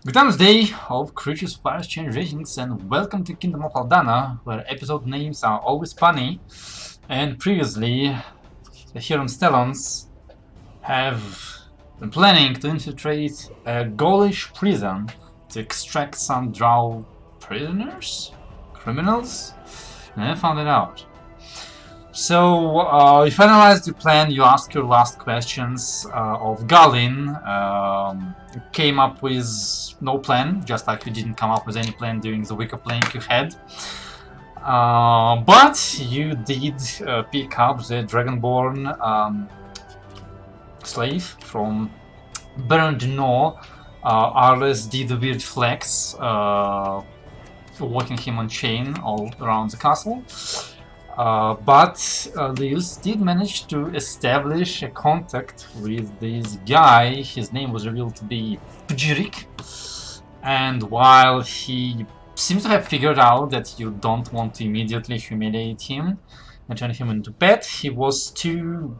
Good times day of creatures, fires, change ratings, and welcome to Kingdom of Aldana, where episode names are always funny. And previously, the Huron Stellons have been planning to infiltrate a Gaulish prison to extract some drow prisoners? Criminals? And I found it out. So, you finalized your plan, you asked your last questions of Galin, came up with no plan, just like you didn't come up with any plan during the week of playing you had. But you did pick up the Dragonborn slave from Baron Dino. Arles did a weird flex, walking him on chain all around the castle. But the youth did manage to establish a contact with this guy. His name was revealed to be Pjirik. And while he seems to have figured out that you don't want to immediately humiliate him and turn him into pet, he was too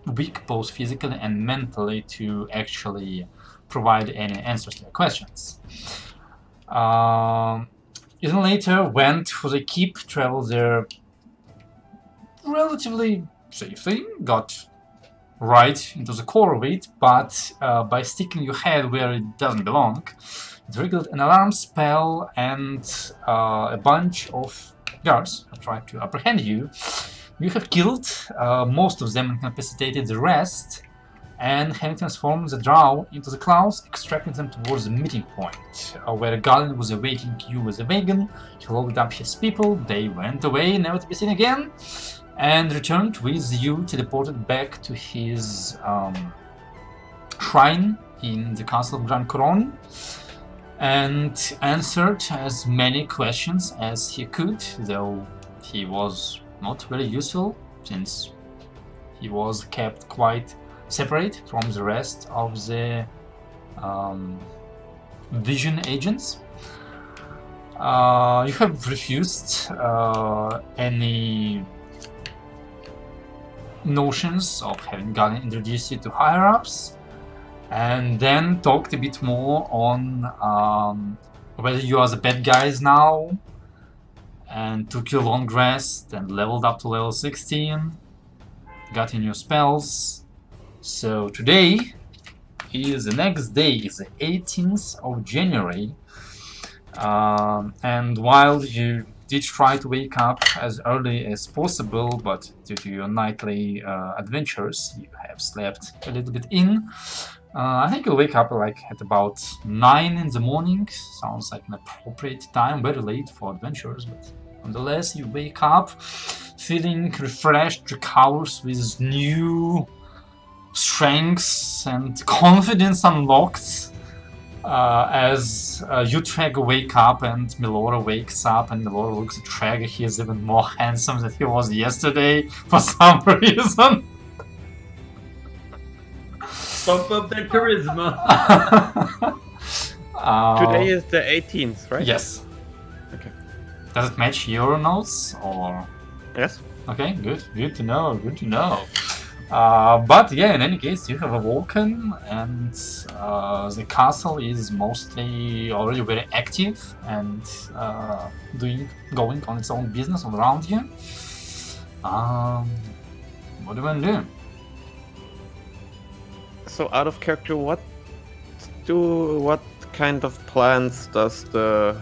weak both physically and mentally to actually provide any answers to your questions. Even later went for the keep, traveled there relatively safely, got right into the core of it, but by sticking your head where it doesn't belong, it triggered an alarm spell, and a bunch of guards have tried to apprehend you. You have killed most of them and incapacitated the rest, and having transformed the drow into the clouds, extracting them towards the meeting point, where Galen was awaiting you with a wagon. He loaded up his people, they went away, never to be seen again, and returned with you, teleported back to his shrine in the castle of Grand Couronne, and answered as many questions as he could, though he was not very useful, since he was kept quite separate from the rest of the vision agents. You have refused any notions of having Galen introduce you to higher-ups, and then talked a bit more on whether you are the bad guys now, and took your long rest and leveled up to level 16, got in your spells. So today is the next day, is the 18th of January, and while you did try to wake up as early as possible, but due to your nightly adventures, you have slept a little bit in. I think you'll wake up like at about 9 in the morning. Sounds like an appropriate time, very late for adventures, but nonetheless, you wake up feeling refreshed, recovers with new strengths and confidence unlocked. As Utreg wake up and Melora wakes up, and Melora looks at Treg, he is even more handsome than he was yesterday for some reason. Bump up their charisma. Today is the 18th, right? Yes. Okay. Does it match your notes or? Yes. Okay, good. Good to know. Good to know. But yeah, in any case, you have awoken, and the castle is mostly already very active and going on its own business all around you. What do you want to do? So out of character, what kind of plans does the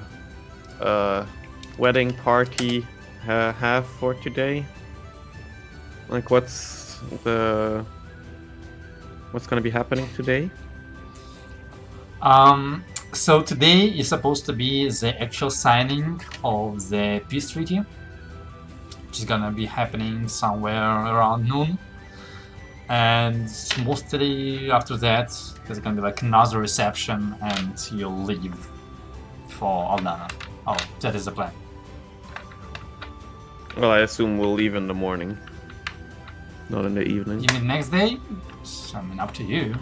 wedding party have for today? Like what's going to be happening today? So today is supposed to be the actual signing of the peace treaty, which is gonna be happening somewhere around noon. And mostly after that, there's gonna be like another reception, and you'll leave for Aldana. Oh, that is the plan. Well, I assume we'll leave in the morning, not in the evening. You mean next day? I mean, up to you.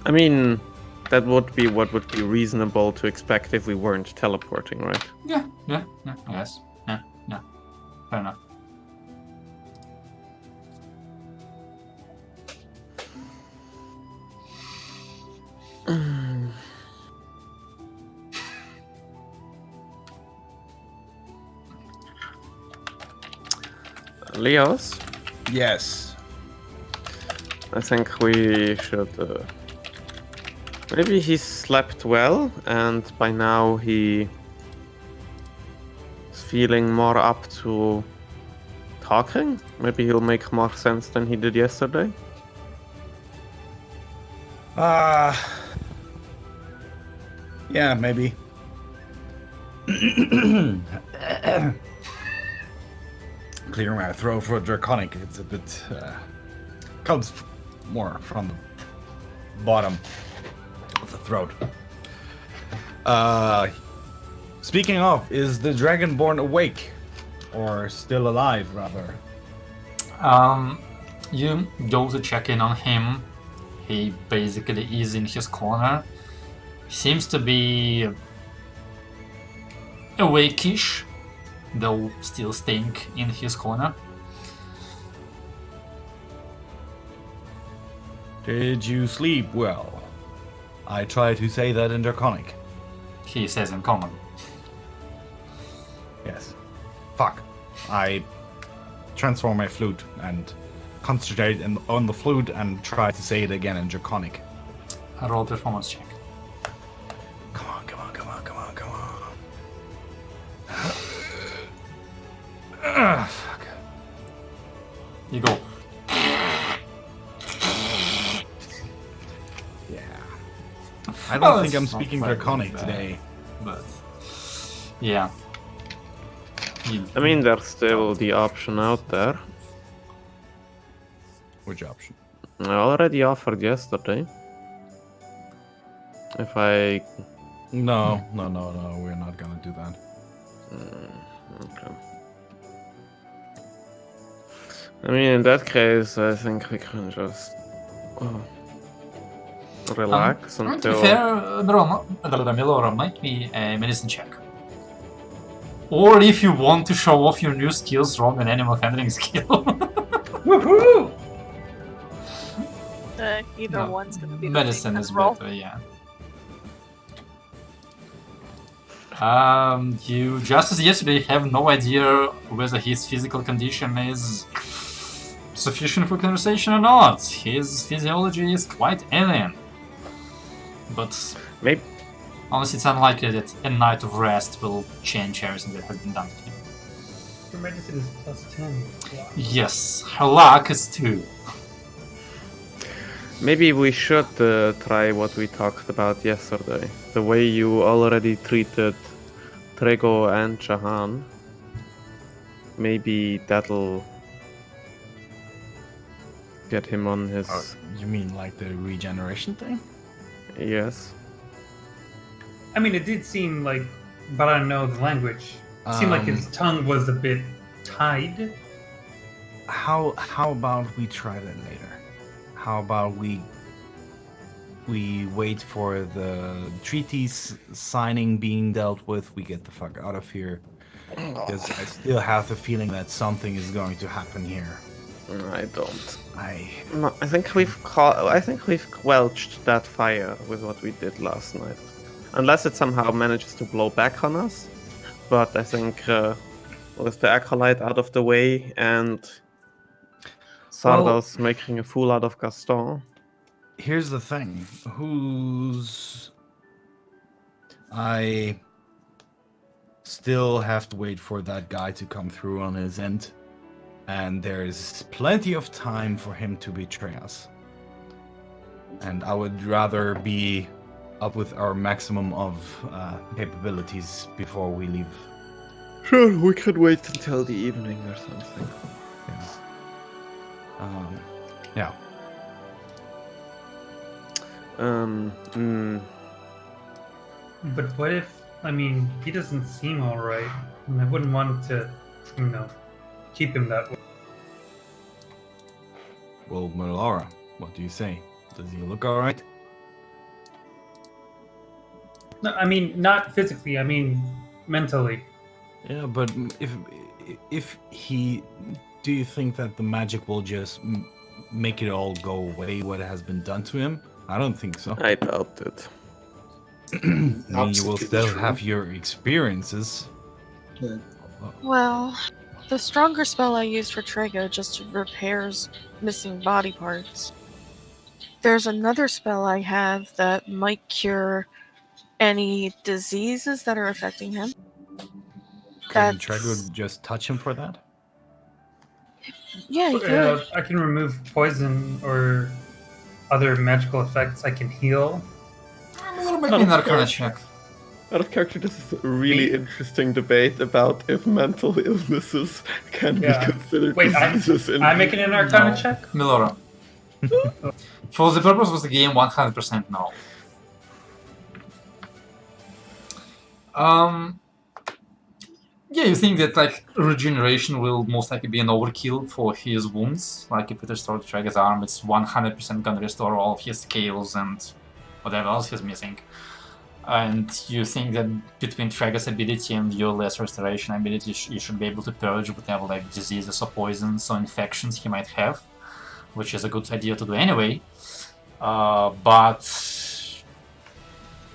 I mean, that would be what would be reasonable to expect if we weren't teleporting, right? Yeah, I guess. Yeah, fair enough. Leos, Yes. I think we should. Maybe he slept well, and by now he is feeling more up to talking. Maybe he'll make more sense than he did yesterday. Yeah, maybe. Clearing my throat for a draconic, it's a bit comes more from the bottom of the throat. Speaking of, is the dragonborn awake or still alive, rather? You go to check in on him. He basically is in his corner. Seems to be awake-ish, though still staying in his corner. Did you sleep well? I try to say that in draconic. He says in common. Yes. Fuck. I transform my flute and concentrate on the flute and try to say it again in draconic. A roll performance check. Come on, come on, come on, come on, come on. Fuck. You go. Yeah. I don't Oh, think I'm it's not speaking quite draconic bad. today. But yeah. I mean, there's still the option out there. Which option? I already offered yesterday. If I... No, we're not gonna do that. Okay. I mean, in that case, I think we can just relax To be until... fair, Milora, make me a medicine check. Or if you want to show off your new skills, roll an animal handling skill. Woohoo! Either No, one's gonna be the medicine thing is to roll. better, yeah. You just as yesterday have no idea whether his physical condition is sufficient for conversation or not. His physiology is quite alien. But Maybe... honestly, it's unlikely that a night of rest will change everything that has been done to him. Your medicine is +10. Wow. Yes, her luck is 2. Maybe we should try what we talked about yesterday. The way you already treated Trego and Jahan. Maybe that'll get him on his... You mean like the regeneration thing? Yes. I mean, it did seem like, but I don't know the language. It seemed like his tongue was a bit tied. How about we try that later? How about we wait for the treaties signing being dealt with, we get the fuck out of here. Because I still have the feeling that something is going to happen here. I don't. I I think we've quelched that fire with what we did last night. Unless it somehow manages to blow back on us. But I think with the Acolyte out of the way and Sardos making a fool out of Gaston. Here's the thing. I still have to wait for that guy to come through on his end. And there's plenty of time for him to betray us. And I would rather be up with our maximum of capabilities before we leave. Sure, we could wait until the evening or something. Yeah. But what if, I mean, he doesn't seem alright, and I wouldn't want to, keep him that way. Well, Melora, what do you say? Does he look alright? No, I mean, not physically, I mean, mentally. Yeah, but if he... Do you think that the magic will just make it all go away, what has been done to him? I don't think so. I doubt it. I mean, you will Absolutely still true. have your experiences. Well, The stronger spell I use for Trago just repairs missing body parts. There's another spell I have that might cure any diseases that are affecting him. Can That's- Trago just touch him for that? Yeah, you could. I can remove poison or other magical effects. I can heal. Make me an Arcana check. Out of character, this is a really Me? interesting debate about if mental illnesses can Yeah. be considered Wait, diseases. I'm making an Arcana No. check? Melora. For the purpose of the game, 100% no. Yeah, you think that like regeneration will most likely be an overkill for his wounds. Like if it restores Trago's arm, it's 100% gonna restore all of his scales and whatever else he's missing. And you think that between Trago's ability and your less restoration ability, you should be able to purge whatever like diseases or poisons or infections he might have, which is a good idea to do anyway. But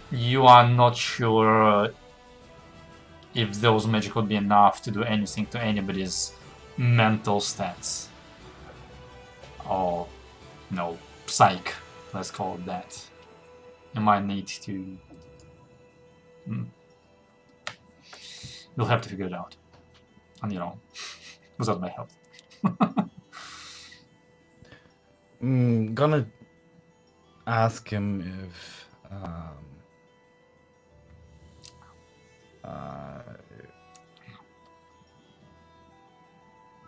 you are not sure if those magic would be enough to do anything to anybody's mental stats. Or, no, psych, let's call it that. You might need to... You'll have to figure it out on your own, without my help. Gonna ask him if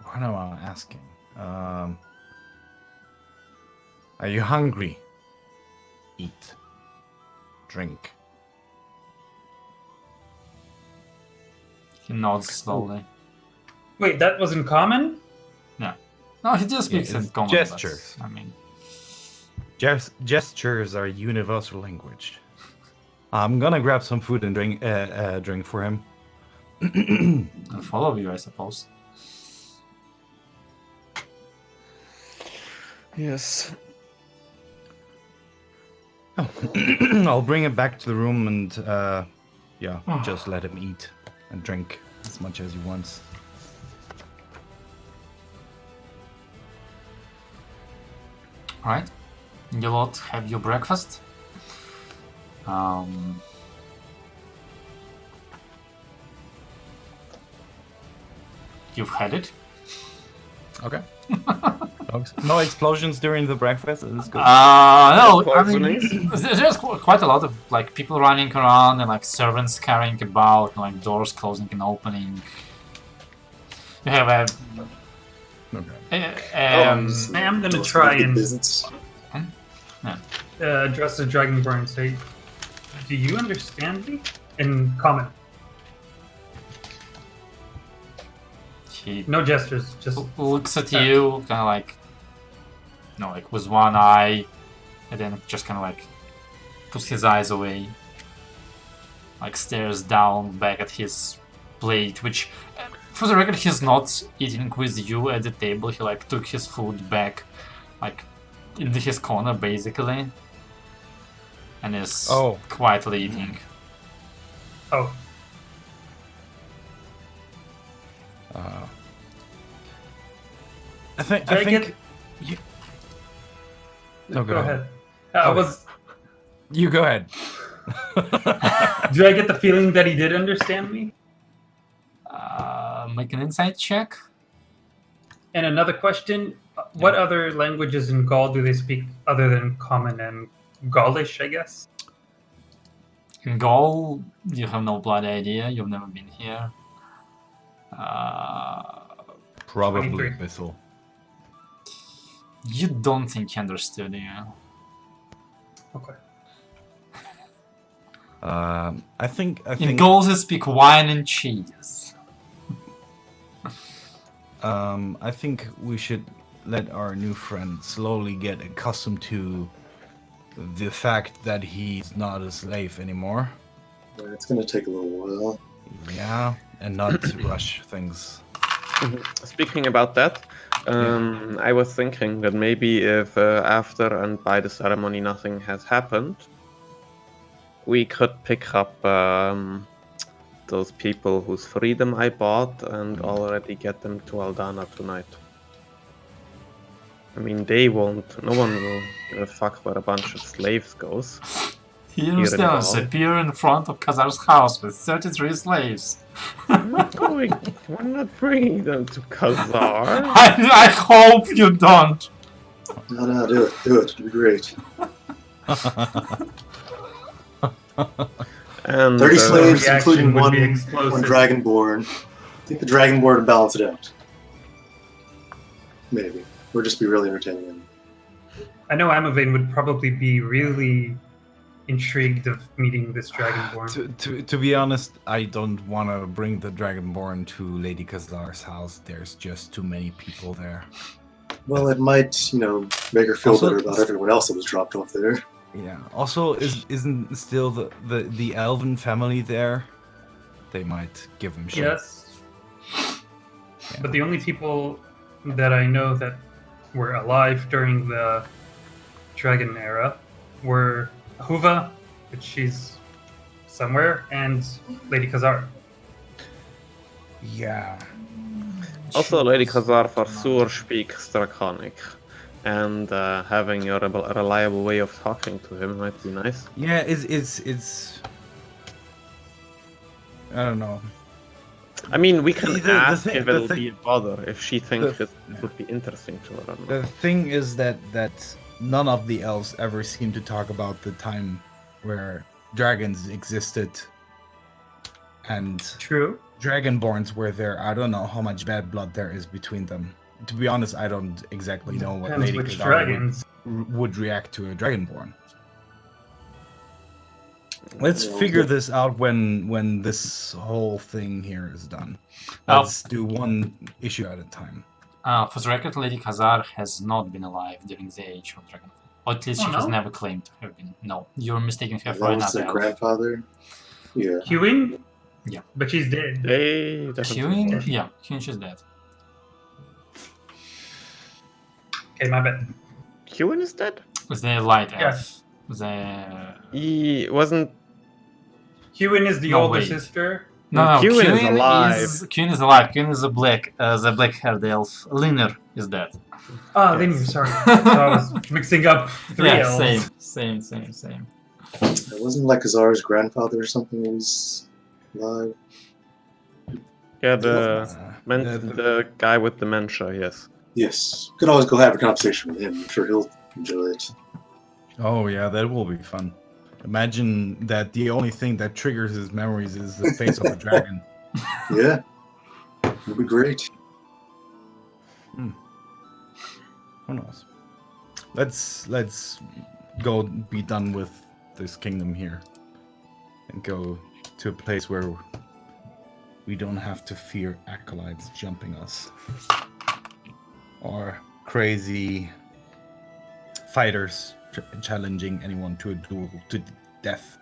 what am I asking? Are you hungry? Eat. Drink. He nods slowly. Wait, that wasn't common? No, he just speaks in it's common. gestures. But, I mean, Gestures are universal language. I'm gonna grab some food and drink for him. I'll follow you, I suppose. Yes. I'll bring him back to the room and just let him eat and drink as much as he wants. Alright, you lot have your breakfast. You've had it. Okay. No explosions during the breakfast. It's good. No, I mean, Poisonings? there's quite a lot of like people running around and like servants carrying about, and, like doors closing and opening. You have a. I'm gonna try and business. address the Dragonborn and say, do you understand me? In common. He No gestures, just... looks at you, kind of like, like with one eye, and then just kind of like puts his eyes away, like stares down back at his plate, which, for the record, he's not eating with you at the table. He like took his food back, like into his corner basically, and is quietly eating. Oh. I think. You... No, go ahead. You go ahead. Do I get the feeling that he did understand me? Make an insight check. And another question, what other languages in Gaul do they speak other than Common and Gaulish, I guess? In Gaul, you have no bloody idea. You've never been here. Probably 23. Bissell. You don't think he understood you. Okay. I think. In Gaul, they speak wine and cheese. I think we should let our new friend slowly get accustomed to the fact that he's not a slave anymore. It's gonna take a little while. Yeah, and not rush things. Speaking about that, I was thinking that maybe if after and by the ceremony nothing has happened, we could pick up those people whose freedom I bought and already get them to Aldana tonight. I mean, they won't. No one will give a fuck where a bunch of slaves goes. He in understands. Gaul. Appear in front of Khazar's house with 33 slaves. We're not bringing them to Khazar. I hope you don't. No, do it. It'd be great. And 30 slaves, reaction including would one be explosive. Dragonborn. I think the Dragonborn would balance it out. Maybe. Or just be really entertaining. I know Amavane would probably be really intrigued of meeting this Dragonborn. To be honest, I don't want to bring the Dragonborn to Lady Khazar's house. There's just too many people there. Well, it might, make her feel Also- better about everyone else that was dropped off there. Yeah. Also, isn't still the elven family there? They might give him shit. Yes. Yeah. But the only people that I know that were alive during the Dragon era were Huva, which she's somewhere, and Lady Khazar. Yeah. also, Lady Khazar for sure speaks Draconic. And having a reliable way of talking to him might be nice. Yeah, it's I don't know. I mean, we can The ask thing- if the it'll thing- be a bother, if she thinks the- it would be interesting to her or not. The thing is that none of the elves ever seem to talk about the time where dragons existed and True. dragonborns were there. I don't know how much bad blood there is between them. To be honest, I don't exactly know what Depends Lady which Khazar dragons. would react to a dragonborn. Let's Well, figure yeah. this out when this whole thing here is done. Oh. Let's do one issue at a time. For the record, Lady Khazar has not been alive during the age of Dragonfall. Or at least Oh, she has no? never claimed to have been. No, you're mistaking her That for was another their elf. grandfather. Yeah. Hewin? Yeah. But she's dead. They definitely Hewin? are. Yeah, Hewin is dead. Okay, my bad. Hewin is dead? The light Yeah. elf. The... He wasn't. Hewin is the No, older wait. sister. No, Hewin is Hewin alive. Hewin is alive. Hewin is the black-haired elf. Liner is dead. Oh, Lin, sorry. I was mixing up three Yeah, elves. same. It wasn't like Khazar's grandfather or something who was alive. Yeah, Uh, the guy with dementia, yes. Yes. Could always go have a conversation with him. I'm sure he'll enjoy it. Oh yeah, that will be fun. Imagine that the only thing that triggers his memories is the face of a dragon. Yeah. It'll be great. Who knows? Let's go be done with this kingdom here and go to a place where we don't have to fear acolytes jumping us or crazy fighters challenging anyone to a duel to death.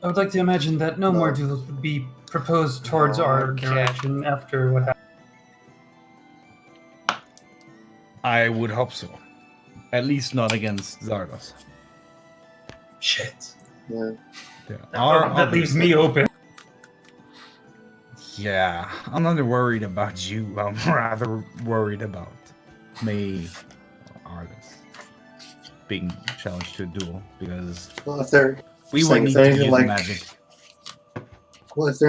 I would like to imagine that no more duels would be proposed towards our direction after what happened. I would hope so. At least not against Zardos. Shit. Yeah. Yeah. That leaves me open. Yeah, I'm not worried about you. I'm rather worried about me, Argus, being challenged to a duel because Well, if they're we saying would if need they're to anything use like magic.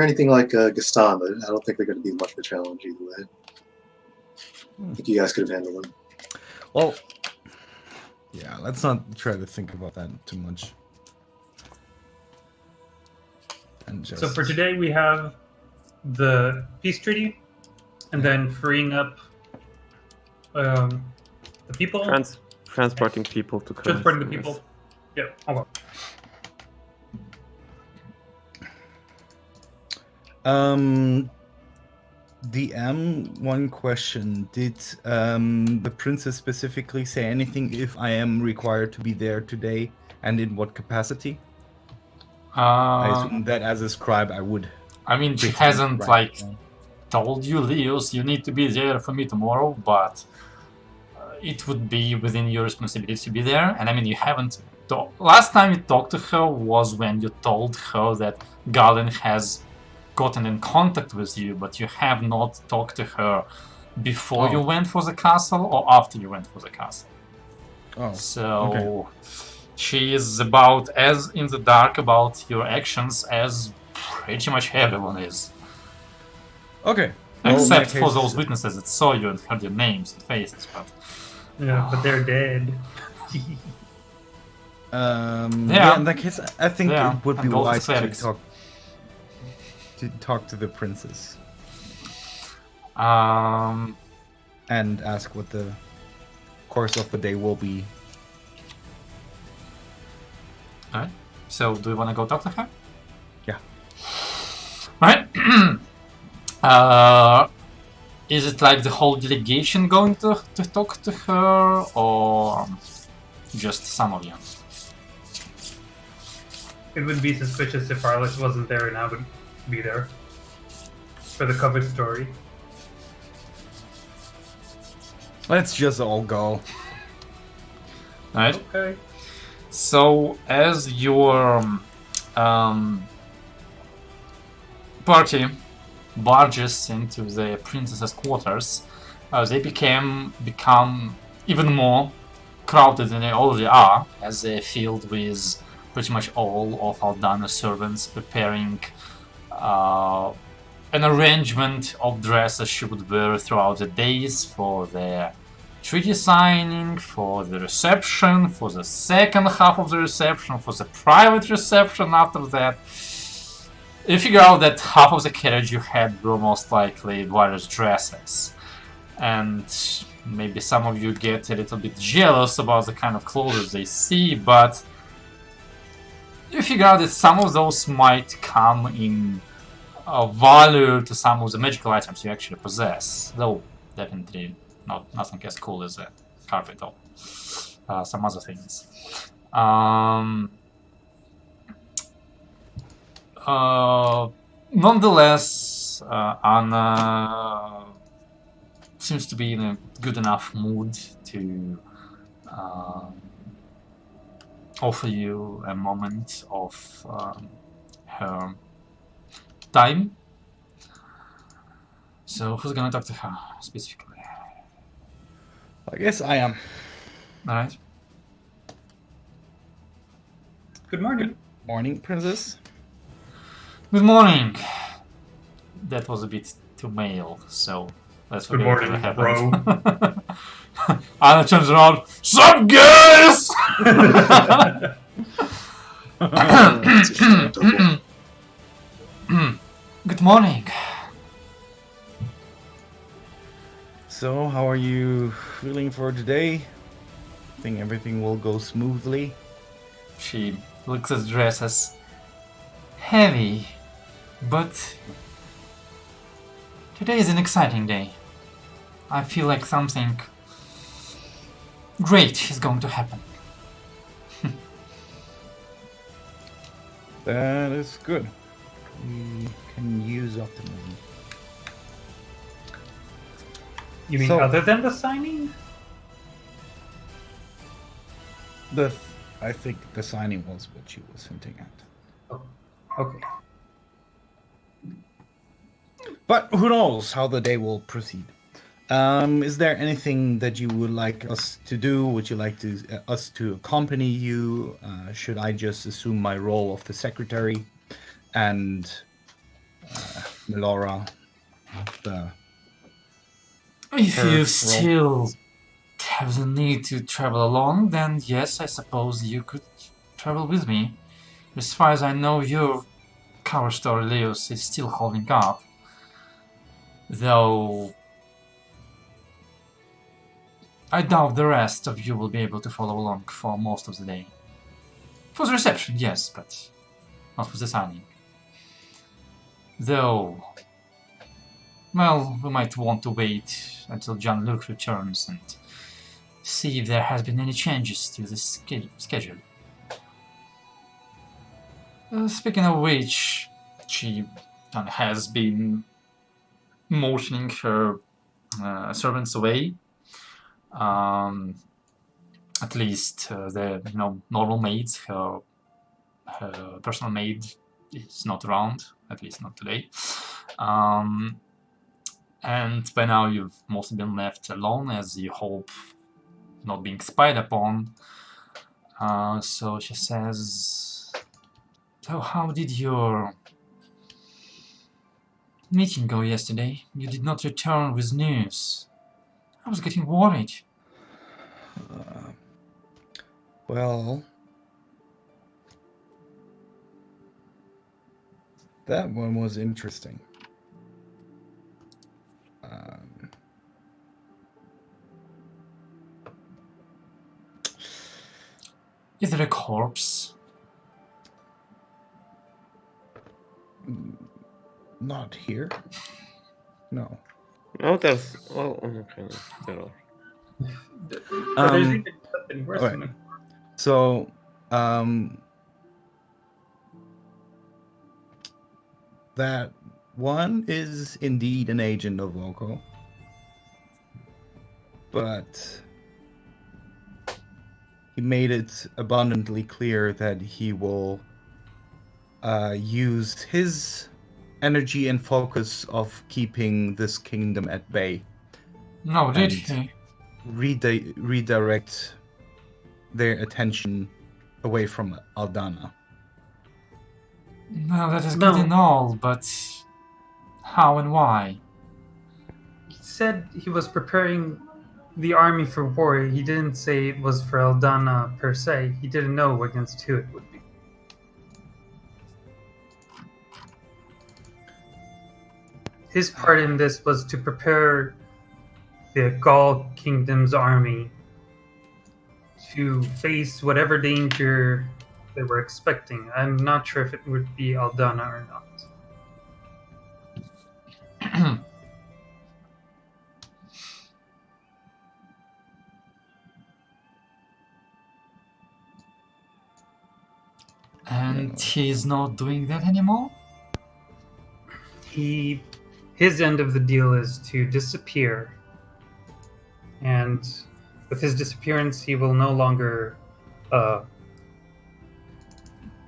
anything like Gaston, I don't think they're going to be much of a challenge either way. I think you guys could have handled them. Well, yeah, let's not try to think about that too much. And just... So for today, we have the peace treaty, and then freeing up the people, Transporting people to transporting the Kherson, people. yes. Yeah, hold on. DM, one question. Did the princess specifically say anything if I am required to be there today and in what capacity? I assume that as a scribe I would. I mean, she pretend hasn't right like told you, Leos, you need to be there for me tomorrow, but it would be within your responsibility to be there. And I mean, you haven't. Last time you talked to her was when you told her that Galen has gotten in contact with you, but you have not talked to her before Oh. you went for the castle or after you went for the castle. Oh, So okay. she is about as in the dark about your actions as pretty much everyone is. Okay. Well, in Except that for case- those witnesses that saw you and heard your names and faces, but Yeah, but they're dead. Yeah. in that case, I think Yeah, it would be and also wise to clerics. talk to the princess um, and ask what the course of the day will be. alright. So do you want to go talk to her? Yeah. Right. Is it like the whole delegation going to talk to her, or just some of you? It would be suspicious if Arliss wasn't there and I would be there for the cover story. Let's just all go. Right. Okay. So as your party barges into the princess's quarters, they become even more crowded than they already are, as they're filled with pretty much all of Aldana's servants preparing an arrangement of dresses she would wear throughout the days for the treaty signing, for the reception, for the second half of the reception, for the private reception after that. You figure out that half of the carriage you had were most likely various dresses. And maybe some of you get a little bit jealous about the kind of clothes they see, but you figure out that some of those might come in value to some of the magical items you actually possess, though definitely nothing as cool as a carpet or some other things. Nonetheless, Anna seems to be in a good enough mood to offer you a moment of her time. So who's gonna talk to her specifically? I guess I am. Alright. Good morning. Morning, princess. Good morning. That was a bit too male, so let's Good forget morning, what bro. happened. Anna turns around. Sup, guys? It's a short double. Good morning. So, how are you feeling for today? Think everything will go smoothly? She looks at the dress as heavy, but today is an exciting day. I feel like something great is going to happen. That is good. We can use optimism. You mean So- other than the signing? I think the signing was what she was hinting at. Okay. But who knows how the day will proceed? Is there anything that you would like us to do? Would you like us to accompany you? Should I just assume my role of the secretary and Melora, If her you role. still have the need to travel along, then yes, I suppose you could travel with me. As far as I know, your cover story, Leos, is still holding up. Though I doubt the rest of you will be able to follow along for most of the day. For the reception, yes, but not for the signing. Though, well, we might want to wait until Jean-Luc returns and see if there has been any changes to the schedule. Speaking of which, she has been motioning her servants away. At least the normal maids, her personal maid is not around, at least not today. And by now you've mostly been left alone as you hope not being spied upon. So she says, so how did your meeting go yesterday? You did not return with news. I was getting worried. Well, that one was interesting. Is there a corpse? Not here. No. Oh, there's. Oh, okay. There are. But there's even something worse alright. than So, that one is indeed an agent of Loco, but he made it abundantly clear that he will use his energy and focus of keeping this kingdom at bay, No, did And- he? redirect their attention away from Aldana. No, that is No. good and all, but how and why? He said he was preparing the army for war. He didn't say it was for Aldana per se. He didn't know against who it would be. His part in this was to prepare the Gaul Kingdom's army to face whatever danger they were expecting. I'm not sure if it would be Aldana or not. And he's not doing that anymore? His end of the deal is to disappear, and with his disappearance, he will no longer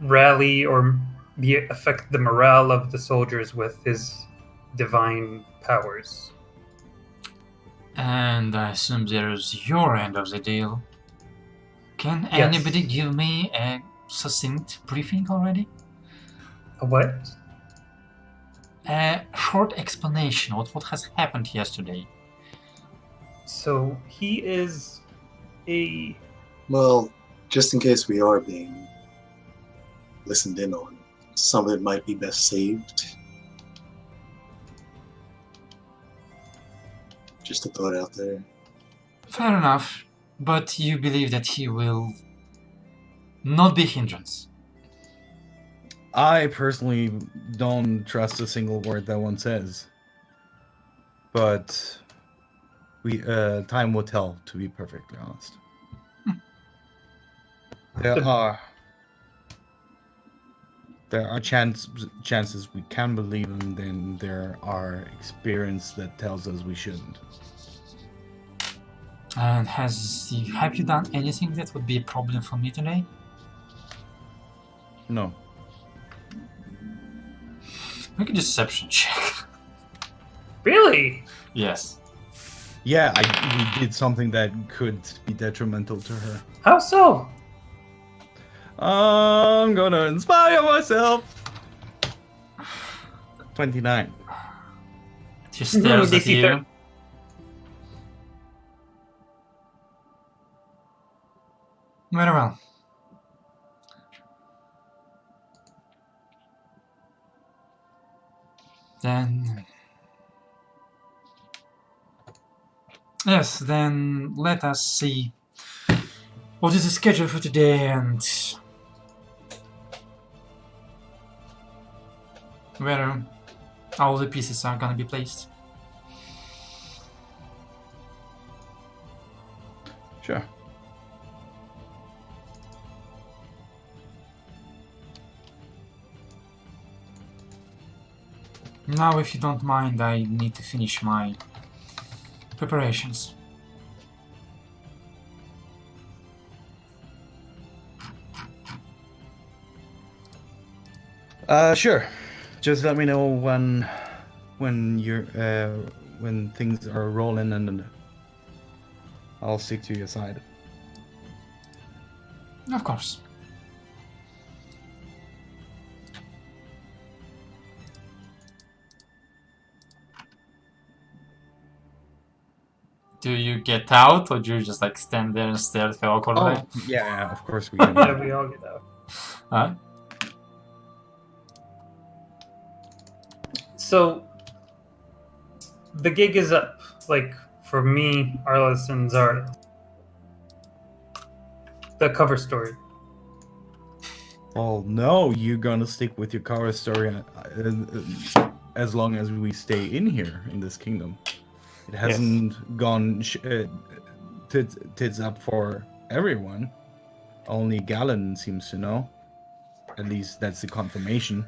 rally or affect the morale of the soldiers with his divine powers. And I assume there's your end of the deal. Can Yes. anybody give me a succinct briefing already? A what? A short explanation of what has happened yesterday. So he is a Well, just in case we are being listened in on, some of it might be best saved. Just a thought out there. Fair enough, but you believe that he will not be a hindrance. I personally don't trust a single word that one says. But time will tell, to be perfectly honest. There are chances we can believe him, then there are experience that tells us we shouldn't. And have you done anything that would be a problem for me today? No. Make a deception check. really. Yes. Yeah, we did something that could be detrimental to her. How so? I'm gonna inspire myself. 29. She stares at DC you. 30. Very well. Then... Yes, then let us see what is the schedule for today and where all the pieces are gonna be placed. Sure. Now, if you don't mind, I need to finish my preparations. Sure. Just let me know when you're when things are rolling, and I'll stick to your side. Of course. Do you get out, or do you just like stand there and stare at her awkwardly? Oh, yeah, of course we can. Yeah, we all get out. Alright. So the gig is up. Like for me, Arliss and Zarya. The cover story. Well, no, you're gonna stick with your cover story as long as we stay in here in this kingdom. It hasn't gone tits up for everyone. Only Galen seems to know. At least that's the confirmation.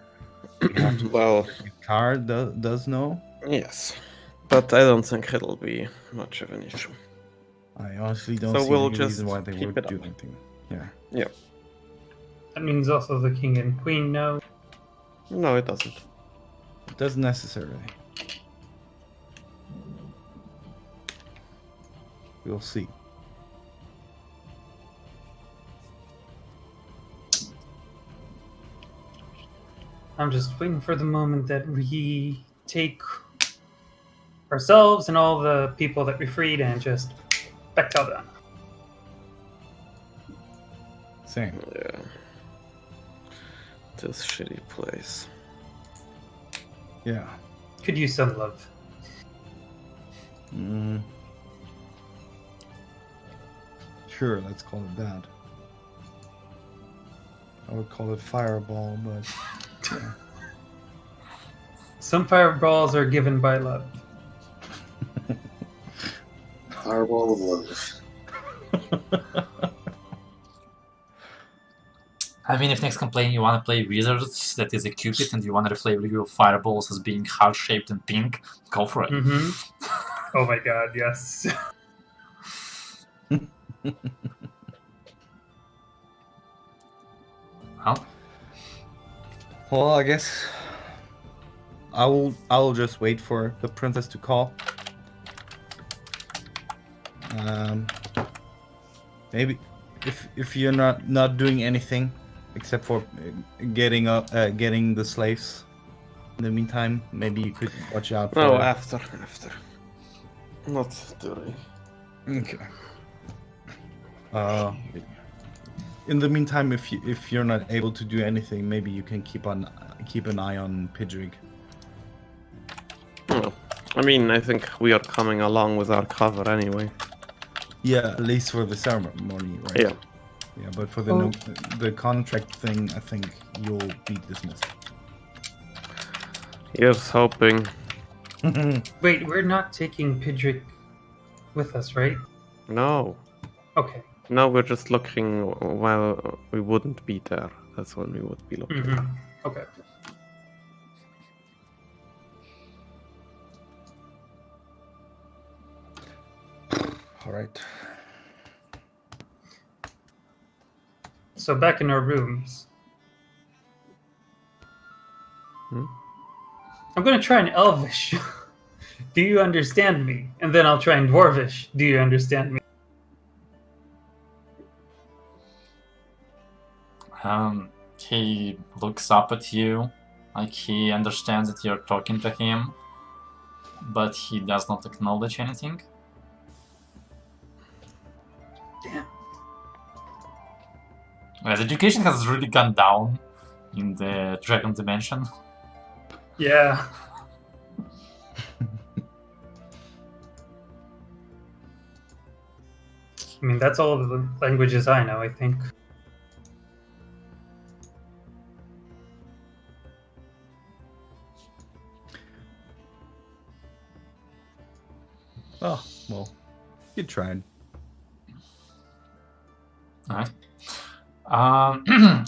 Well, Car does know. yes. But I don't think it'll be much of an issue. I honestly don't So see we'll any just reason why they keep would it do up. anything. Yeah. Yeah. That means also the king and queen know. No, it doesn't. It doesn't necessarily. We'll see. I'm just waiting for the moment that we take ourselves and all the people that we freed and just back to Aldana. Same. Yeah. This shitty place. Yeah. Could use some love. Mm. Sure, let's call it that. I would call it fireball, but yeah. Some fireballs are given by love. Fireball of love. I mean, if next complain you want to play wizards, that is a cupid, and you want to flavor your fireballs as being heart-shaped and pink, go for it. Mm-hmm. Oh my god, yes. Well, Well, I guess I will just wait for the princess to call. Maybe if you're not doing anything except for getting the slaves. In the meantime, maybe you could watch out for. No, after. Not during. Okay. In the meantime, if you're not able to do anything, maybe you can keep an eye on Pidrig. No. I mean, I think we are coming along with our cover anyway. Yeah, at least for the ceremony, right? Yeah. Yeah, but for the contract thing, I think you'll be dismissed. Here's hoping. Wait, we're not taking Pidrick with us, right? No. Okay. No, we're just looking while we wouldn't be there. That's when we would be looking. Mm-hmm. Okay. All right. So back in our rooms. Hmm? I'm gonna try an Elvish. Do you understand me? And then I'll try in Dwarvish. Do you understand me? he looks up at you, like he understands that you're talking to him, but he does not acknowledge anything. Damn. His education has really gone down in the Dragon Dimension. Yeah. I mean, that's all of the languages I know, I think. Oh, well, you tried. Alright.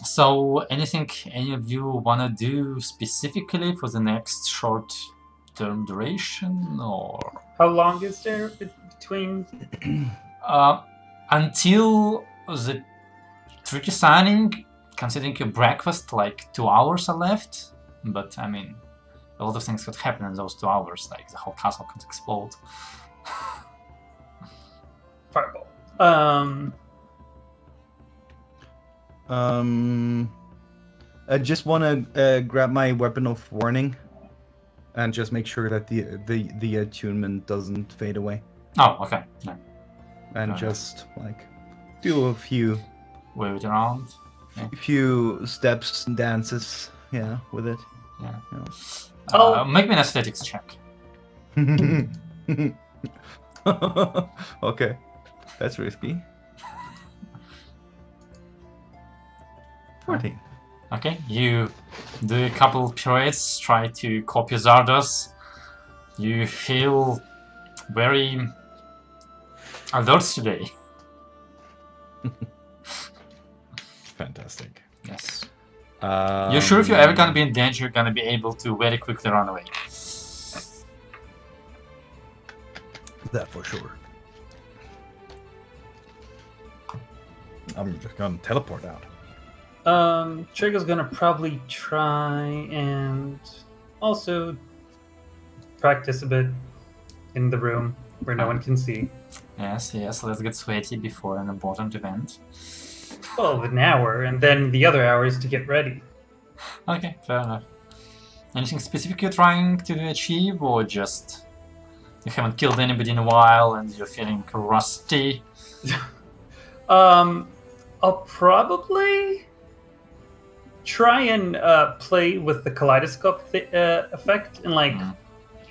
So, anything any of you want to do specifically for the next short-term duration, or How long is there between? until the treaty signing? considering your breakfast, like 2 hours are left. But I mean, a lot of things could happen in those 2 hours. Like the whole castle could explode. Fireball. I just want to grab my weapon of warning, and just make sure that the attunement doesn't fade away, Oh, okay. Yeah. and just like do a few Wave it around. few steps and dances, yeah, with it. Oh. Make me an athletics check. Okay, that's risky. 14. Okay, you do a couple pirouettes, try to copy Zardos. You feel very alert today. Fantastic. Yes. You're sure if you're ever gonna be in danger, you're gonna be able to very quickly run away. That for sure. I'm just gonna teleport out. Trigger's gonna probably try and also practice a bit in the room where no one can see. Yes, let's get sweaty before an important event. Well, an hour, and then the other hour is to get ready. Okay, fair enough. Anything specific you're trying to achieve, or just you haven't killed anybody in a while and you're feeling rusty? I'll probably try and play with the kaleidoscope effect and like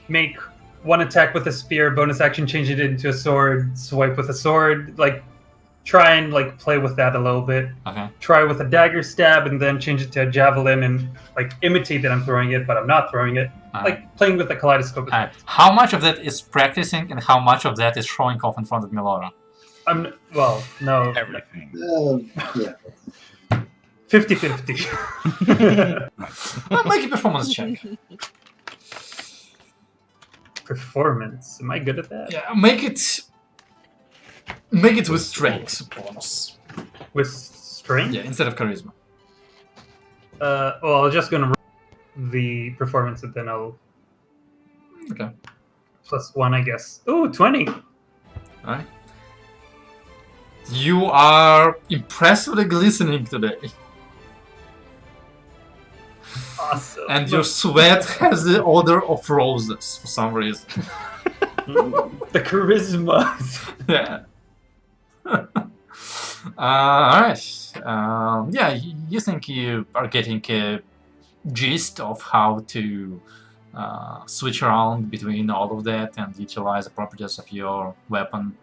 make one attack with a spear, bonus action, change it into a sword, swipe with a sword, like try and like play with that a little bit. Okay. Try with a dagger stab and then change it to a javelin and like imitate that I'm throwing it, but I'm not throwing it. Like playing with the kaleidoscope effect. How much of that is practicing and how much of that is showing off in front of Milora? No. Everything. Yeah. 50-50. Well, make a performance check. Performance. Am I good at that? Yeah, make it with strength bonus. With strength? Yeah, instead of charisma. I'm just gonna roll the performance and then I'll Okay. +1, I guess. Ooh, 20. Alright. You are impressively glistening today. Awesome. And your sweat has the odor of roses for some reason. The charisma. Yeah. Alright. Yeah, you think you are getting a gist of how to switch around between all of that and utilize the properties of your weapon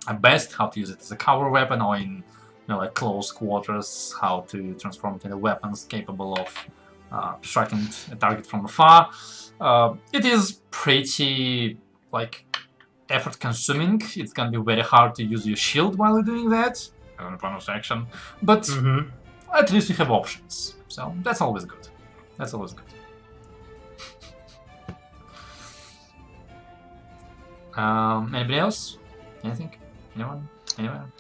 at best, how to use it as a cover weapon or in like close quarters, how to transform it into weapons capable of striking a target from afar. It is pretty like effort consuming. It's gonna be very hard to use your shield while you're doing that, as a bonus action, but at least you have options, so that's always good. That's always good. Anybody else? Anything? Anyone? Anyone?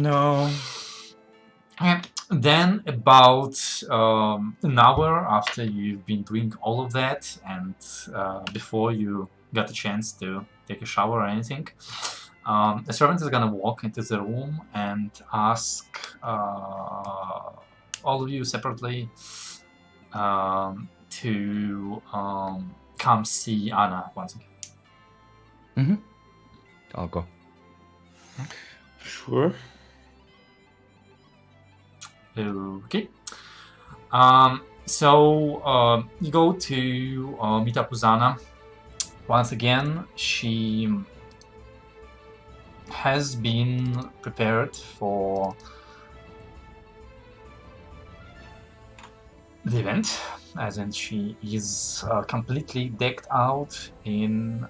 No. Okay. Then about an hour after you've been doing all of that and before you got a chance to take a shower or anything, a servant is gonna walk into the room and ask all of you separately to come see Anna once again. I'll go. Sure. Okay. So you go to meet up with Anna. Once again, she has been prepared for the event, as in she is completely decked out in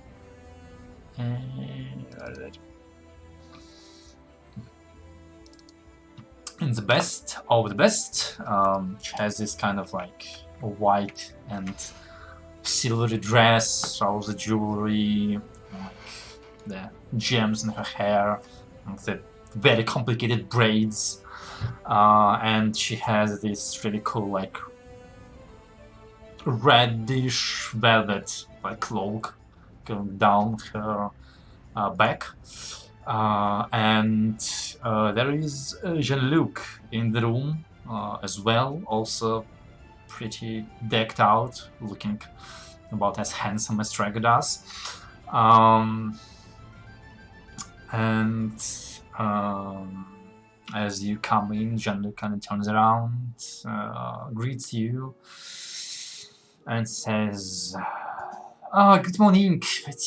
the best of the best. She has this kind of like white and silvery dress, all the jewelry, like the gems in her hair, and the very complicated braids. and she has this really cool like reddish velvet like cloak going down her back. And there is Jean-Luc in the room as well, also pretty decked out, looking about as handsome as Drago does. And as you come in, Jean-Luc kind of turns around, greets you, and says, good morning, but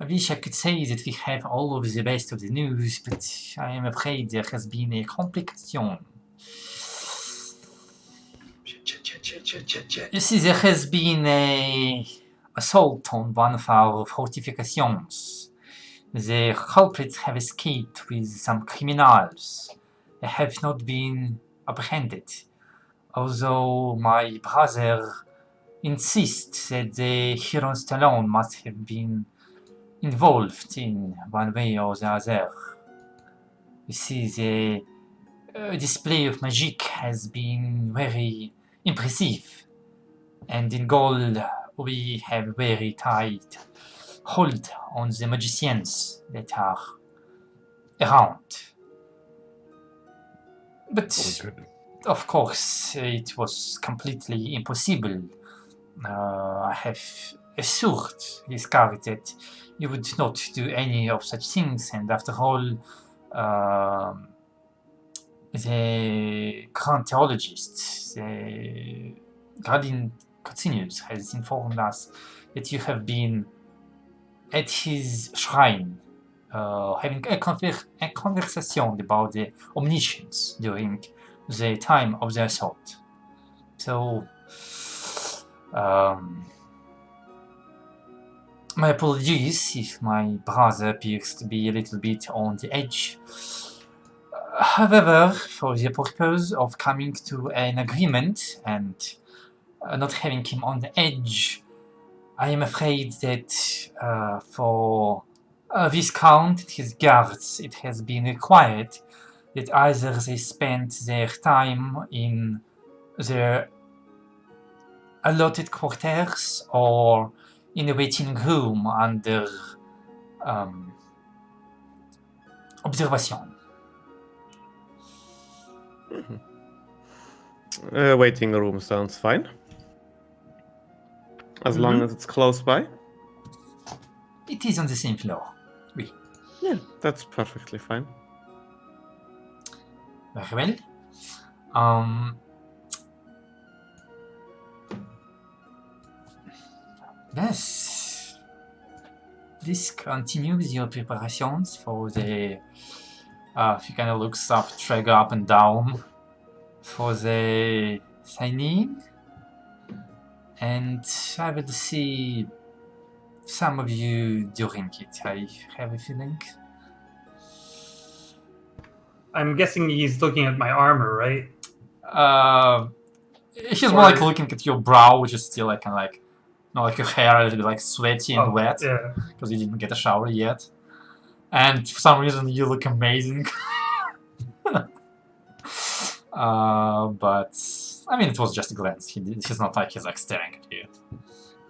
I wish I could say that we have all of the best of the news, but I am afraid there has been a complication. You see, there has been an assault on one of our fortifications. The culprits have escaped with some criminals. They have not been apprehended, although my brother insists that the Huron Stallone must have been involved in one way or the other. You see, the display of magic has been very impressive, and in Gaul we have very tight hold on the magicians that are around. But of course, it was completely impossible. I have assured his guard that you would not do any of such things, and after all, the Grand Theologist, the Guardian Continues, has informed us that you have been at his shrine, having a conversation about the omniscience during the time of the assault. So, my apologies if my brother appears to be a little bit on the edge. However, for the purpose of coming to an agreement and not having him on the edge, I am afraid that for Viscount and his guards, it has been required that either they spend their time in their allotted quarters or in a waiting room under observation. Waiting room sounds fine. As long as it's close by. It is on the same floor. Oui. Yeah, that's perfectly fine. Very well. Yes. This continues your preparations for the. He kind of looks up, Traeger up and down for the signing. And I will see some of you during it, I have a feeling. I'm guessing he's looking at my armor, right? He's more like looking at your brow, which is still like kind of like, like your hair a little bit like sweaty and wet, because you didn't get a shower yet. And for some reason you look amazing. But I mean, it was just a glance. He's not like he's like staring at you.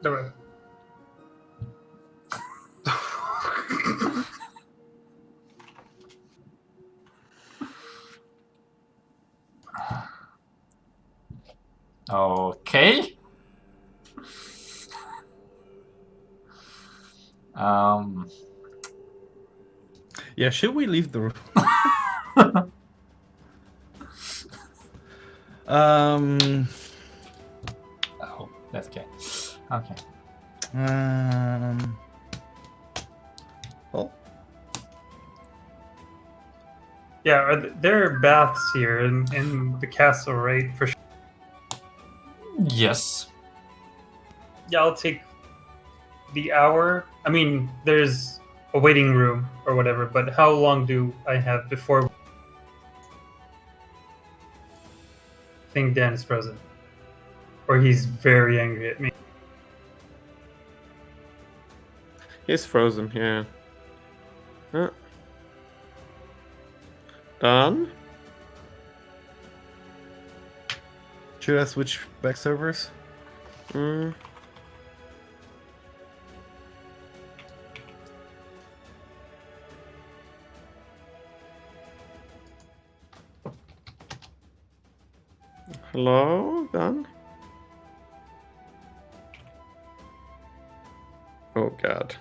No. Okay. Yeah, should we leave the room? Oh, that's okay. Okay. Well. Yeah, there are baths here in the castle, right? For sure. Yes. Yeah, I'll take the hour. I mean, there's a waiting room or whatever, but how long do I have before? I think Dan is frozen. Or he's very angry at me. He's frozen, yeah. Done. Should I switch back servers? Mm. Hello, done. Oh god.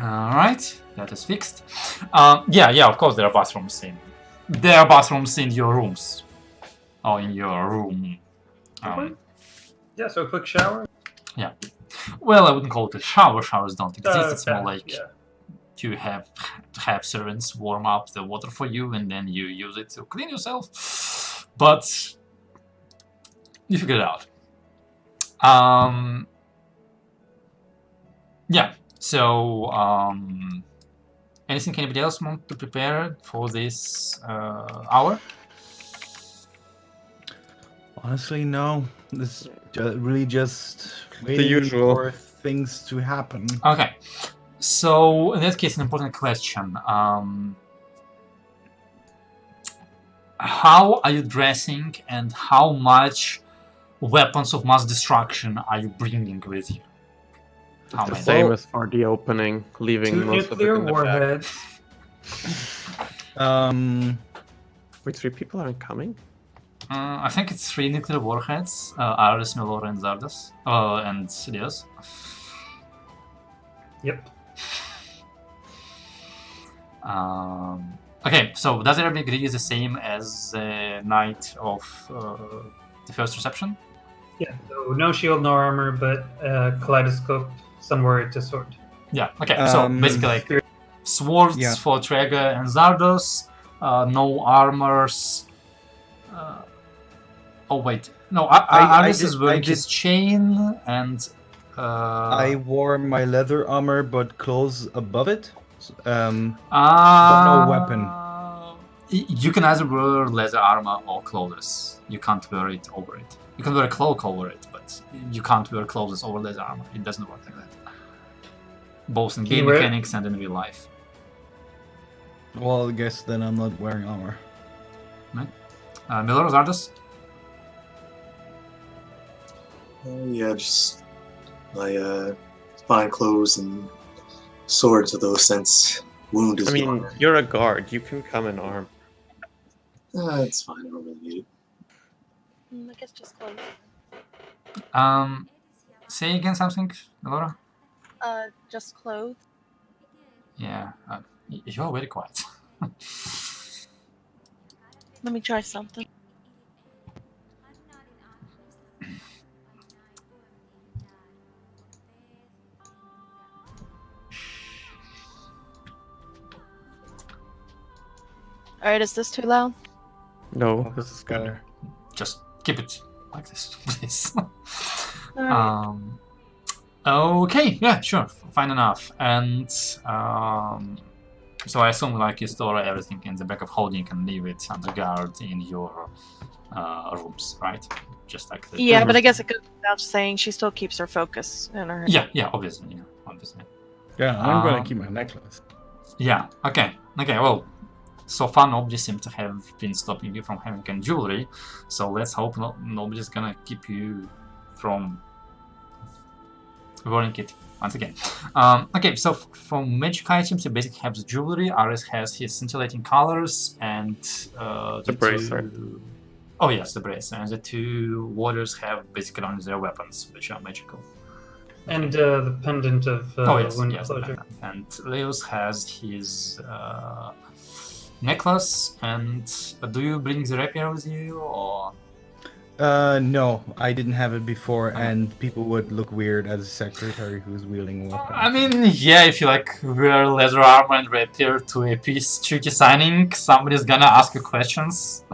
Alright, that is fixed. Yeah, of course there are bathrooms in your rooms. Or in your room. Yeah, so a quick shower. Well, I wouldn't call it a shower. Showers don't exist. It's more Bath, like yeah. you have to have servants warm up the water for you and then you use it to clean yourself. But you figure it out. Yeah, so anything anybody else want to prepare for this hour? Honestly, no. This really just The waiting usual. for things to happen. Okay, so in that case, an important question. How are you dressing and how much weapons of mass destruction are you bringing with you? How The many? same Well, as for the opening, leaving 2 most of it nuclear in the back. warheads. Wait, 3 people aren't coming? I think it's 3 nuclear warheads, Ares, Melora, and Zardos, and Leos. Yep. Okay, so does everybody agree is the same as the night of the first reception? Yeah. So no shield, no armor, but kaleidoscope somewhere to sword. Yeah, okay, so basically like swords Yeah. for Trega and Zardos, no armors. Oh wait, no, Ares is wearing his chain and... I wore my leather armor, but clothes above it. But no weapon. You can either wear leather armor or clothes. You can't wear it over it. You can wear a cloak over it, but you can't wear clothes over leather armor. It doesn't work like that. Both in Can you game wear it? mechanics and in real life. Well, I guess then I'm not wearing armor. Miller, Zardos? Yeah, just my fine clothes and swords of those since wound is I mean, gone. you're a guard. You can come in armed. It's fine. I don't really need it. I guess just close. Say again something, Melora? Just clothes. Yeah, you're very quiet. Let me try something. Alright, is this too loud? No, this is good. Just keep it like this, please. Alright. Okay, yeah, sure, fine enough. And so I assume like you store everything in the back of holding and leave it under guard in your rooms, right? Just like the Yeah, but I guess it goes without saying she still keeps her focus in her. Yeah, obviously. Yeah, I'm gonna keep my necklace. Yeah, okay, well, so far nobody seems to have been stopping you from having any jewelry, so let's hope nobody's gonna keep you from wearing it once again. Okay, so for magic items, you basically have the jewelry. Ares has his scintillating colors and The bracelet. Oh yes, the bracelet. And the 2 warriors have basically only their weapons, which are magical. And the pendant of wound closure. And Leos has his necklace. And do you bring the rapier with you, or? No, I didn't have it before, Okay. and people would look weird as a secretary who's wielding a weapon. I mean, yeah, if you like wear leather armor and rapier to a peace treaty signing, somebody's gonna ask you questions.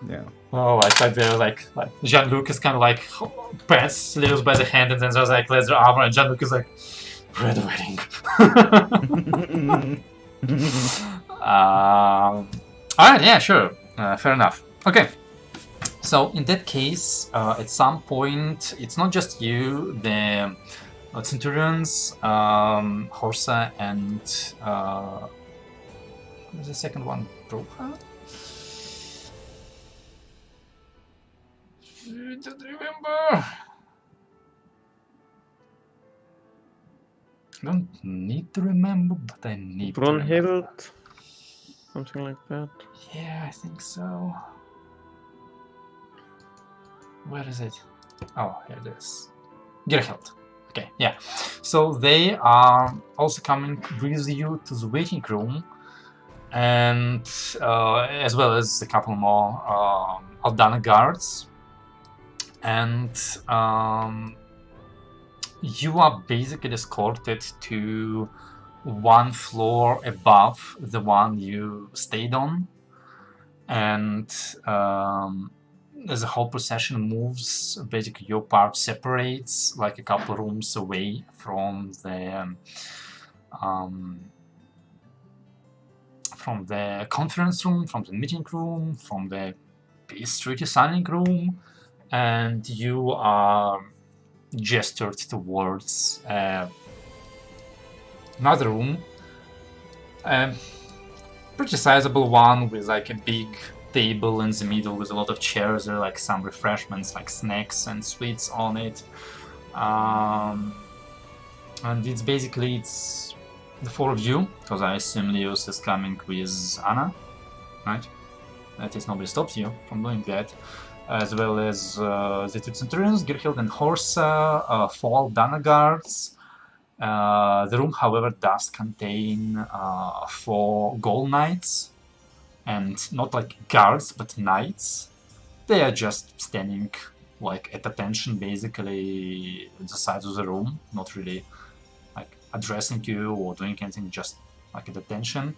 Yeah. Oh, it's like they're like Jean-Luc is kind of like pats Leos by the hand, and then there's like leather armor, and Jean-Luc is like red wedding. Alright, yeah, sure, fair enough. Okay, so in that case, at some point, it's not just you, the Centurions, Horsa, and what was the second one? Broha? I don't remember. I don't need to remember, but I need to remember. Brunhild, something like that. Yeah, I think so. Where is it? Oh, here it is. Gerhild. Okay, yeah. So they are also coming with you to the waiting room, and as well as a couple more Aldana guards. And you are basically escorted to one floor above the one you stayed on, and as the whole procession moves, basically your part separates like a couple rooms away from the conference room, from the meeting room, from the peace treaty signing room, and you are gestured towards another room, pretty sizable one with like a big table in the middle with a lot of chairs. There are like some refreshments like snacks and sweets on it, and it's basically the four of you, because I assume Leos is coming with Anna, right? At least nobody stops you from doing that. As well as the two Centurions, Gerhild and Horsa, 4 Aldana guards. The room, however, does contain 4 Gold Knights, and not like guards, but knights. They are just standing like at attention, basically at the sides of the room, not really like addressing you or doing anything, just like at attention.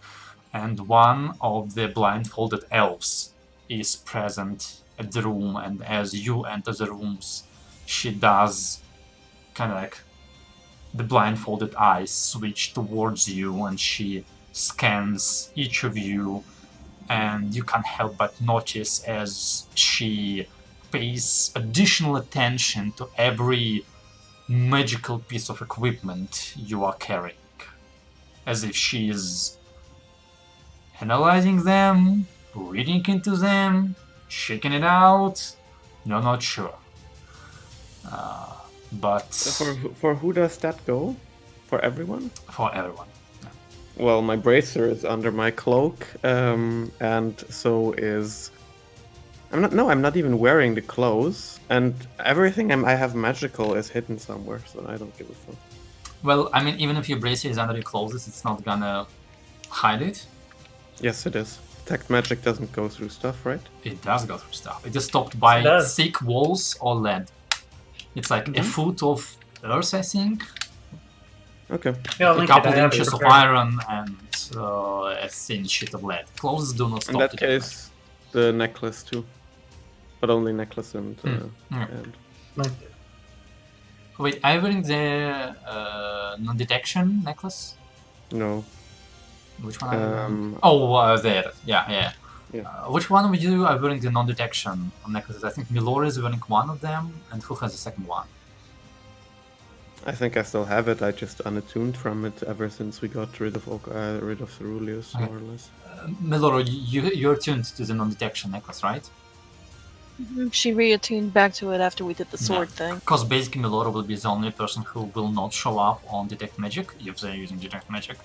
And one of the blindfolded elves is present at the room, and as you enter the rooms, she does kind of like the blindfolded eyes switch towards you, and she scans each of you, and you can't help but notice as she pays additional attention to every magical piece of equipment you are carrying, as if she is analyzing them, reading into them, checking it out. You're not sure. But For who does that go? For everyone? for everyone. Well, my bracer is under my cloak, and so is. I'm not even wearing the clothes, and everything I have magical is hidden somewhere, so I don't give a fuck. Well, I mean, even if your bracelet is under your clothes, it's not gonna hide it. Yes, it is. Detect magic doesn't go through stuff, right? It does go through stuff. It is stopped by It does. thick walls or lead. It's like a foot of earth, I think, Okay. Yeah, I'll a link couple it. I have it inches of prepared. iron, and a thin sheet of lead. Clothes do not stop. In that to do case, the necklace too. But only necklace and. Yeah. and Linked it. Wait, are you wearing the non-detection necklace? no. Which one are you wearing? Um, Oh, there. Yeah. Yeah. Which one of you are wearing the non-detection necklaces? I think Milora is wearing one of them, and who has the second one? I think I still have it. I just unattuned from it ever since we got rid of Ceruleus, Okay. more or less. Milora, you're tuned to the non-detection necklace, right? She reattuned back to it after we did the sword thing. Because basically Milora will be the only person who will not show up on Detect Magic if they're using Detect Magic,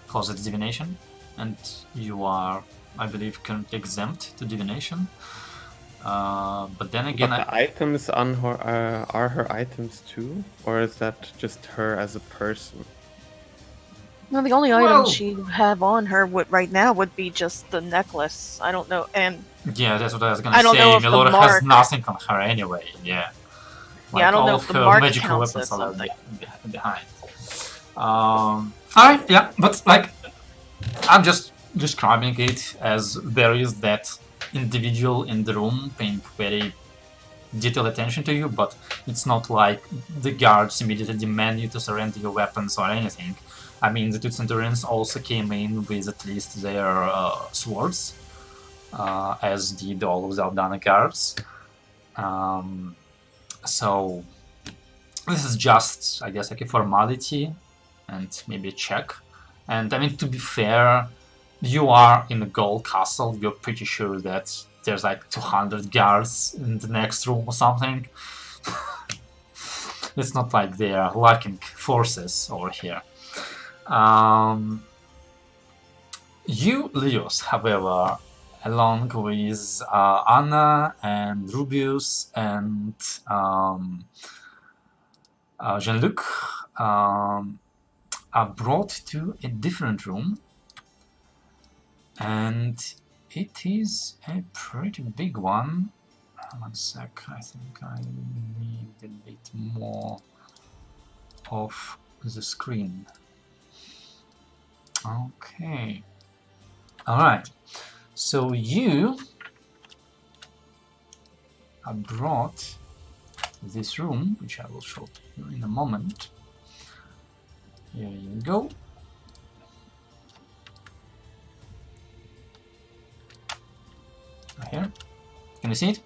because it's divination, and you are, I believe, currently exempt to divination. But then again, But the items on her are her items too, or is that just her as a person? No, the only Well- item she'd have on her right now would be just the necklace. I don't know, and Yeah, that's what I was gonna I don't say. know if the Melora has mark- nothing on her anyway. Yeah. Yeah, I don't all know of if the her mark magical counts weapons as are something. behind. Alright, yeah, but like, I'm just describing it as there is that individual in the room paying very detailed attention to you, but it's not like the guards immediately demand you to surrender your weapons or anything. I mean, the two Centurions also came in with at least their swords, as did all of the Aldana guards. So this is just, I guess, like a formality and maybe a check. And I mean, to be fair, you are in a gold castle. You're pretty sure that there's like 200 guards in the next room or something. It's not like they are lacking forces over here. You, Leos, however, along with Anna and Rubius and Jean-Luc, are brought to a different room, and it is a pretty big one. One sec, I think I need a bit more of the screen. Okay. Alright, so you are brought to this room, which I will show you in a moment. Here you go. Right here. Can you see it?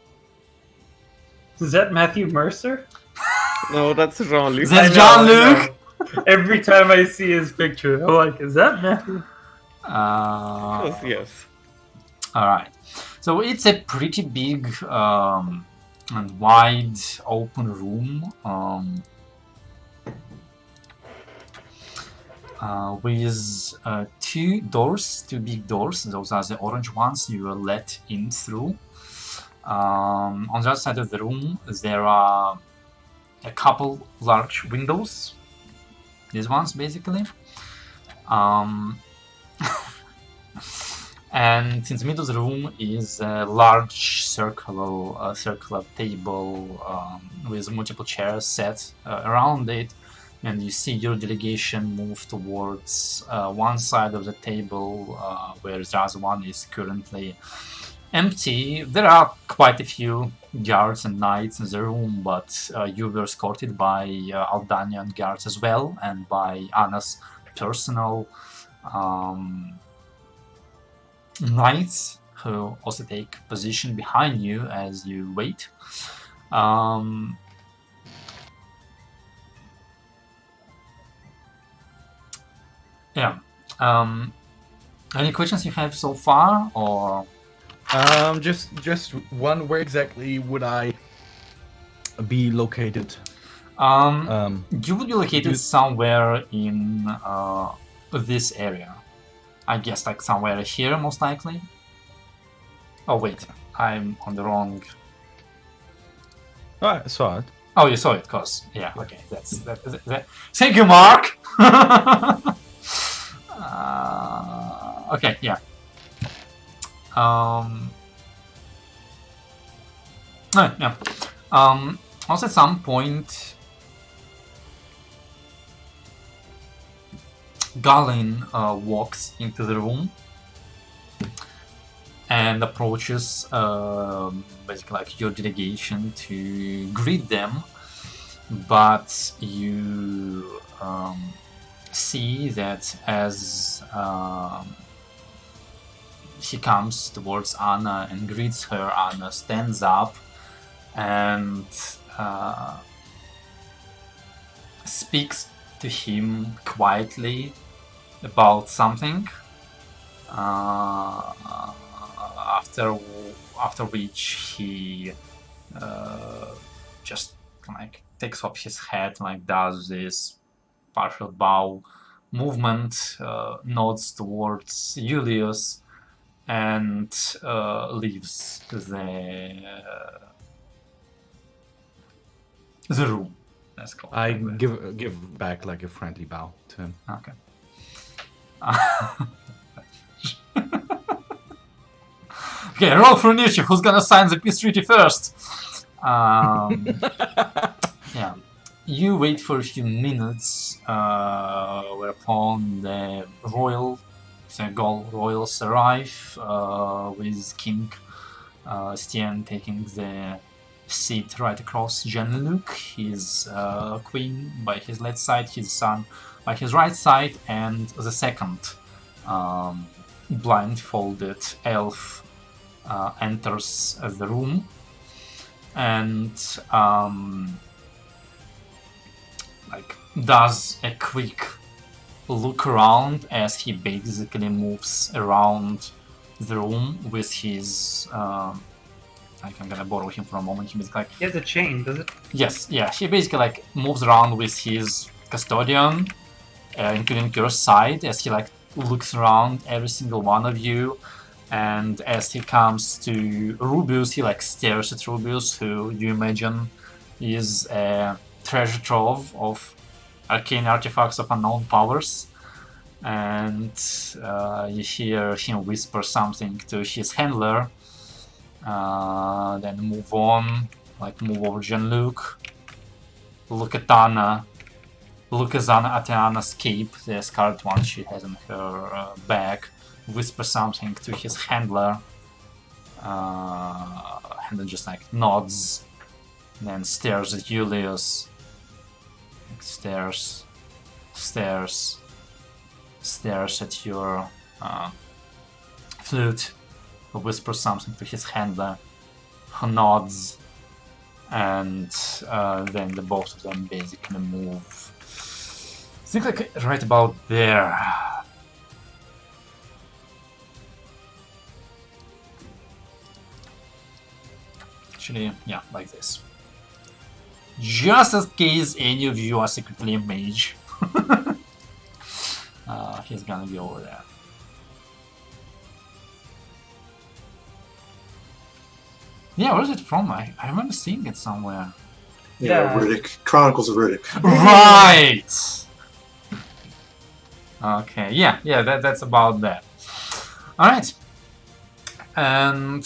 Is that Matthew Mercer? No, that's Jean-Luc. That's I know, Jean-Luc! I know. Every time I see his picture, I'm like, is that Matthew? Yes. Alright. So it's a pretty big and wide open room with two big doors. Those are the orange ones you were let in through. On the other side of the room, there are a couple large windows. These ones, basically. And in the middle of the room is a large circular table with multiple chairs set around it, and you see your delegation move towards one side of the table, where the other one is currently empty. There are quite a few guards and knights in the room, but you were escorted by Aldanian guards as well, and by Anna's personal knights, who also take position behind you as you wait. Yeah. Any questions you have so far, or? Just one. Where exactly would I be located? You would be located somewhere in this area. I guess like somewhere here, most likely. Oh wait, I'm on the wrong. Oh, I saw it. Oh, you saw it, cause yeah. Okay, that's that. Thank you, Mark. Okay, yeah. No, yeah. Also, at some point, Galen walks into the room and approaches basically like your delegation to greet them, but you see that as he comes towards Anna and greets her, Anna stands up and speaks to him quietly about something. After which he just like takes off his hat, like does this partial bow movement, nods towards Julius, and leaves the room. Let's call it I like that. give back like a friendly bow to him. Okay. Okay, roll for initiative. Who's gonna sign the peace treaty first? Yeah. You wait for a few minutes, whereupon the Gaul royals arrive, with King Stian taking the seat right across Jean-Luc, his queen by his left side, his son by his right side, and the second blindfolded elf enters the room and does a quick look around as he basically moves around the room with his I'm gonna borrow him for a moment. He basically He has a chain, does it? yes, yeah, he basically moves around with his custodian, including your side, as he looks around every single one of you. And as he comes to Rubius, he stares at Rubius, who you imagine is a treasure trove of arcane artifacts of unknown powers. And you hear him whisper something to his handler, then move on, move over Jean-Luc, look at Anna, look at Anna's cape, the scarlet one she has in her bag, whisper something to his handler. Handler just nods, then stares at Julius, stares at your flute, whispers something to his handler, who nods, and then the both of them basically move. I think right about there. Actually, yeah, like this. Just in case any of you are secretly a mage, he's gonna be over there. Yeah, where is it from? I remember seeing it somewhere. Yeah. Riddick. Chronicles of Riddick. Right! Okay, yeah, that's about that. Alright. And,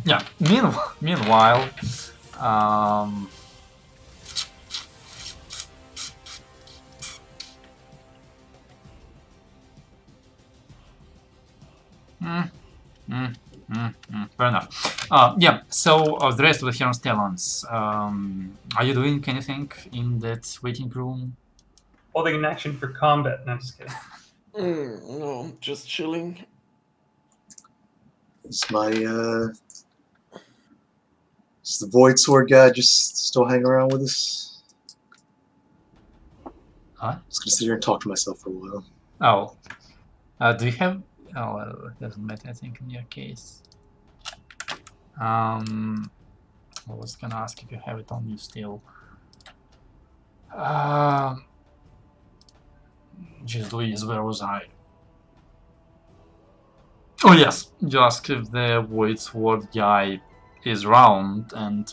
yeah, meanwhile, fair enough. Yeah, so the rest of the Heron's Talons, are you doing anything in that waiting room? Holding an action for combat. No, I'm just kidding. No, just chilling. Is the Void Sword guy just still hanging around with us? Huh? I was gonna sit here and talk to myself for a while. Oh. Do you have... Oh, well, it doesn't matter, I think, in your case. I was gonna ask if you have it on you still. Jeez Louise, where was I? Oh yes, you ask if the Void Sword guy is round, and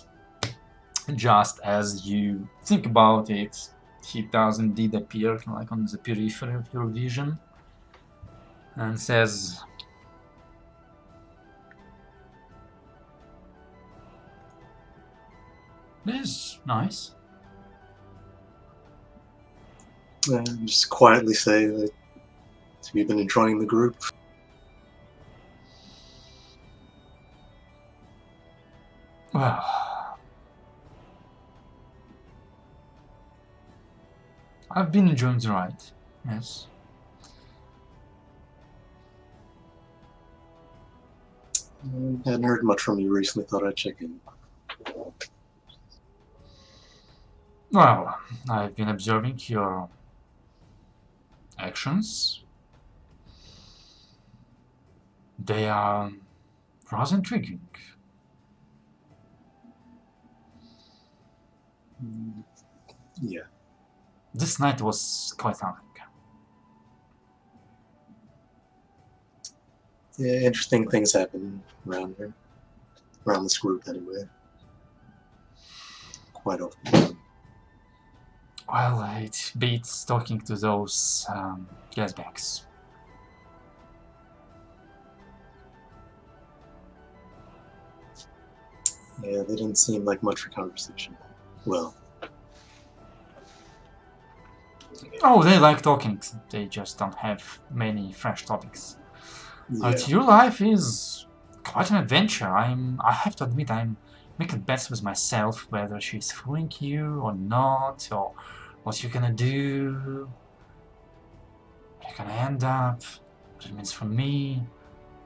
just as you think about it, he does indeed appear on the periphery of your vision, and says, "This is nice." And just quietly say that we've been enjoying the group. Well, I've been enjoying the ride, yes. I hadn't heard much from you recently, thought I'd check in. Well, I've been observing your actions. They are rather intriguing. Yeah. This night was quite something. Yeah, interesting things happen around here. Around this group, anyway. Quite often. Well, it beats talking to those gasbacks. Yeah, they didn't seem like much for conversation. Well, Oh, they like talking. They just don't have many fresh topics. yeah. But your life is quite an adventure. I have to admit, I'm making bets with myself whether she's fooling you or not, or what you're gonna do, where you're gonna end up, what it means for me.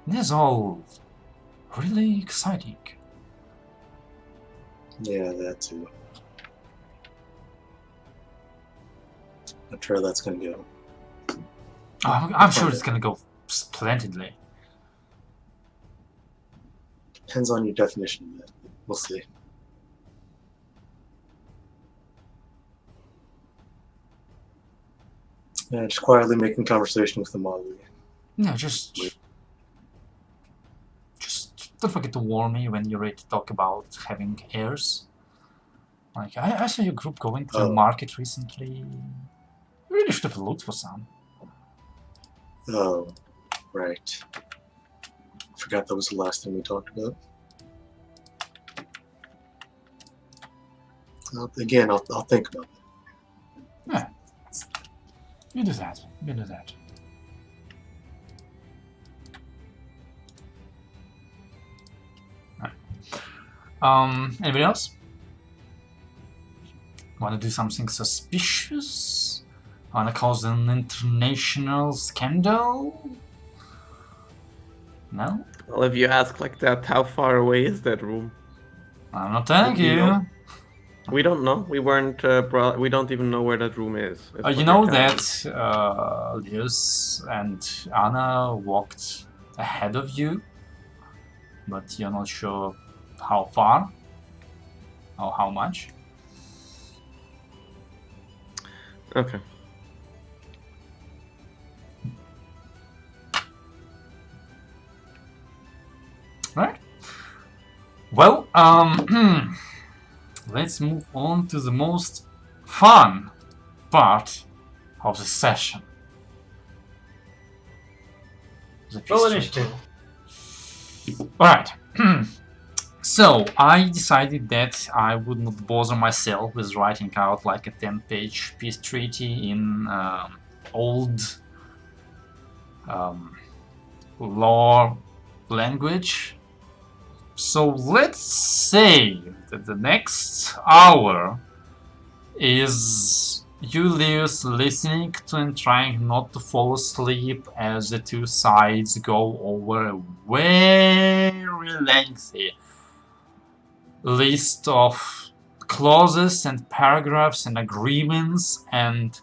This is all really exciting. Yeah, that too. Not sure how that's gonna go. I'm sure it's gonna go splendidly. Depends on your definition of that. We'll see. Yeah, just quietly making conversation with the Molly. Yeah, just don't forget to warn me when you're ready to talk about having heirs. Like, I saw your group going to the Oh. market recently. You really should have looked for some. Oh, right. Forgot that was the last thing we talked about. Again, I'll think about that. Yeah. You do that. You do that. Anybody else? Wanna do something suspicious? Wanna cause an international scandal? No? Well, if you ask like that, how far away is that room? I'm not telling Do you you. know? We don't know. We weren't. We don't even know where that room is. You know that Lius and Anna walked ahead of you, but you're not sure how far or how much. Okay. Right? Well, let's move on to the most fun part of the session. The Roll peace treaty. initiative. Alright. So, I decided that I would not bother myself with writing out like a 10-page peace treaty in old law language. So, let's say that the next hour is Julius listening to and trying not to fall asleep as the two sides go over a very lengthy list of clauses and paragraphs and agreements and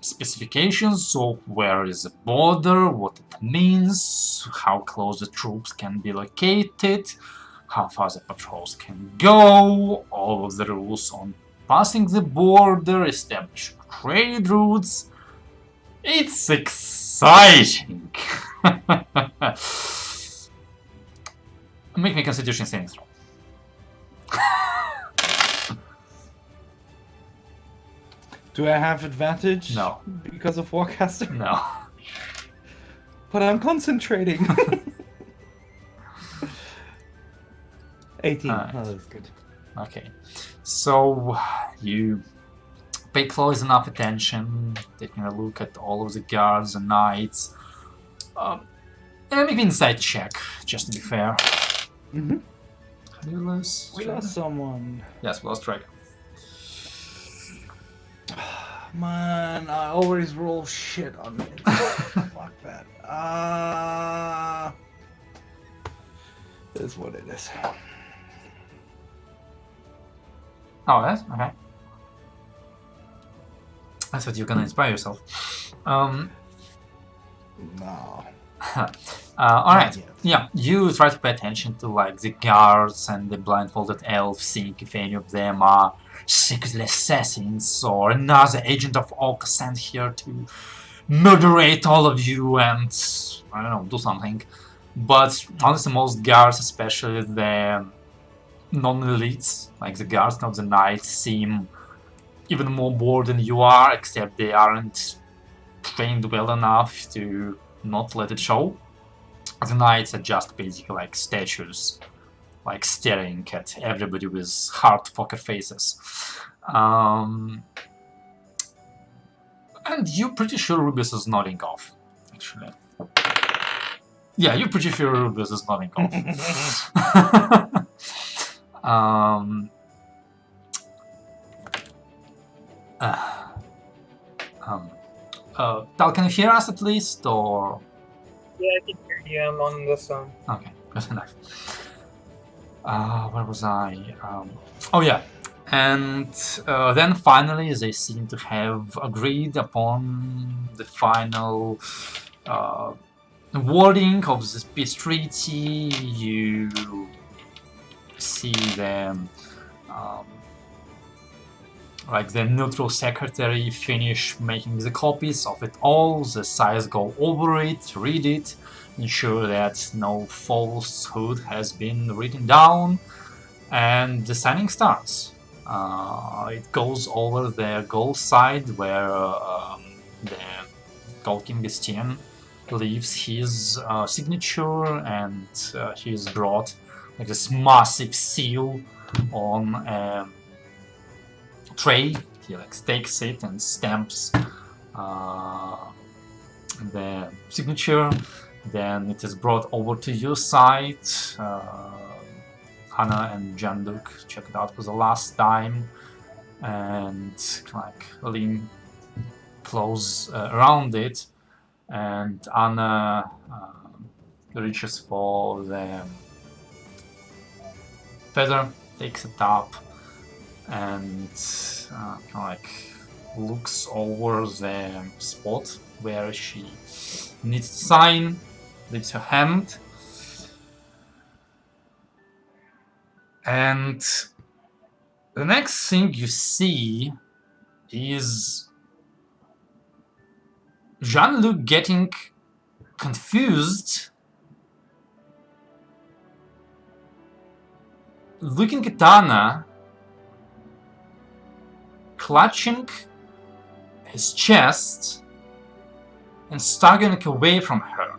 specifications of where is the border, what it means, how close the troops can be located, how far the patrols can go, all of the rules on passing the border, establishing trade routes. It's exciting! Make me a Constitution saving throw. Do I have advantage? No. Because of Warcaster? No. But I'm concentrating. 18. Alright. Oh, that's good. Okay. So, you pay close enough attention, taking a look at all of the guards and knights. And make an insight check, just to be fair. Mm-hmm. Have you lost? We lost someone. Yes, we lost Dragon. Man, I always roll shit on it. Fuck that. That's what it is. Oh, that's okay. I thought you were gonna inspire yourself. No. Alright. Not yet. Yeah, you try to pay attention to like the guards and the blindfolded elves, seeing if any of them are secret assassins or another agent of Orc sent here to murderate all of you and, I don't know, do something. But honestly, most guards, especially the non-elites, like the guards, not the knights, seem even more bored than you are, except they aren't trained well enough to not let it show. The knights are just basically like statues, like staring at everybody with hard poker faces. And you're pretty sure Rubius is nodding off, actually. Yeah, you're pretty sure Rubius is nodding off. Tal, can you hear us at least, or? Yeah, I can hear you. I'm on the phone. Okay, good enough. Where was I? Oh yeah, and then finally they seem to have agreed upon the final wording of this peace treaty. You see them, like the neutral secretary, finish making the copies of it all. The sides go over it, read it, ensure that no falsehood has been written down, and the signing starts. It goes over the gold side where the Gold King Bastien leaves his signature, and he's brought like this massive seal on a tray. He like takes it and stamps the signature. Then it is brought over to your side. Anna and Janduk check it out for the last time and like lean close around it, and Anna reaches for the feather, takes it up, and like looks over the spot where she needs to sign, leaves her hand, and the next thing you see is Jean-Luc getting confused, looking at Anna, clutching his chest and staggering away from her,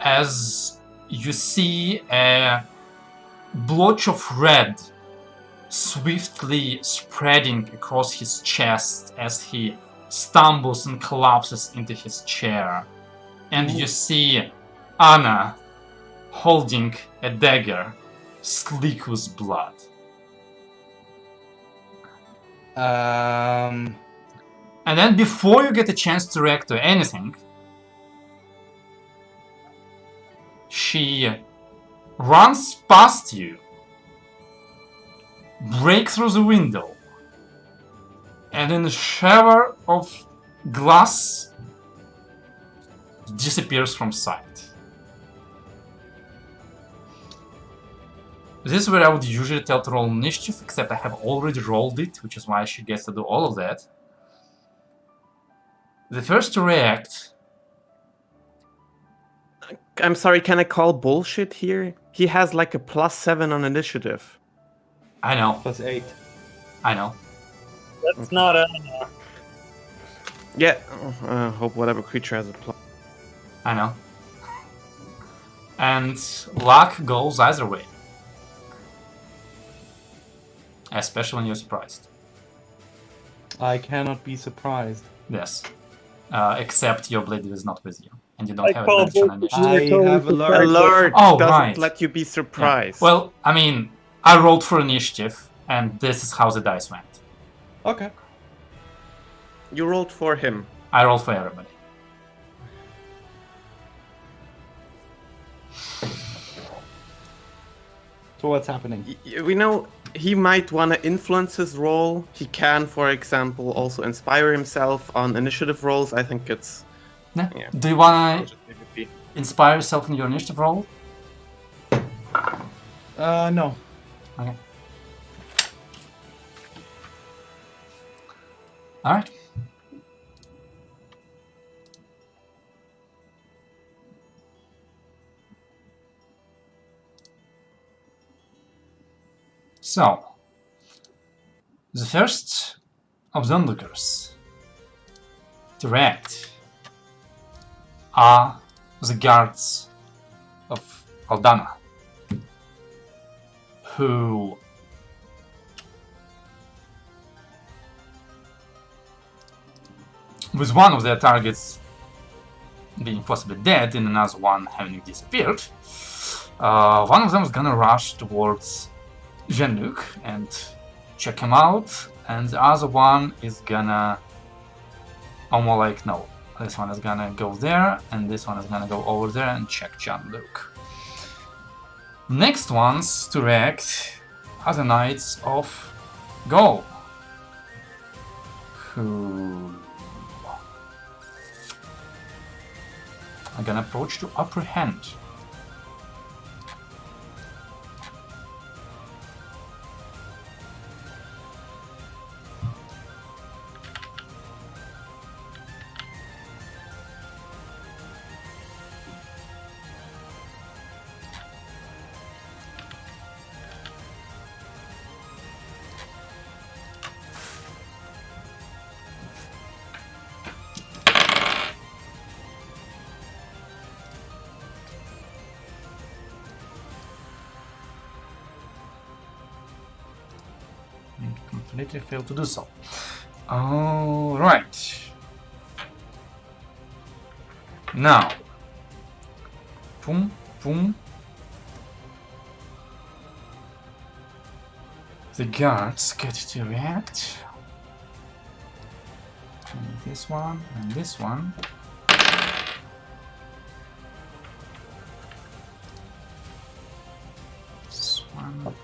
as you see a blotch of red swiftly spreading across his chest as he stumbles and collapses into his chair. And you see Anna holding a dagger sleek with blood. And then before you get a chance to react to anything, she runs past you, breaks through the window, and in a shower of glass disappears from sight. This is where I would usually tell to roll initiative, except I have already rolled it, which is why she gets to do all of that. The first to react... I'm sorry, can I call bullshit here? He has like a +7 on initiative. I know, +8. I know. That's not Anna. Yeah, hope whatever creature has a plus. I know. And luck goes either way. Especially when you're surprised. I cannot be surprised. Yes. Except your blade is not with you. And you don't I have call advantage on bullshit. initiative. You were I have totally alert. Alert Oh, doesn't right. let you be Yeah. surprised. Well, I mean, I rolled for initiative, and this is how the dice went. Okay. You rolled for him. I rolled for everybody. So what's happening? We know he might want to influence his roll. He can, for example, also inspire himself on initiative rolls. I think it's... Yeah. Yeah. Do you want to inspire yourself in your initiative roll? No. Okay. Alright. So, The first of the onlookers to react are the guards of Aldana, who with one of their targets being possibly dead and another one having disappeared, one of them is gonna rush towards Jean-Luc and check him out, and the other one is gonna... Oh, more like, no. This one is gonna go there, and this one is gonna go over there and check Jean-Luc. Next ones to react are the Knights of Gaul, who are gonna approach to apprehend. Completely failed to do so. Alright. Now. Boom, boom. The guards get to react. And this one and this one. This one.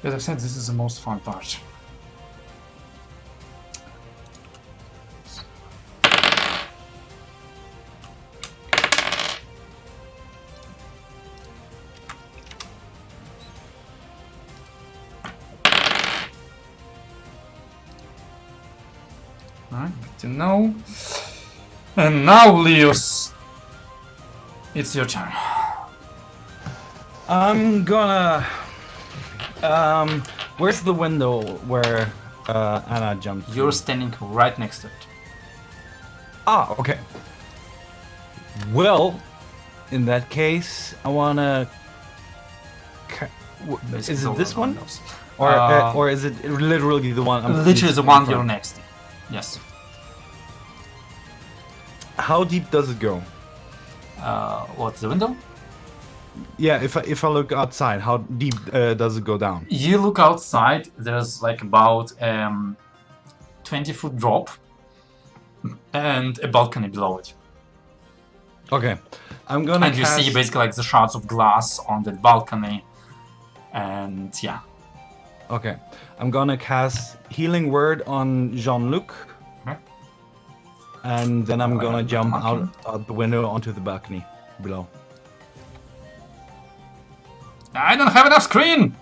As I've said, this is the most fun part. Alright, good to know. And now, Leos, it's your turn. I'm gonna. Where's the window where Anna jumped? You're through? standing right next to it. Ah, okay. Well, in that case, I wanna. Is it this one, or is it literally the one? Literally the one you're next to. Yes. How deep does it go? What, the window? Yeah, if I look outside, how deep does it go down? You look outside, there's like about 20-foot drop and a balcony below it. Okay, I'm gonna. And you see basically like the shards of glass on that balcony, and yeah. Okay, I'm gonna cast Healing Word on Jean-Luc. Okay. And then I'm gonna jump balcony. out the window onto the balcony below. I don't have enough screen!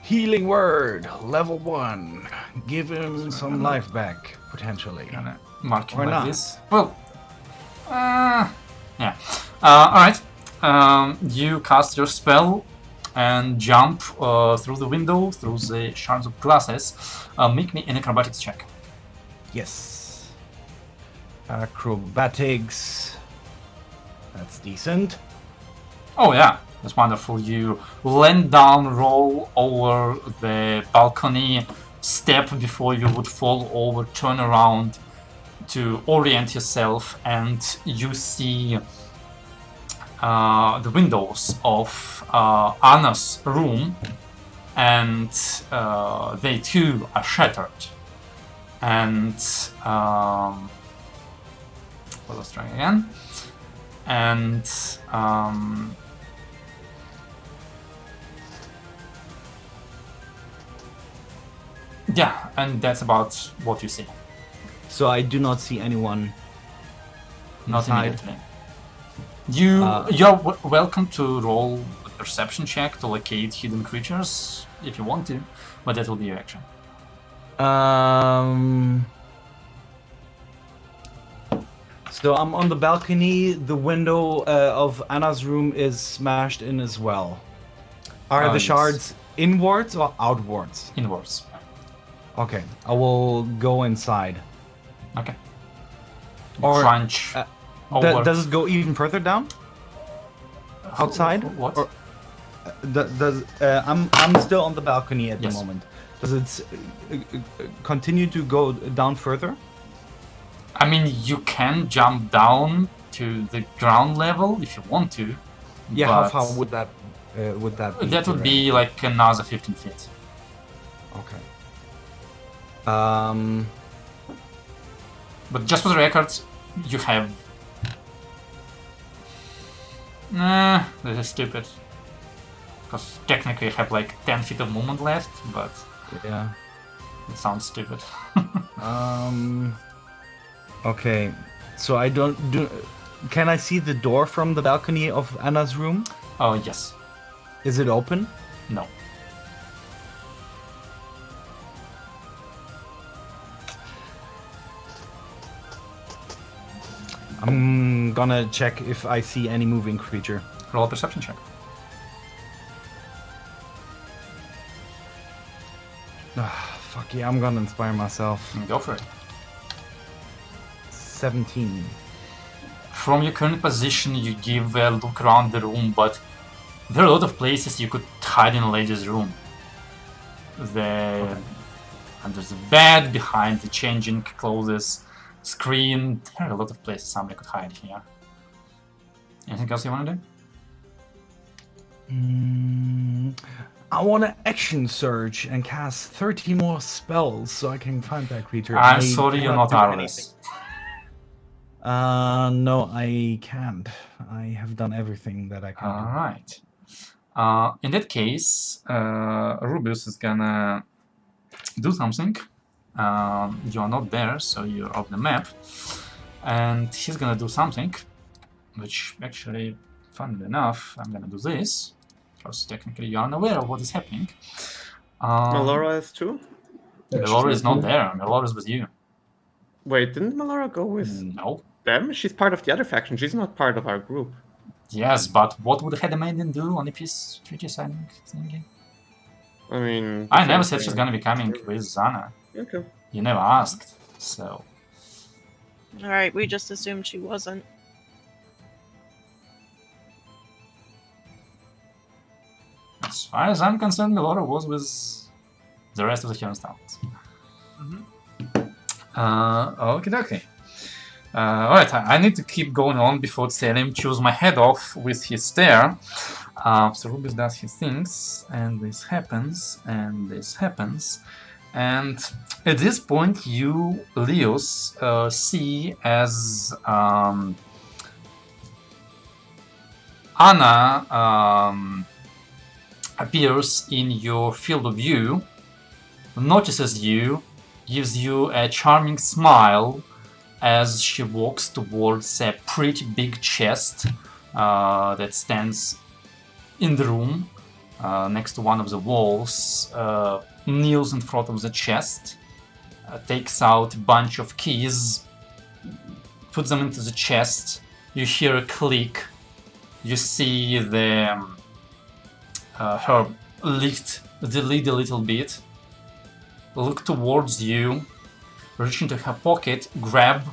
Healing Word, level 1. Give him some life back, potentially. Gonna mark it Or like not. this. Well, yeah. Alright. You cast your spell and jump through the window, through the shards of glasses. Make me an acrobatics check. Yes. Acrobatics. That's decent. Oh yeah, that's wonderful. You land down, roll over the balcony, step before you would fall over, turn around to orient yourself, and you see the windows of Anna's room, and they too are shattered. And let's try again. And yeah, and that's about what you see. So I do not see anyone Not inside. immediately. You're welcome to roll a perception check to locate hidden creatures if you want to, but that will be your action. So I'm on the balcony. The window of Anna's room is smashed in as well. Are the Yes. shards inwards or outwards? Inwards. Okay, I will go inside. Okay. You Or, crunch over. Does it go even further down? Outside? What? Or, I'm still on the balcony at Yes. the moment. Does it continue to go down further? I mean, you can jump down to the ground level if you want to. Yeah, but how far would that be? that would be like another 15 feet. Okay. But just for the record, you have. Nah, this is stupid. Because technically you have like 10 feet of movement left, but Yeah. it sounds stupid. Okay. So I don't do. Can I see the door from the balcony of Anna's room? Oh, yes. Is it open? No. I'm gonna check if I see any moving creature. Roll a perception check. Fuck yeah, I'm gonna inspire myself. Go for it. 17. From your current position, you give a look around the room, but there are a lot of places you could hide in a lady's room. Under the bed, behind the changing clothes screen. There are a lot of places somebody could hide here. Anything else you want to do? I want to action surge and cast 30 more spells so I can find that creature. I'm I sorry you're cannot not do Arliss. No, I can't. I have done everything that I can do. Alright. In that case, Rubius is gonna do something. You're not there, so you're off the map. And he's gonna do something, which actually, funnily enough, I'm gonna do this. Because technically you're unaware of what is happening. Melora is too? Melora is not there. Melora is with you. Wait, didn't Melora go with No. them? She's part of the other faction. She's not part of our group. Yes, but what would the maiden do on the peace treaty signing thingy? I mean... I never said she's gonna be coming with Zana. Okay. You never asked, so... Alright, we just assumed she wasn't. As far as I'm concerned, Melora was with the rest of the Human Talents. Okay. Alright, I need to keep going on before Selim chews my head off with his stare. So Rubius does his things, and this happens, and this happens. And at this point, you, Leos, see as Anna appears in your field of view, notices you, gives you a charming smile as she walks towards a pretty big chest that stands in the room next to one of the walls, kneels in front of the chest, takes out a bunch of keys, puts them into the chest. You hear a click. You see the her lift the lid a little bit, look towards you, reach into her pocket, grab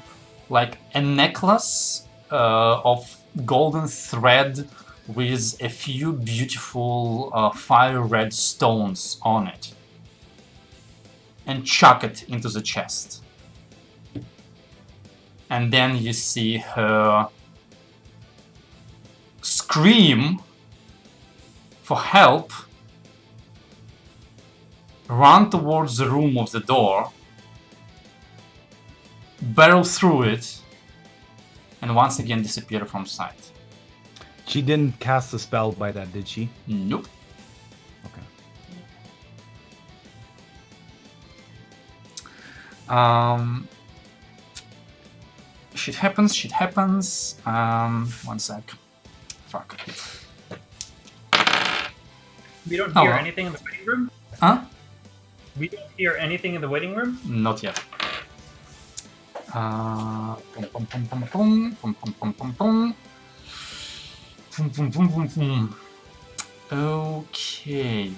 like a necklace of golden thread with a few beautiful fire red stones on it, and chuck it into the chest. And then you see her scream for help, run towards the room of the door, barrel through it, and once again disappear from sight. She didn't cast a spell by that, did she? Nope. Okay. Shit happens. One sec. Fuck. We don't Oh, hear well. anything in the waiting room? Huh? We don't hear anything in the waiting room? Not yet. Pum, pum, pum, pum, pum, pum, pum, pum, pum, pum. Pum, pum, pum, pum, pum. Okay.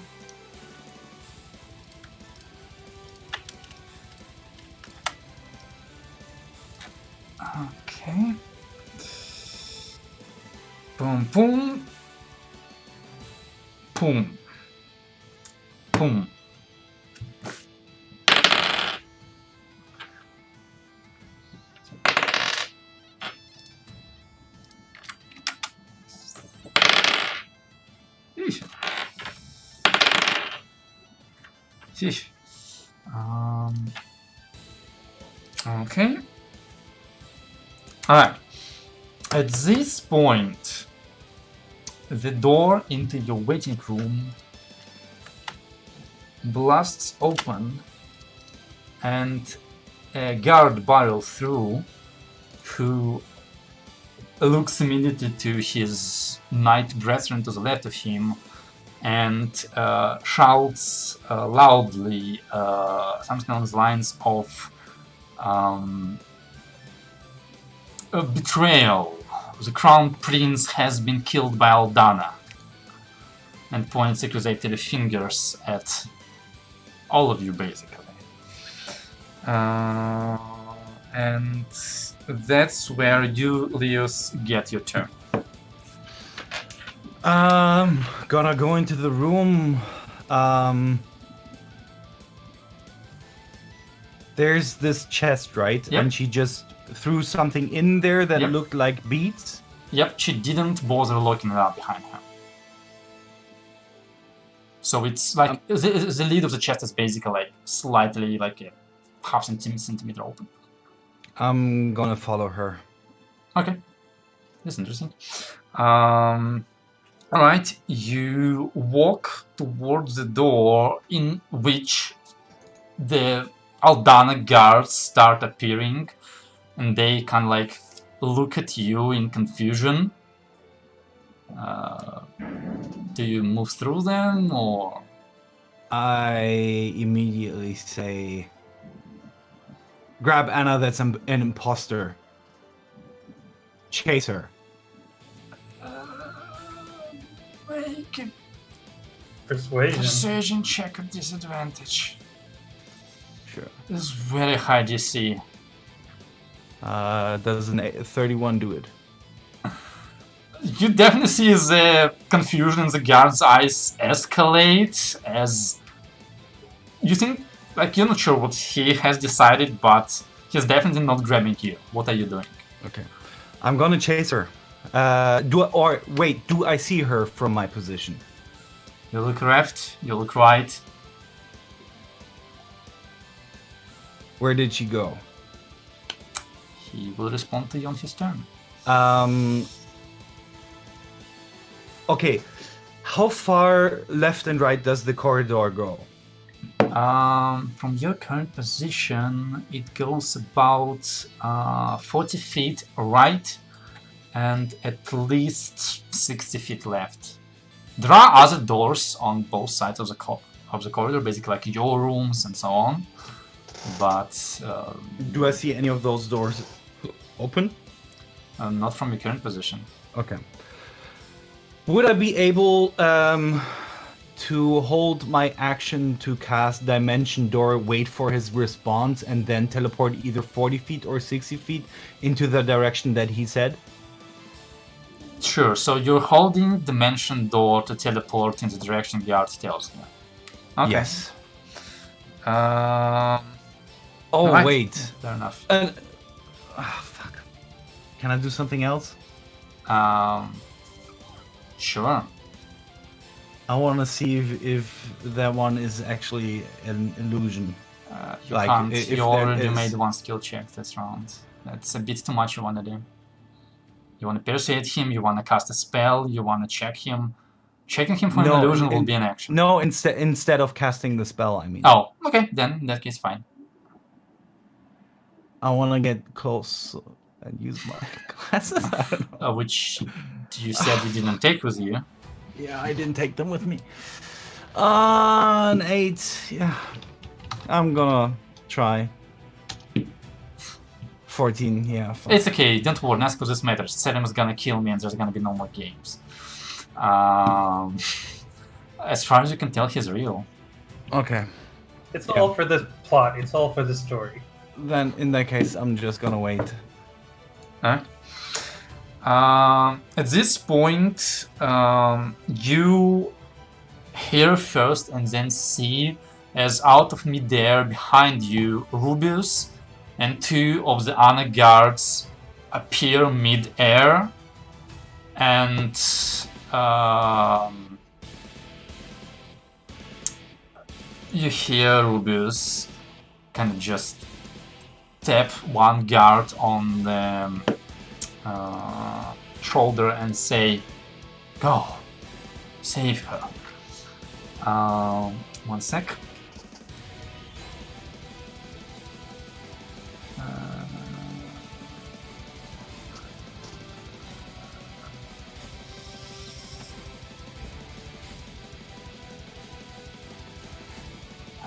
Okay. Boom, boom. Boom. Boom. Eesh. Sheesh. Okay. Alright. At this point, the door into your waiting room blasts open and a guard barrels through who looks immediately to his knight brethren to the left of him and shouts loudly something along the lines of a betrayal. The crown prince has been killed by Aldana, and points accusatory fingers at all of you, basically. And that's where you, Leos, get your turn. Gonna go into the room. There's this chest, right? Yep. And she just threw something in there that Yep. looked like beads. Yep, she didn't bother locking it up behind her. So it's like the lid of the chest is basically like slightly like a half centimeter open. I'm gonna follow her. Okay, that's interesting. All right, you walk towards the door in which the Aldana guards start appearing, and they kind of like look at you in confusion. Do you move through them, or? I immediately say, grab Anna, that's an imposter. Chase her. Make a Persuasion. persuasion check at disadvantage. Sure. This is very high DC. Does an 31 do it? You definitely see the confusion in the guard's eyes escalate as you think, like, you're not sure what he has decided, but he's definitely not grabbing you. What are you doing? Okay. I'm gonna chase her. Do I see her from my position? You look left, you look right. Where did she go? He will respond to you on his turn. Okay. How far left and right does the corridor go? From your current position, it goes about 40 feet right and at least 60 feet left. There are other doors on both sides of the corridor, basically like your rooms and so on. But Do I see any of those doors open? not from your current position. Okay. Would I be able to hold my action to cast Dimension Door, wait for his response, and then teleport either 40 feet or 60 feet into the direction that he said? Sure, so you're holding Dimension Door to teleport in the direction guard tells you. Okay. Yes. Oh, Oh, wait. Fair enough. Fuck. Can I do something else? Sure. I want to see if that one is actually an illusion. You Like, can't. if You there already is- made one skill check this round. That's a bit too much you want to do. You want to persuade him, you want to cast a spell, you want to check him. Checking him for an illusion will be an action. No, instead of casting the spell, I mean. Oh, okay, then in that case, fine. I want to get close and use my glasses. I don't know. Which you said you didn't take with you. Yeah, I didn't take them with me. An 8. Yeah. I'm gonna try. 14, yeah. Fine. It's okay, don't worry, not because this matters. Selim is gonna kill me and there's gonna be no more games. As far as you can tell, he's real. Okay. It's Yeah. all for the plot. It's all for the story. Then in that case, I'm just gonna wait. Alright. At this point, you hear first and then see as out of midair behind you, Rubius and two of the Ana guards appear mid-air, and you hear Rubius kind of just tap one guard on the shoulder and say, "Go, save her." 1 sec.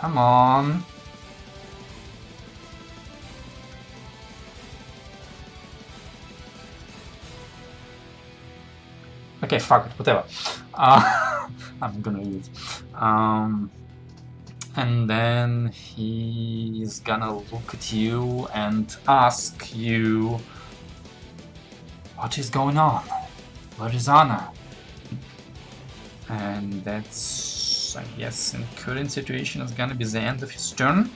Come on. Okay, fuck it, whatever. I'm gonna read it. And then he's gonna look at you and ask you, what is going on? Where is Anna? And that's, I guess, in current situation is gonna be the end of his turn.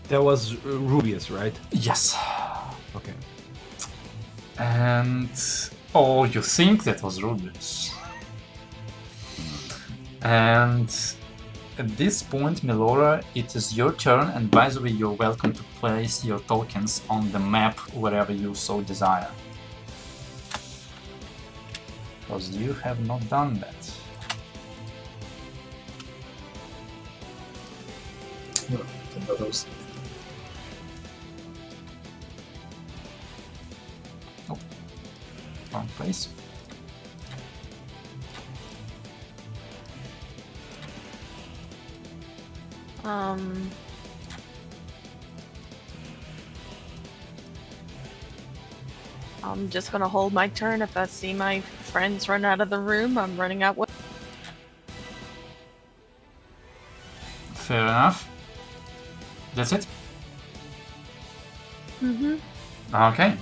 That was Rubius, right? Yes. Okay. And oh, you think that was Rubius. And at this point, Melora, it is your turn, and by the way, you're welcome to place your tokens on the map wherever you so desire. Because you have not done that. Oh, wrong place. I'm just gonna hold my turn. If I see my friends run out of the room, I'm running out with. Fair enough. That's it? Okay.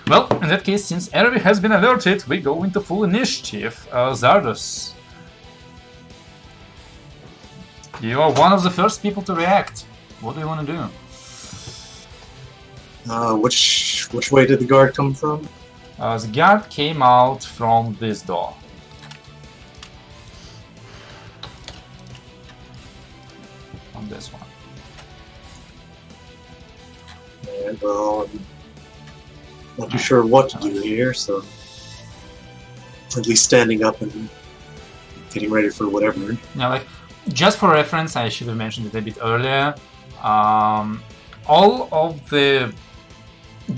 Well, in that case, since Erwi has been alerted, we go into full initiative. Zardos. You are one of the first people to react. What do you want to do? Which way did the guard come from? The guard came out from this door. From this one. And well, I'm not too sure what to do here, so at least standing up and getting ready for whatever. Now, like, just for reference, I should have mentioned it a bit earlier. All of the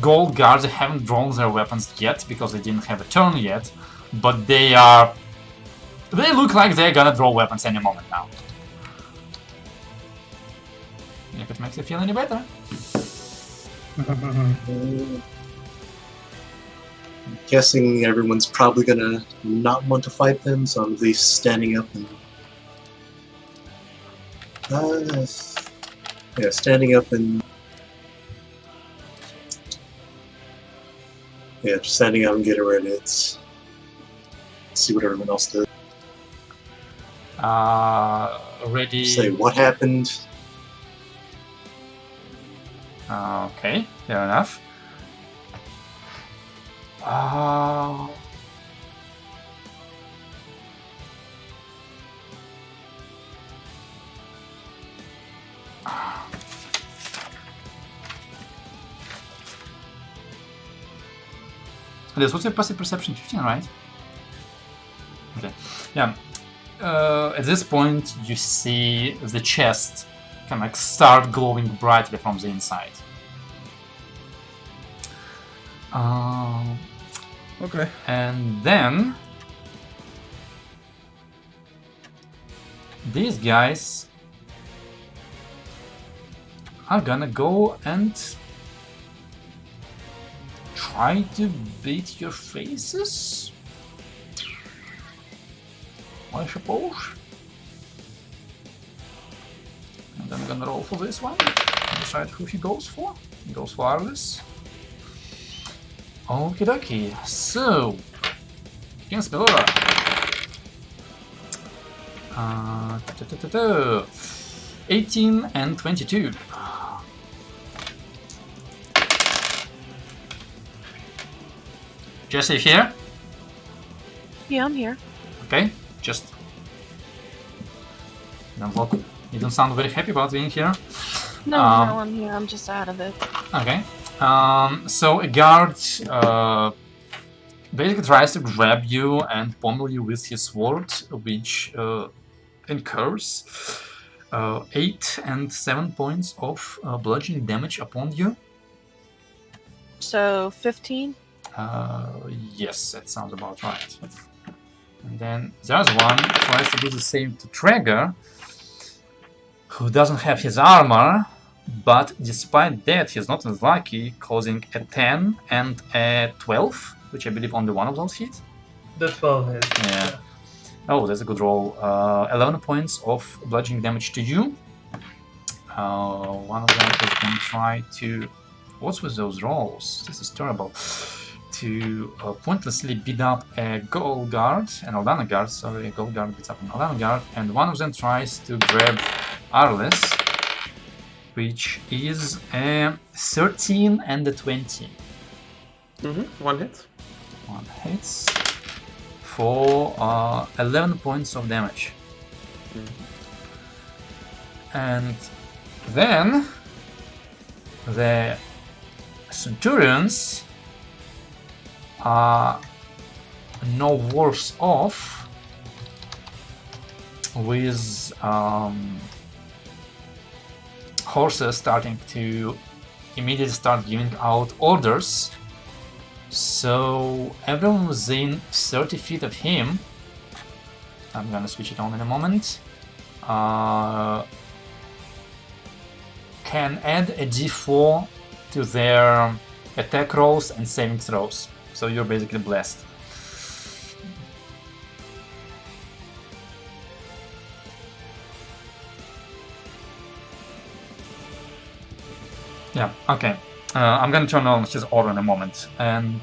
gold guards haven't drawn their weapons yet because they didn't have a turn yet, but they look like they're gonna draw weapons any moment now. If it makes you feel any better. I'm guessing everyone's probably gonna not want to fight them, so I'm at least standing up and yeah, standing up and yeah, just standing up and getting ready. Let's see what everyone else does. Ready. Say what happened. Okay, fair enough. Liz, what's your passive perception? 15, right? Okay. Yeah. At this point, you see the chest kind of like start glowing brightly from the inside. Okay. And then these guys are gonna go and try to beat your faces, I suppose. And I'm gonna roll for this one. Decide who he goes for. He goes for Arlis. Okie dokie. So, against Melora. 18 and 22. Jesse here? Yeah, I'm here. Okay, just don't look. You don't sound very happy about being here. No, no, I'm here. I'm just out of it. Okay. So a guard basically tries to grab you and pommel you with his sword, which incurs 8 and 7 points of bludgeoning damage upon you. So 15. Yes, that sounds about right. And then there's one who tries to do the same to Traeger, who doesn't have his armor, but despite that he's not as lucky, causing a 10 and a 12, which I believe only one of those hit. The 12 hits. Yeah. Oh, that's a good roll. 11 points of bludgeoning damage to you. One of them is going to try to... What's with those rolls? This is terrible. To pointlessly beat up a gold guard, an Aldana guard, sorry, a gold guard beats up an Aldana guard, and one of them tries to grab Arlis, which is a 13 and a 20. One hit. One hits for 11 points of damage. And then the Centurions are no worse off with horses starting to immediately start giving out orders. So everyone within 30 feet of him, I'm gonna switch it on in a moment, can add a d4 to their attack rolls and saving throws. So you're basically blessed. Yeah, okay. I'm gonna turn on his aura in a moment. And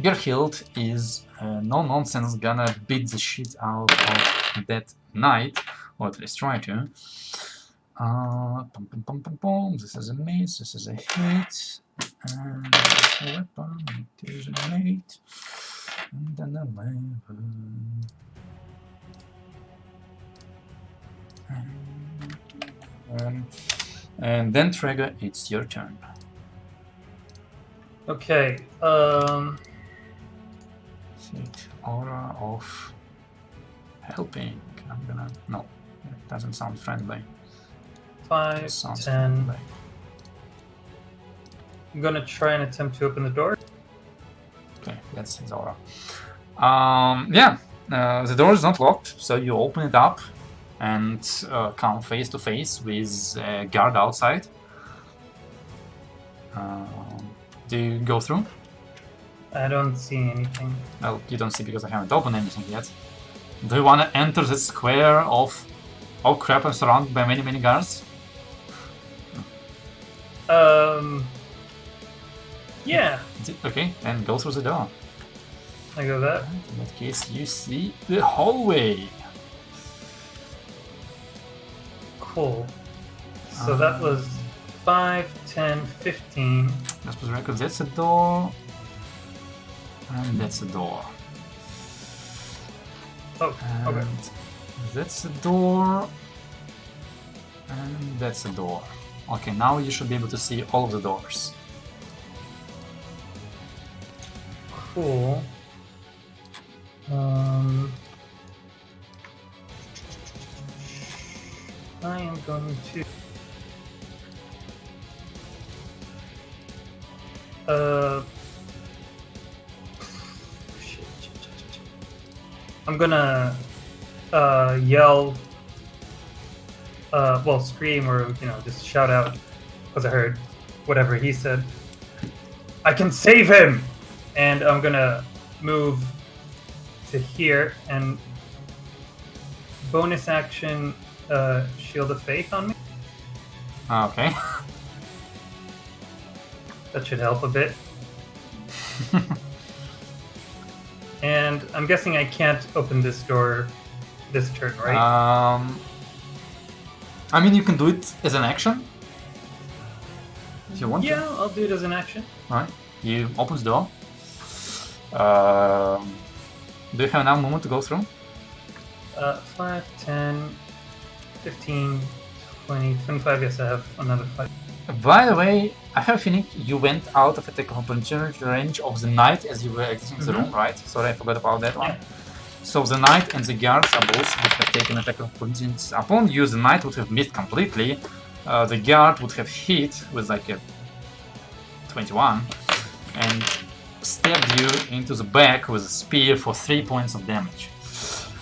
Gerhild is no nonsense gonna beat the shit out of that knight, or at least try to. This is a miss, this is a hit, and a weapon, it is an 8, and an 11. And then Traeger, it's your turn. Okay. Hit aura of helping. I'm gonna no, it doesn't sound friendly. 5, It sounds 10. friendly. I'm gonna try and attempt to open the door. Okay, that's his aura. Yeah, the door is not locked, so you open it up and come face to face with a guard outside. Do you go through? I don't see anything. Well, you don't see because I haven't opened anything yet. Do you want to enter the square of... Oh crap, I'm surrounded by many guards. Yeah. Okay, then go through the door. I go that. In that case, you see the hallway. Cool. So that was 5, 10, 15. Let's put the record. That's a door. And that's a door. Oh, okay. And that's a door. And that's a door. Okay, now you should be able to see all of the doors. Cool. I am going to... I'm gonna yell, well, scream or, just shout out, because I heard whatever he said. I can save him! And I'm gonna move to here and bonus action Shield of Faith on me. Okay. That should help a bit. And I'm guessing I can't open this door this turn, right? I mean, you can do it as an action if you want Yeah, to. I'll do it as an action. Alright, you open the door. Do you have enough movement to go through? 5, 10, 15, 20, 25. Yes, I have another 5. By the way, I have a feeling you went out of attack of opportunity range of the knight as you were exiting the room, right? Sorry, I forgot about that one. Yeah. So the knight and the guards are both would have taken attack of opportunity upon you. The knight would have missed completely. The guard would have hit with like a 21 and stabbed you into the back with a spear for 3 points of damage.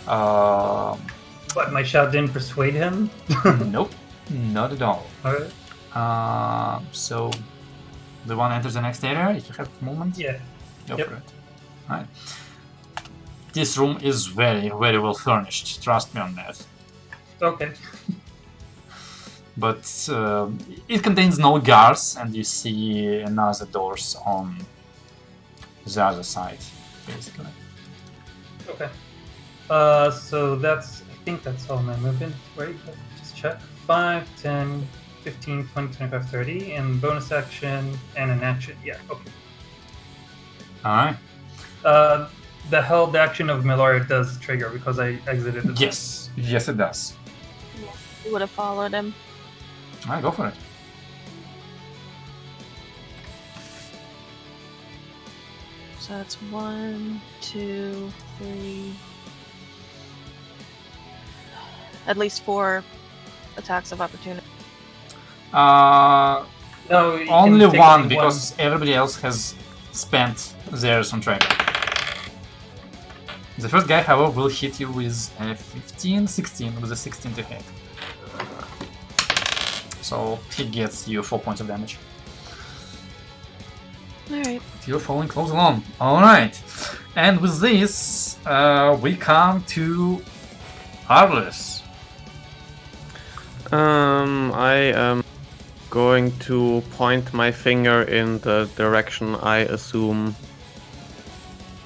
But my shout didn't persuade him. Nope, not at all. Alright. So the one enters the next area if you have movement. Yeah. Go Yep. for it. Alright. This room is very, very well furnished. Trust me on that. Okay. But it contains no guards, and you see another doors on the other side, basically. Okay. So that's, I think that's all my movement, right? Just check. 5, 10, 15, 20, 25, 30, and bonus action and an action. Yeah, okay. Alright. The held action of Milord does trigger because I exited the Yes. Yes, it does. You would have followed him. Alright, go for it. So that's 1, 2, 3. At least 4 attacks of opportunity. Uh, No, you can only take one, only because everybody else has spent theirs on trigger. The first guy, however, will hit you with a 15, 16, with a 16 to hit. So he gets you 4 points of damage. Alright. You're following close along. Alright. And with this, we come to Arliss. I am going to point my finger in the direction I assume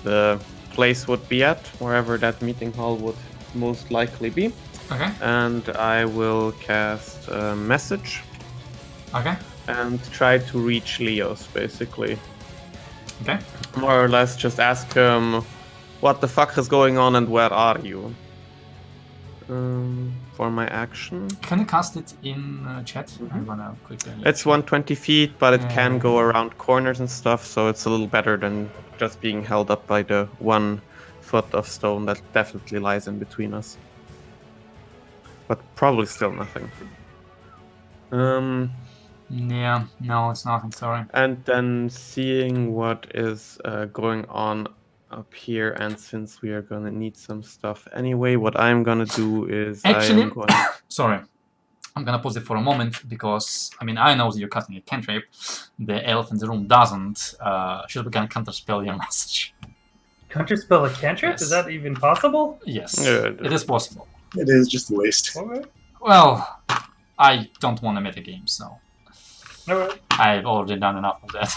the place would be at, wherever that meeting hall would most likely be. Okay. And I will cast a message Okay. and try to reach Leos, basically. Okay. More or less just ask him, what the fuck is going on and where are you? For my action. Can you cast it in chat? I'm gonna quickly. It's 120 feet, but it can Yeah. go around corners and stuff, so it's a little better than just being held up by the 1 foot of stone that definitely lies in between us. But probably still nothing. Yeah. No, it's nothing. Sorry. And then seeing what is going on up here, and since we are gonna need some stuff anyway, what I'm gonna do is Actually, I am going. Sorry. I'm gonna pause it for a moment because I mean I know that you're casting a cantrip. The elf in the room doesn't. Should we can counterspell your message? Counterspell a cantrip? Yes. Is that even possible? Yes, Yeah, it is possible. It is just a waste. Alright. Well, I don't want to metagame, so Alright. I've already done enough of that.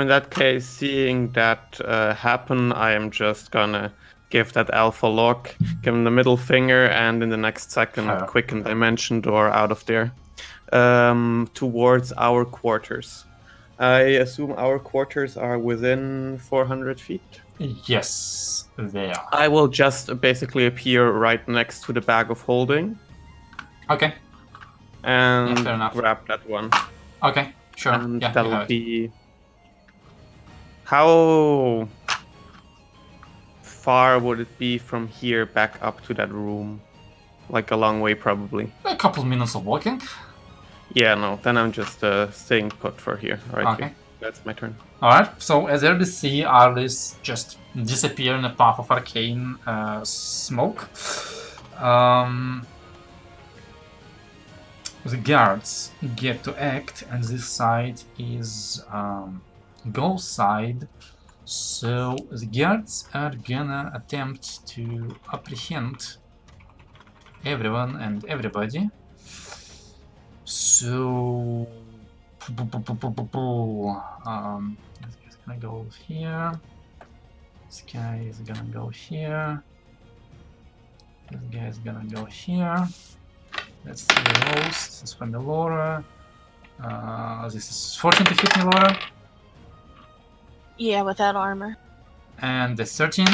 In that case, seeing that happen, I am just gonna give that alpha lock, give him the middle finger, and in the next second, Sure. quicken dimension door out of there towards our quarters. I assume our quarters are within 400 feet. Yes, they are. I will just basically appear right next to the bag of holding Okay, and Yeah, fair enough. grab that one. okay, sure. And Yeah, you that'll have it. be. How far would it be from here back up to that room? Like a long way, probably. A couple minutes of walking. Yeah, no, then I'm just staying put for here. Right Okay. here. That's my turn. Alright, so as you see, Arliss just disappear in a puff of arcane smoke. the guards get to act, and this side is Ghost side. So the guards are gonna attempt to apprehend everyone and everybody. So this guy's gonna go here. This guy is gonna go here. This guy is gonna go here. Let's see the rolls. This is for Melora. This is 14 to hit Melora. Yeah, without armor. And the 13.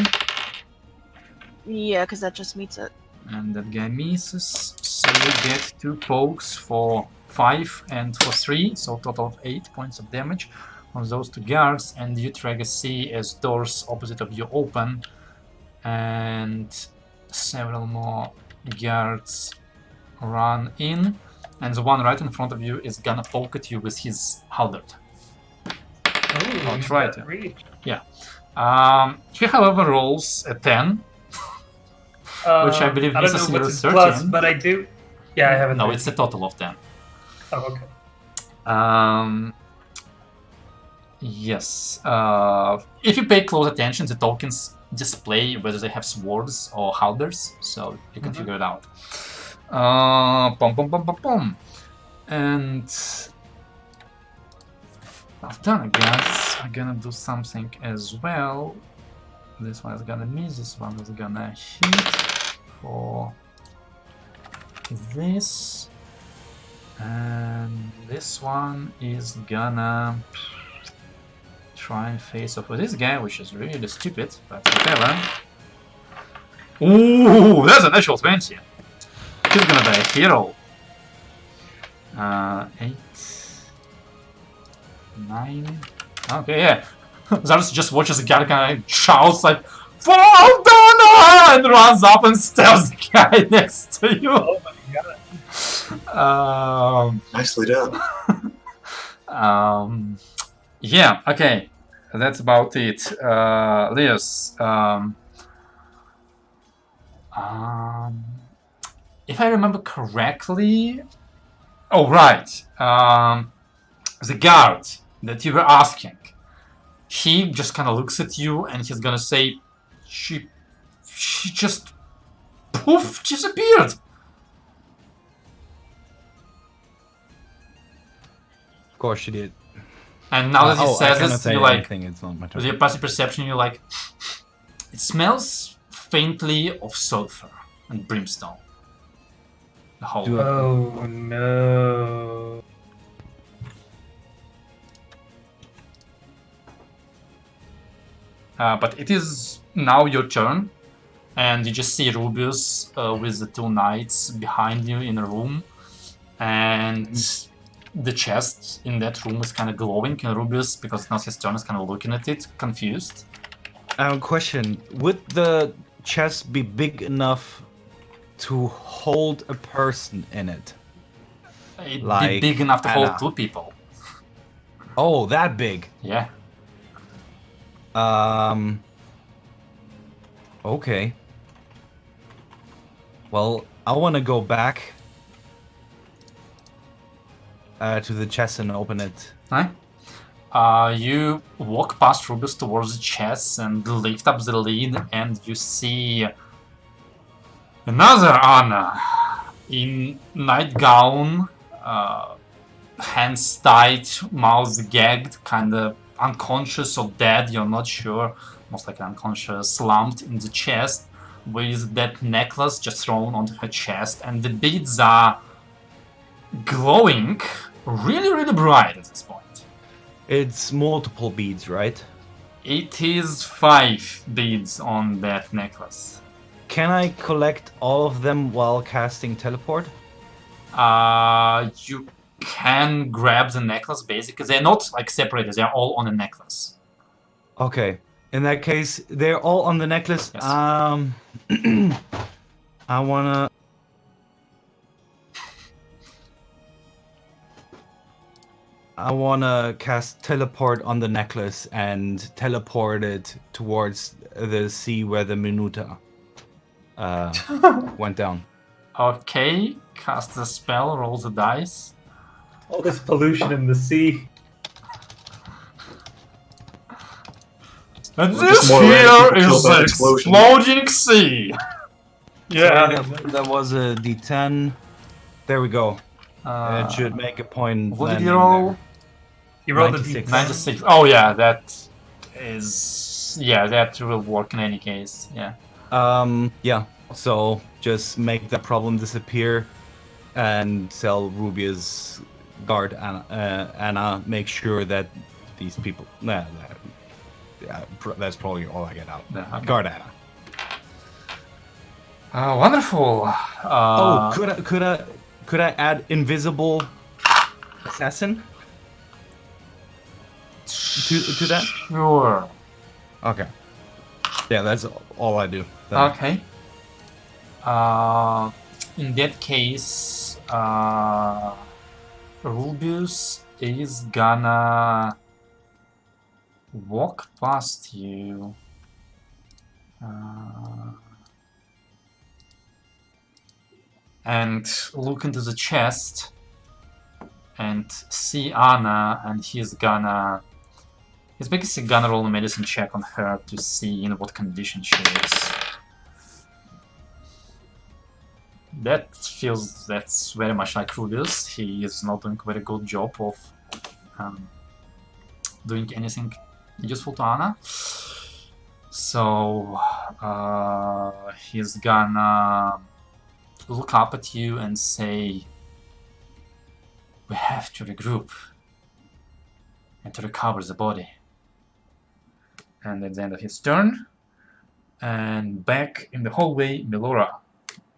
Yeah, because that just meets it. And that guy misses. So you get 2 pokes for 5 and for 3. So total of 8 points of damage on those 2 guards. And you Trager see as doors opposite of you open. And several more guards run in. And the one right in front of you is gonna poke at you with his halberd. Oh, I'll he's try got to. reach. He, however, rolls a 10. Which I believe I don't misses know your what's his plus, 13. but I do. Yeah, I have a No, 13. it's a total of 10. Oh, okay. Yes. If you pay close attention, the tokens display whether they have swords or halberds, so you can figure it out. And Aldana guys are gonna do something as well. This one is gonna miss, this one is gonna hit for this. And this one is gonna try and face off with this guy, which is really stupid, but whatever. Ooh, that's an actual 20. He's gonna die a hero. 8, 9. Okay, yeah. Zarus just watches the guy kind of shouts like, "Fall down!" and runs up and stabs the guy next to you. Oh my god. Nicely done. Yeah, okay. That's about it. Leos, if I remember correctly... Oh, right. The guard that you were asking, he just kind of looks at you and he's gonna say, she just poof, disappeared. Of course she did. And now that he I says cannot this, say you're like, anything. It's not my turn. with your passive perception, you're like, it smells faintly of sulfur and brimstone. The whole. Do Oh no. But it is now your turn, and you just see Rubius with the 2 knights behind you in a room, and the chest in that room is kind of glowing, and Rubius, because it's not his turn, is kind of looking at it, confused. Question: would the chest be big enough to hold a person in it? It'd be Like big enough to hold Anna. 2 people. Oh, that big. Yeah. Okay. Well, I want to go back to the chest and open it. Right? You walk past Rubius towards the chest and lift up the lid, and you see another Anna in nightgown, hands tied, mouth gagged, kind of unconscious or dead, you're not sure, most likely unconscious, slumped in the chest, with that necklace just thrown onto her chest, and the beads are glowing really, really bright at this point. It's multiple beads, right? It is 5 beads on that necklace. Can I collect all of them while casting teleport? You can grab the necklace basically. They're not like separated, they're all on a necklace. Okay. In that case, they're all on the necklace. Yes. I wanna... cast teleport on the necklace and teleport it towards the sea where the Minuta went down. Okay, cast the spell, roll the dice. All this pollution in the sea. And Or just this more random here people killed is by the explosion. exploding sea. Yeah. that was a D10. There we go. It should make a point. What did landing you roll? there. He rolled 96. a D10. 96. Oh yeah, that is... Yeah, that will work in any case. Yeah. Yeah. So just make that problem disappear, and tell Rubia's guard Anna make sure that these people. Yeah, that's probably all I get out. Yeah, okay. Guard Anna. Wonderful. Oh, could I add invisible assassin to that? Sure. Okay. Yeah, that's all I do. Then. Okay. In that case, Rubius is gonna walk past you. And look into the chest and see Anna, and he's basically gonna roll a medicine check on her to see in what condition she is. That's very much like Rubius. He is not doing a very good job of doing anything useful to Anna. So he's gonna look up at you and say, "We have to regroup and to recover the body." And at the end of his turn, and back in the hallway, Melora,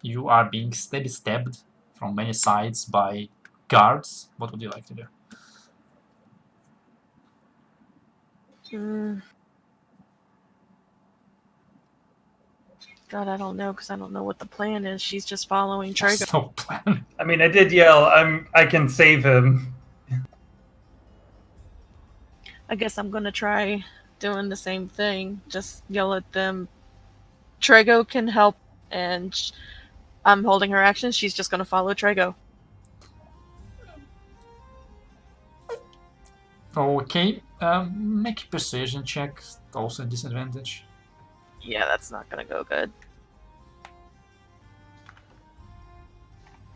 you are being stabbed from many sides by guards. What would you like to do? God, I don't know, because I don't know what the plan is. She's just following Trago. There's no plan. I mean, I did yell, I can save him. I guess I'm gonna try doing the same thing. Just yell at them. Trago can help, and I'm holding her action. She's just gonna follow Trago. Okay, make a precision check. Also a disadvantage. Yeah, that's not gonna go good.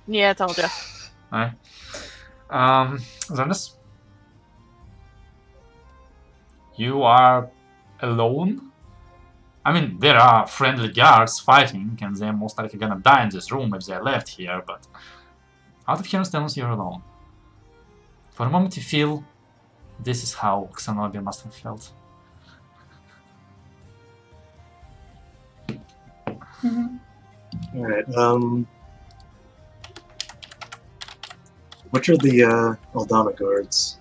Yeah, I told ya. Alright. Zarnus? You are alone? I mean, there are friendly guards fighting, and they're most likely gonna die in this room if they're left here, but out of Heron's you're alone. For a moment you feel this is how Xanobia must have felt. Alright, which are the Aldana guards?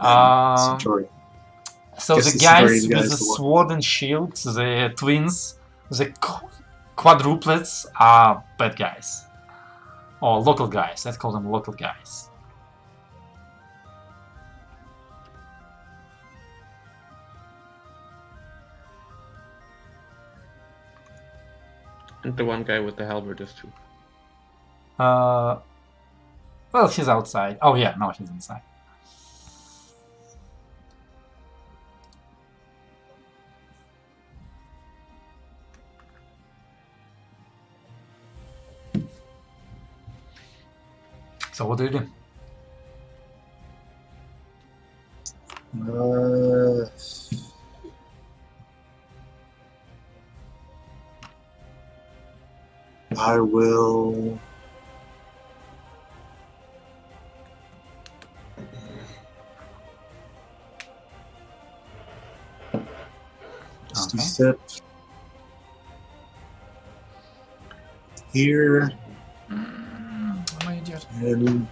Centauri. So Guess the the guys Centauri with guys the the one- sword and shield, the twins, the quadruplets are bad guys. Or local guys, let's call them local guys. And the one guy with the halberd is too. Well, he's outside. Oh yeah, no, he's inside. So what do you do? I will. Okay. Step here I'm an idiot. and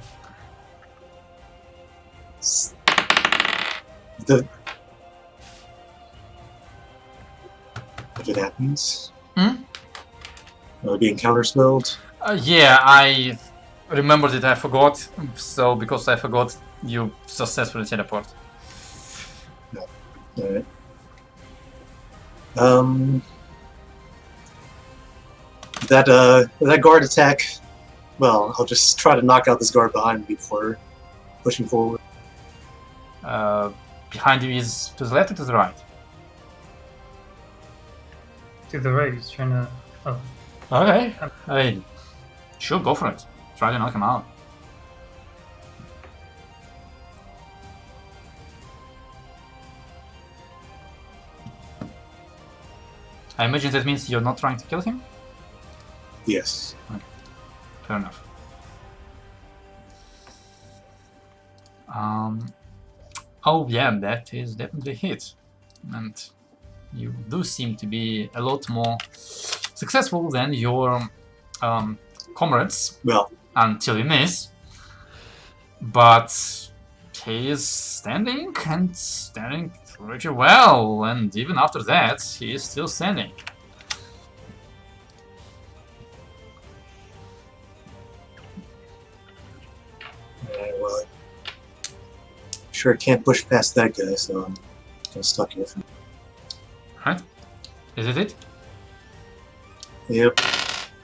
if it happens, being counterspelled. Yeah, I remembered it. I forgot. So because I forgot, you successfully teleport. Alright. That guard attack Well, I'll just try to knock out this guard behind me before pushing forward. Behind you is to the left or to the right? To the right, he's trying to. Oh, Okay. I mean, sure, go for it. Try to knock him out. I imagine that means you're not trying to kill him? Yes. Fair enough. Oh yeah, that is definitely a hit. And you do seem to be a lot more successful than your comrades Well, until you miss. But he is standing and standing pretty well, and even after that, he is still standing. well, sure can't push past that guy, so I'm kind of stuck here. Right? Is it? Yep.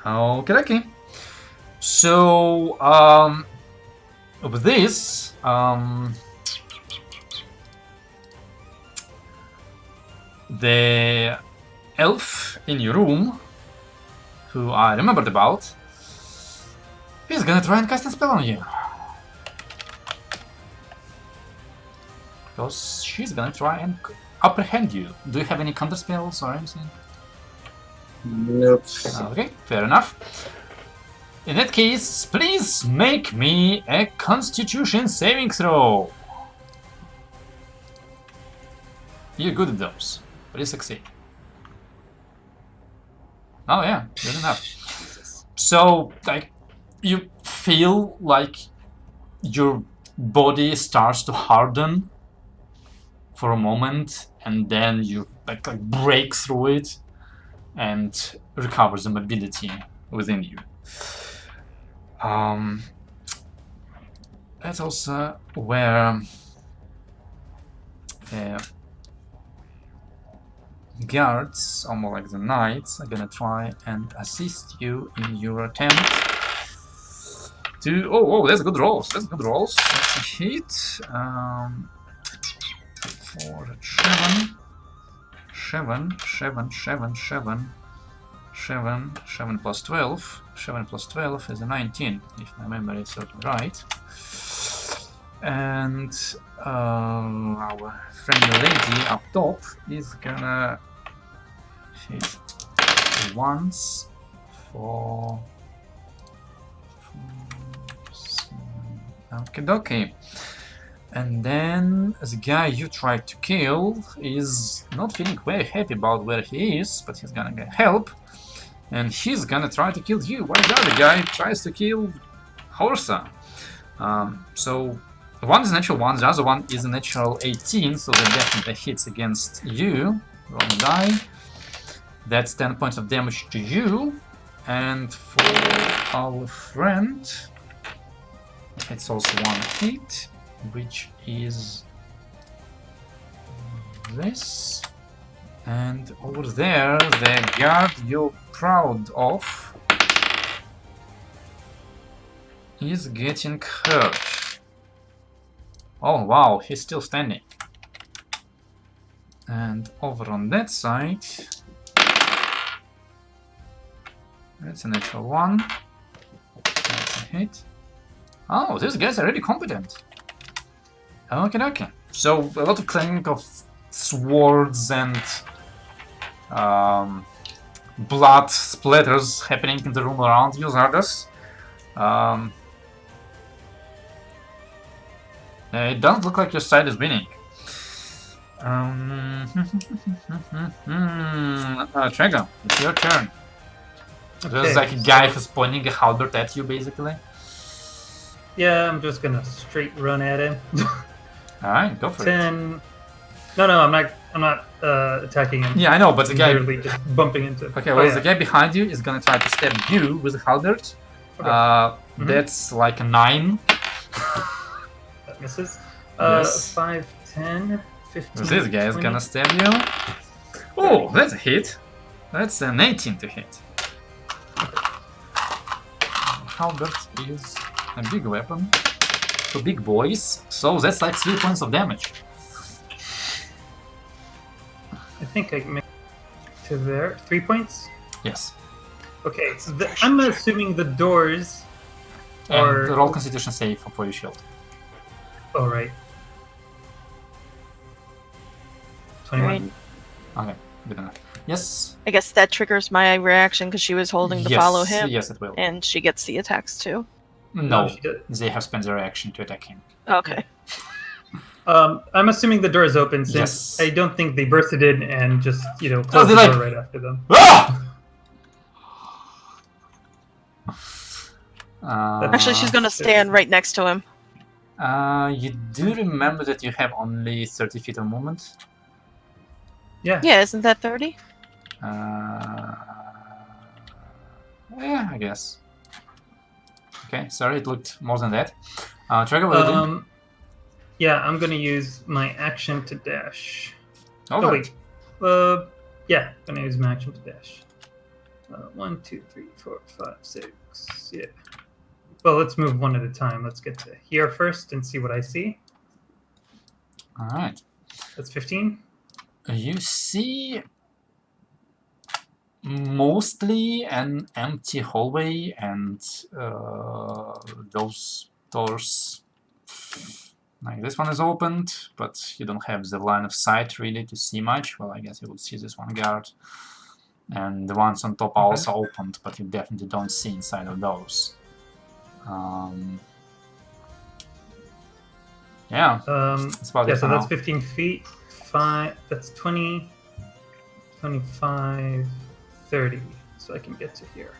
Okay. So, with this, the elf in your room, who I remembered about, is gonna try and cast a spell on you. Because she's gonna try and apprehend you. Do you have any counter spells or anything? Nope. Okay, fair enough. In that case, please make me a Constitution saving throw. You're good at those. Please succeed. Oh yeah, good enough. So, like, you feel like your body starts to harden for a moment, and then you like break through it and recover the mobility within you. That's also where guards, or more like the knights, are gonna try and assist you in your attempt to. Oh, that's good rolls. That's good rolls. That's a hit. 4, 7, 7, 7, 7, 7. 7 plus 12. 7 plus 12 is a 19, if my memory is certainly right. And our friendly lady up top is gonna hit once for. Okay. And then the guy you tried to kill is not feeling very happy about where he is, but he's gonna get help. And he's gonna try to kill you while the other guy tries to kill Horsa. So one is a natural 1, the other one is a natural 18, so that definitely hits against you. Roll a die. That's 10 points of damage to you. And for our friend, it's also 1 hit, which is this. And over there, the guard you're proud of is getting hurt. Oh wow, he's still standing. And over on that side, that's a natural 1. That's a hit. Oh, these guys are really competent. Okay. So a lot of clanging of swords and blood splatters happening in the room around you, Zardas. It doesn't look like your side is winning. Trega, it's your turn. There's like a guy who's pointing a halberd at you, basically. yeah, I'm just gonna straight run at him. Alright, go for it. 10. No, I'm not attacking him. Yeah, I know, but the I'm guy. literally just bumping into. Okay, well, the guy behind you is gonna try to stab you with a halberd. Okay. That's like a 9. That misses. Yes. 5, 10, 15. This guy is 20. gonna stab you. Oh, that's a hit. That's an 18 to hit. halberd is a big weapon for big boys, so that's like 3 points of damage. I think I can make to there. 3 points? Yes. Okay, so I'm assuming the doors And are. roll Constitution save for your shield. Oh, right. 21. Right. Okay, good enough. Yes. I guess that triggers my reaction because she was holding to follow him, Yes, it will. and she gets the attacks too. No, she did. they have spent their action to attack him. Okay. I'm assuming the door is open since Yes. I don't think they bursted in and just, closed Oh, the they door like- right after them. Ah! Actually, she's gonna stand right next to him. You do remember that you have only 30 feet of movement? Yeah. Yeah, isn't that 30? Yeah, I guess. Okay, sorry, it looked more than that. Trigger, what do you do? Yeah, I'm gonna use my action to dash. Oh, Oh, wait. Yeah, I'm gonna use my action to dash. 1, 2, 3, 4, 5, 6. Yeah. Well, let's move one at a time. Let's get to here first and see what I see. Alright. That's 15. You see mostly an empty hallway and those doors, like this one is opened, but you don't have the line of sight really to see much. Well, I guess you would see this one guard. And the ones on top are also opened, but you definitely don't see inside of those. Yeah, that's about Yeah, it so for that's now. 15 feet. 5. That's 20, 25, 30. So I can get to here.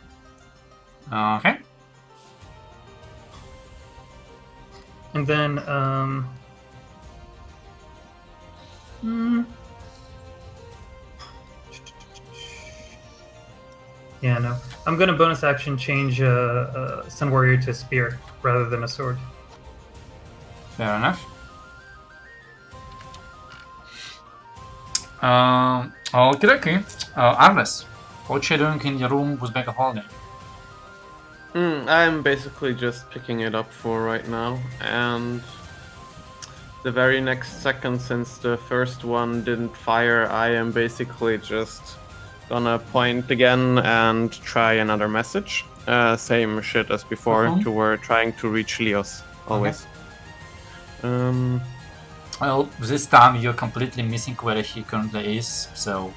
Okay. And then, yeah, no. I'm gonna bonus action change Sun Warrior to a spear rather than a sword. Fair enough. Okay. Arles, what you doing in your room with Bag of Holding? I'm basically just picking it up for right now, and the very next second, since the first one didn't fire, I am basically just gonna point again and try another message. Same shit as before, to we're trying to reach Leos, always. Well, this time you're completely missing where he currently is, so...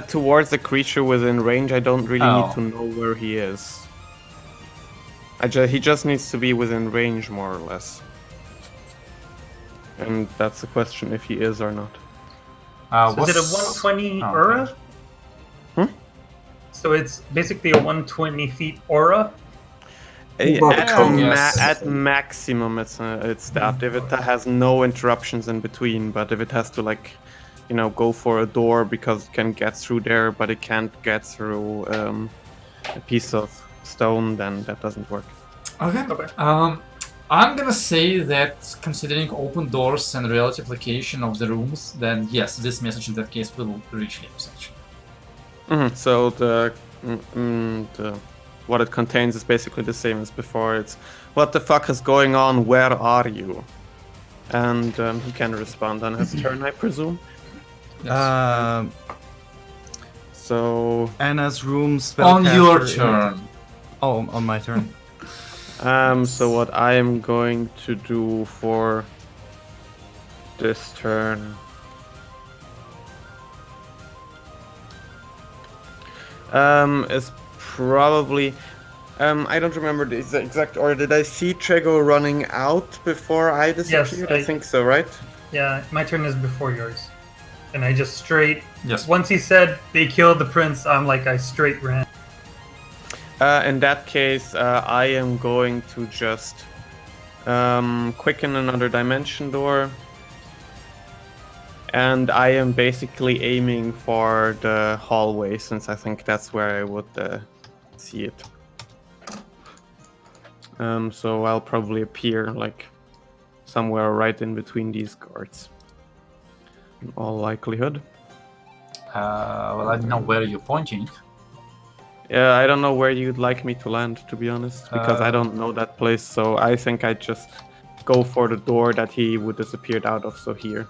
Towards the creature within range, I don't really Oh. need to know where he is. He just needs to be within range, more or less. And that's the question, if he is or not. So is it a 120 Oh, aura? Hmm? So it's basically a 120 feet aura? Yes. At maximum, it's that. If it has no interruptions in between, but if it has to, like, go for a door because it can get through there, but it can't get through a piece of stone, then that doesn't work. Okay. I'm gonna say that considering open doors and relative location of the rooms, then yes, this message in that case will reach him, essentially. So the what it contains is basically the same as before. It's, what the fuck is going on? Where are you? And he can respond on his turn, I presume. So Anna's room On your spellcaster- turn. Oh, on my turn. So what I am going to do for this turn is probably I don't remember the exact order. Did I see Trego running out before I disappeared? I think so, right? Yeah, my turn is before yours. And I just straight... Yes. Once he said they killed the prince, I straight ran. In that case, I am going to just quicken another dimension door. And I am basically aiming for the hallway, since I think that's where I would see it. So I'll probably appear, like, somewhere right in between these guards. In all likelihood. Well, I don't know where you're pointing. Yeah, I don't know where you'd like me to land, to be honest, because I don't know that place. So I think I'd just go for the door that he would disappeared out of. So here,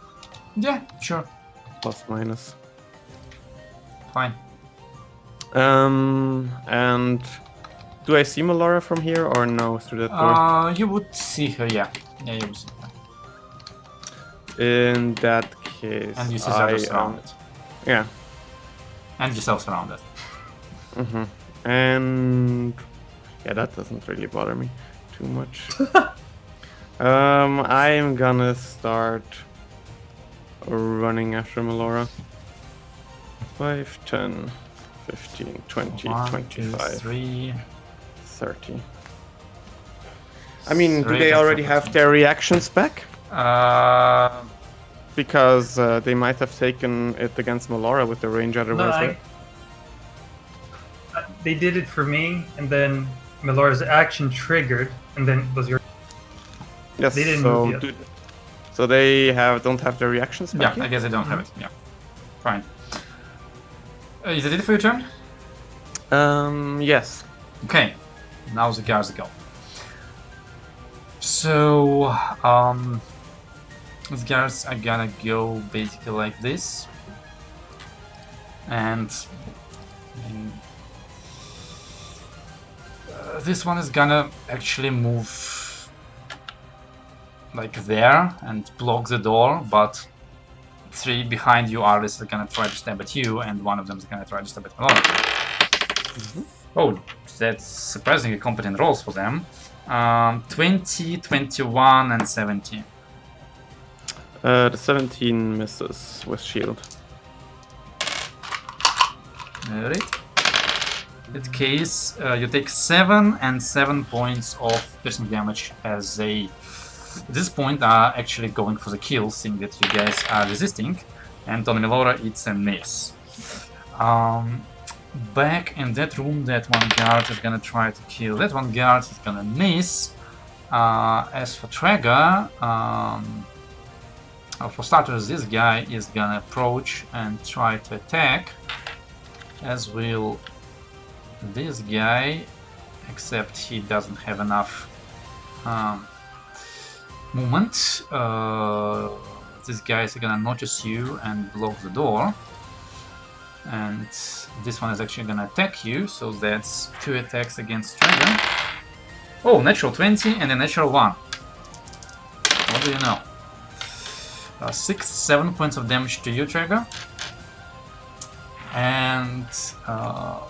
Yeah, sure. plus minus. Fine. And do I see Melora from here or no through that door? You would see her, yeah. Yeah, you would see her. In that case, And you see Zardo surrounded. yeah. And yourself surrounded. Mm-hmm. And yeah, that doesn't really bother me too much. I'm gonna start running after Melora. 5, 10, 15, 20, 1, 2, 25, 3. 30. I mean, do Three, they that's already okay. have their reactions back? Uh, Because they might have taken it against Melora with the range No, otherwise. Right? they did it for me, and then Melora's action triggered, and then it was your. Yes. They didn't so, move yet. so they don't have their reactions yeah, back I yet? guess I don't have it. Yeah. Fine. Is that it for your turn? Yes. Okay. Now the guards go. So, the guards are gonna go basically like this. And this one is gonna actually move like there and block the door, but 3 behind you are gonna try to stab at you, and one of them is gonna try to stab at Melora. Oh, that's surprisingly competent rolls for them. 20, 21, and 17. The 17 misses with shield. Alright. In that case, you take 7 and 7 points of piercing damage as they, at this point, are actually going for the kill, seeing that you guys are resisting. And on Melora, it's a miss. Back in that room, that one guard is gonna try to kill. That one guard is gonna miss. As for Traeger, for starters, this guy is gonna approach and try to attack, as will this guy, except he doesn't have enough movement. This guy is gonna notice you and block the door. And this one is actually gonna attack you, so that's 2 attacks against Traeger. Oh, natural 20 and a natural 1. What do you know? 6, 7 points of damage to you, Traeger. And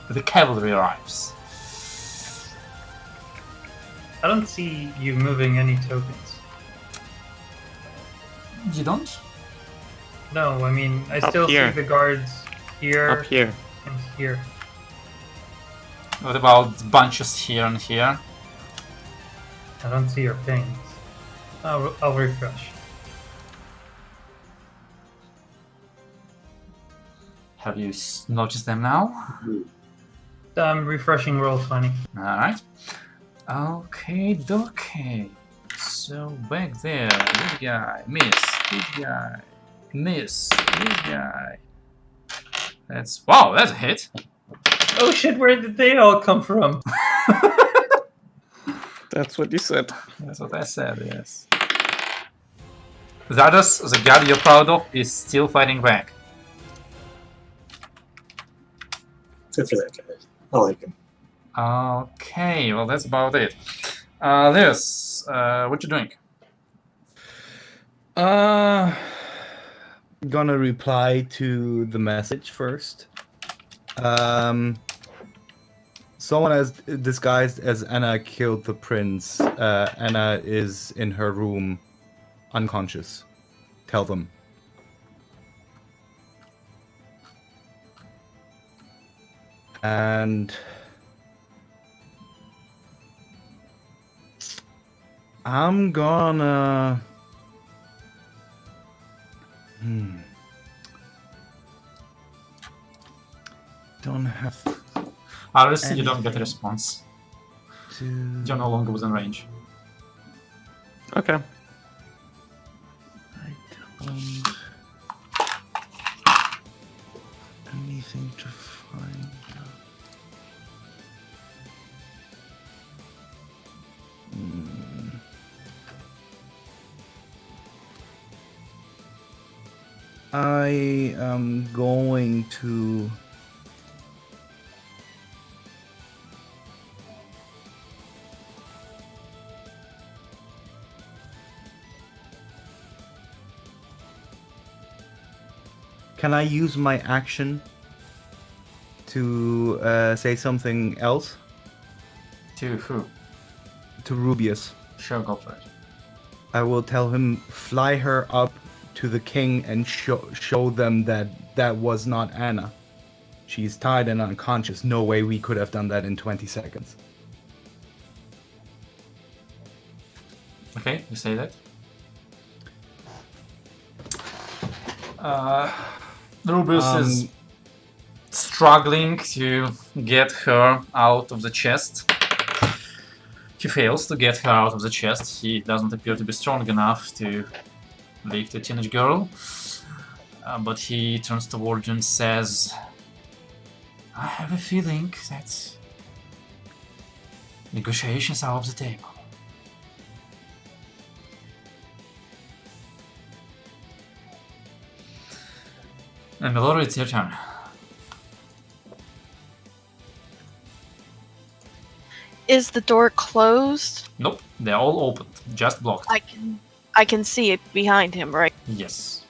the cavalry arrives. I don't see you moving any tokens. You don't? No, I mean I Up still here. see the guards here Up here. and here. What about bunches here and here? I don't see your pings. I'll refresh. Have you noticed them now? I'm refreshing Roll20. Alright. Okay, okay. So back there, this guy, miss, this guy, miss, this guy. That's, wow, that's a hit. Oh shit, where did they all come from? That's what you said. That's what I said, yes. Zardos, the guard you're proud of, is still fighting back. Good for that guy. I like him. Okay, well that's about it. Lewis, what you doing? Gonna reply to the message first. Someone as disguised as Anna killed the prince. Anna is in her room, unconscious. Tell them. And I'm gonna... Don't have Aris, you don't get a response. to... You're no longer within range. Okay. I don't... anything to find out. I am going to. Can I use my action to say something else To who? to Rubius? Sure, go for it. I will tell him, fly her up to the king and show them that that was not Anna. She's tied and unconscious. No way we could have done that in 20 seconds. Okay, you say that. Rubius is struggling to get her out of the chest. He fails to get her out of the chest. He doesn't appear to be strong enough to lift a teenage girl. But he turns toward you and says, I have a feeling that negotiations are off the table. And Melora, it's your turn. Is the door closed? Nope, they're all open, just blocked. I can see it behind him, right? Yes.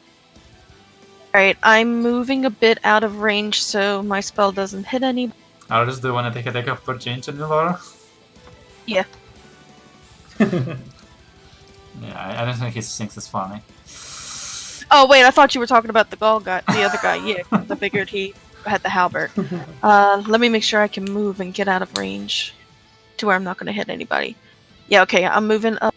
Alright, I'm moving a bit out of range so my spell doesn't hit any. Artis, do you want to take a attack of opportunity on Melora? Yeah. Yeah, I don't think he thinks it's funny. Oh wait, I thought you were talking about the the other guy. Yeah, I figured he had the halberd. Let me make sure I can move and get out of range to where I'm not going to hit anybody. Yeah, okay, I'm moving up.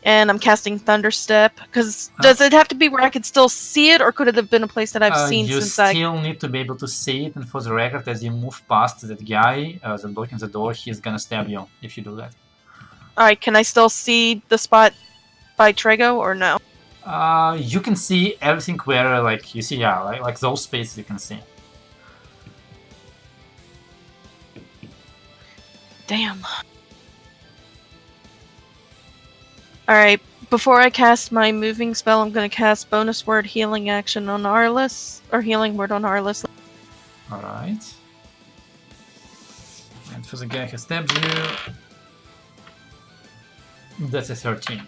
And I'm casting Thunderstep, because does it have to be where I could still see it, or could it have been a place that I've seen you since still need to be able to see it, and for the record, as you move past that guy that's blocking the door, he's gonna stab you if you do that. Alright, can I still see the spot by Trego, or no? You can see everything where, like, you see, yeah, like those spaces you can see. Damn. Alright, before I cast my moving spell, I'm going to cast bonus word healing action on Arliss, or healing word on Arliss. Alright. And for the guy who stabs you, that's a 13.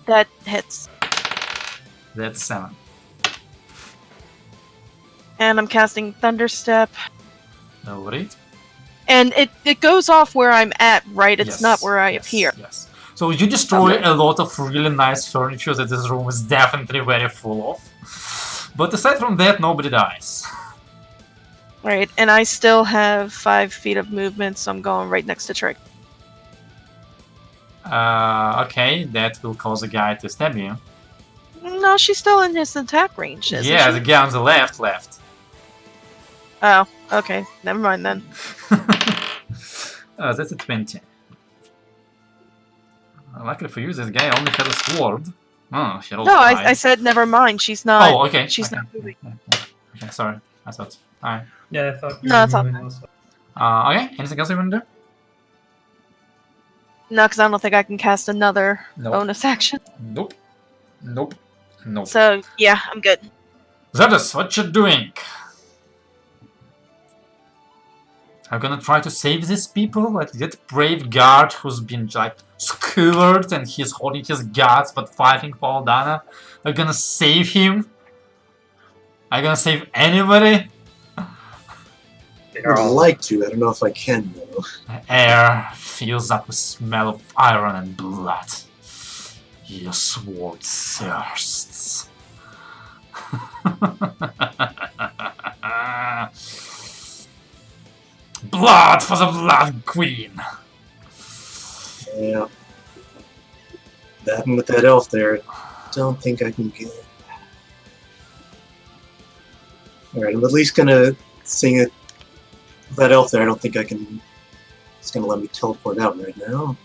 That hits. That's 7. And I'm casting Thunderstep. Alright. And it goes off where I'm at, right? It's Yes, not where I yes, appear. Yes. So you destroy a lot of really nice furniture that this room is definitely very full of. But aside from that, nobody dies. Right, and I still have 5 feet of movement, so I'm going right next to Trick. Okay, that will cause a guy to stab you. No, she's still in his attack range, isn't Yeah, she? the guy on the left. Oh, okay. Never mind then. That's a 20. Luckily for you, this guy only has a sword. Oh, he rolled No, high. I said never mind. She's not. Oh, okay. She's okay. not moving. Okay, sorry. I thought. Alright. Yeah, I thought you No, were it's all moving fine. also. Okay, anything else you want to do? No, because I don't think I can cast another Nope. bonus action. Nope. Nope. Nope. So, yeah, I'm good. Zadus, what you doing? I'm gonna try to save these people, like that brave guard who's been like skewered and he's holding his guts but fighting for Aldana. I'm gonna save him. I'm gonna save anybody. I would like to. I don't know if I can though. The air fills up with smell of iron and blood. Your sword thirsts. Blood for the Blood Queen! Yeah. That and with that elf there, don't think I can get it. Alright, I'm at least gonna sing it. With that elf there, I don't think I can. It's gonna let me teleport out right now.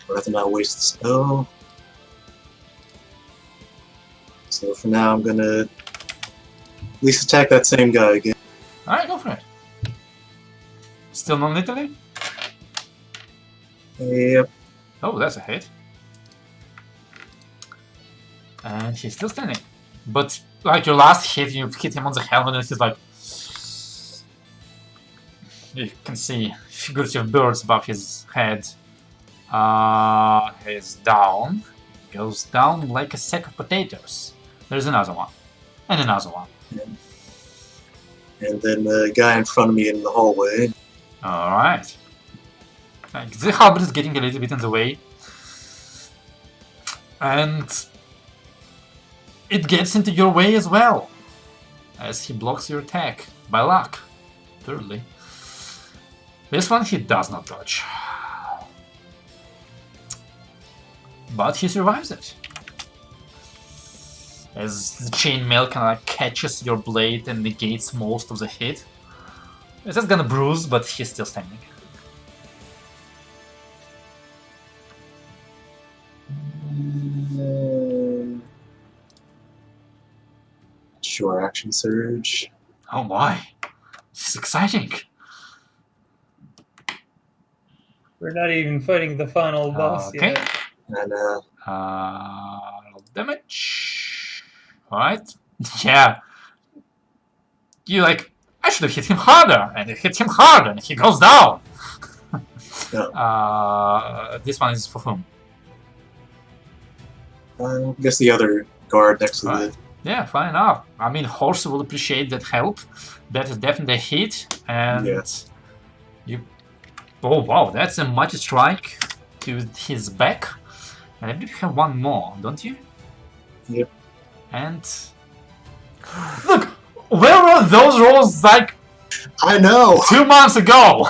I'll have to not waste the spell. So for now, I'm gonna at least attack that same guy again. Alright, go for it. Still non-lethally? Yep. Oh, that's a hit. And he's still standing. But like your last hit, you hit him on the helmet and he's like... You can see figurative birds above his head. He's down. Goes down like a sack of potatoes. There's another one. And another one. And then the guy in front of me in the hallway. Alright. Like, the halberd is getting a little bit in the way. And it gets into your way as well. As he blocks your attack. By luck. Thirdly. This one he does not dodge. But he survives it. As the chainmail kind of like catches your blade and negates most of the hit. It's just gonna bruise, but he's still standing. Sure, action surge. Oh my. This is exciting. We're not even fighting the final boss Okay. yet. And Damage. Alright. Yeah. You like, I should have hit him harder, and it hit him harder, and he goes down. This one is for whom? I guess the other guard next to Right. Yeah, fine enough. I mean, Horse will appreciate that help. That is definitely a hit, and Yes. you. Oh wow, that's a mighty strike to his back. And I believe you have one more, don't you? Yep. And look, where were those rolls like I know! 2 months ago?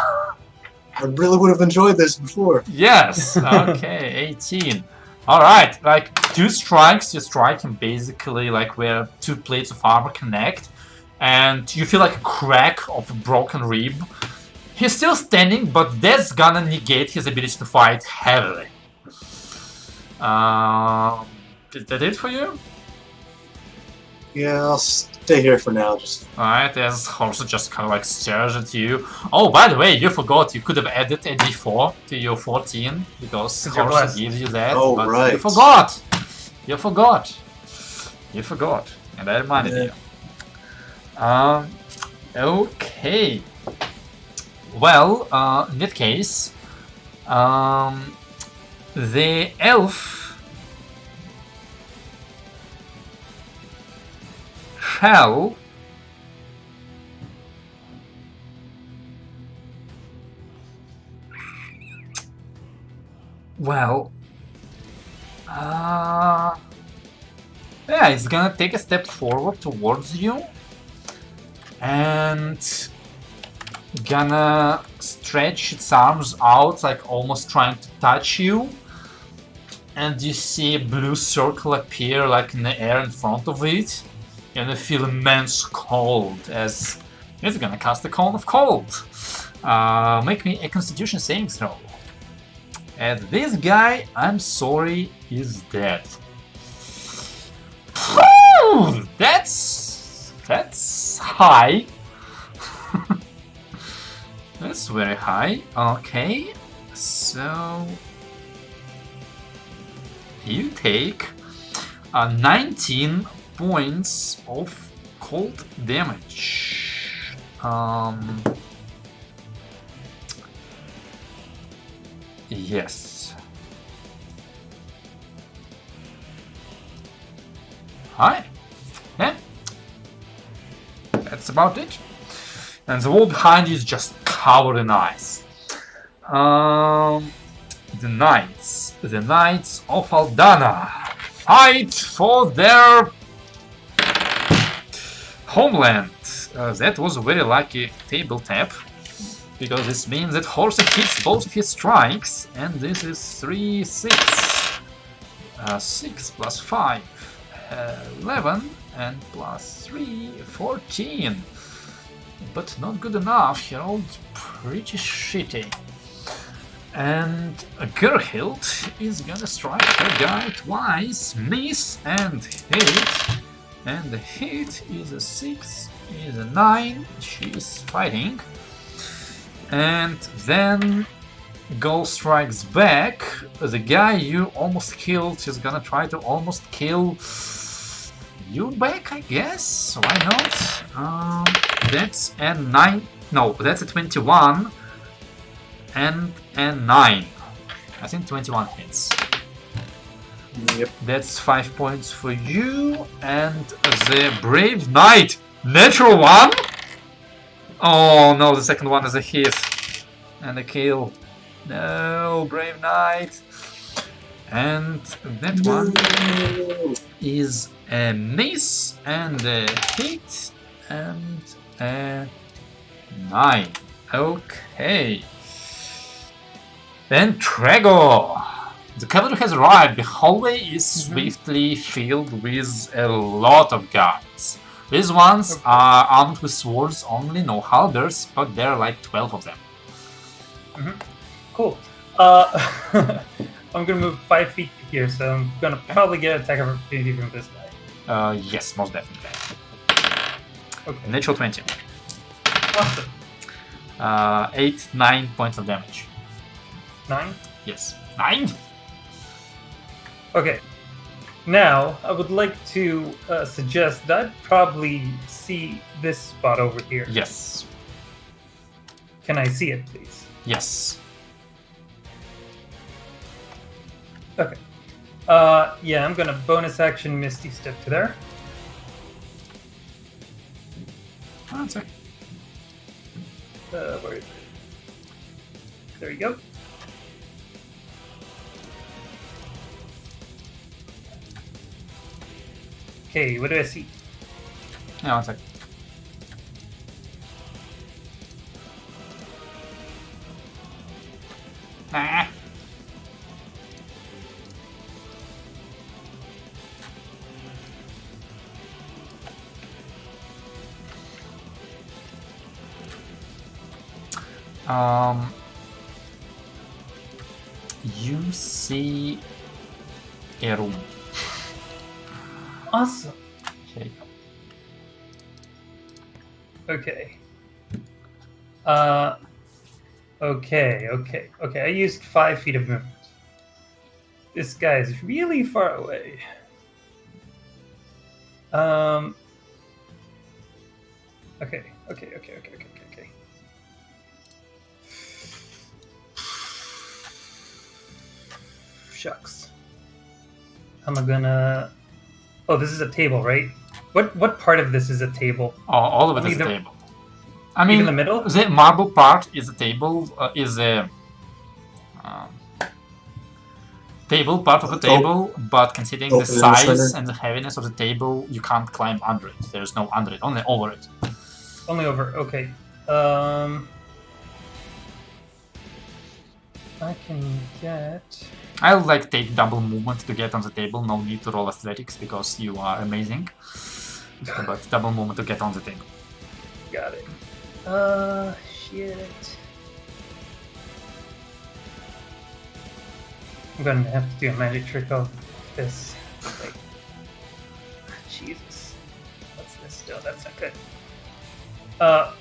I really would have enjoyed this before. Yes. Okay, 18. All right, like 2 strikes, you strike him basically like where 2 plates of armor connect, and you feel like a crack of a broken rib. He's still standing, but that's gonna negate his ability to fight heavily. Is that it for you? Yeah, I'll stay here for now. Just Alright, as Horse just kind of like stares at you. Oh, by the way, you forgot you could have added a d4 to your 14 because You're Horse blessed. gives you that. Oh, but right. You forgot! You forgot. You forgot. And I reminded you. Okay. Well, in that case, the elf shall yeah, it's gonna take a step forward towards you and gonna stretch its arms out, like almost trying to touch you. And you see a blue circle appear like in the air in front of it. And you feel immense cold as it's gonna cast a cone of cold. Make me a constitution saving throw. And this guy, I'm sorry, is dead. Whew, that's high. That's very high. Okay, so you take 19 points of cold damage. Yes. Hi. Yeah. That's about it. And the wall behind you is just covered in ice. The knights of Aldana fight for their homeland. That was a very lucky table tap, because this means that Horse hits both of his strikes, and this is 3, 6. 6 plus 5, 11, and plus 3, 14. But not good enough, he rolled pretty shitty. And Gerhild is gonna strike her guy twice, miss and hit. And the hit is a 6, is a 9, she's fighting. And then Ghost strikes back. The guy you almost killed is gonna try to almost kill you back, I guess. Why not? That's a 9. No, that's a 21 and a 9. I think 21 hits. Yep. That's 5 points for you. And the Brave Knight, natural 1. Oh no, the second one is a hit and a kill. No, Brave Knight. And that one is a miss and a hit and a 9. Okay. Then Trego. The cavalry has arrived. The hallway is swiftly filled with a lot of guards. These ones are armed with swords only, no halberds, but there are like 12 of them. Cool. I'm gonna move 5 feet here, so I'm gonna probably get an attack of opportunity from this guy. Yes, most definitely. Okay. Natural 20. Awesome. 8, 9 points of damage. 9? Yes. 9? Okay. Now, I would like to suggest that I'd probably see this spot over here. Yes. Can I see it, please? Yes. Okay. Yeah, I'm gonna bonus action Misty Step to there. One sec. Where is it? There you go. Okay, what do I see? Yeah, one sec. Ah. You see a room. Awesome. Okay. Okay. Okay. I used 5 feet of movement. This guy is really far away. Okay. Shucks. How am I gonna... Oh, this is a table, right? What part of this is a table? All of it is a Either- table. I mean, Even the middle? the marble part is a table. Is a table part of the table, but considering the Open in the size center. and the heaviness of the table, you can't climb under it. There's no under it, only over it. Only over. Okay. I can get... I'll like take double movement to get on the table. No need to roll athletics because you are amazing. But double movement to get on the table. Got it. Shit. I'm gonna have to do a magic trick of this. Like, Jesus. What's this still? That's not good.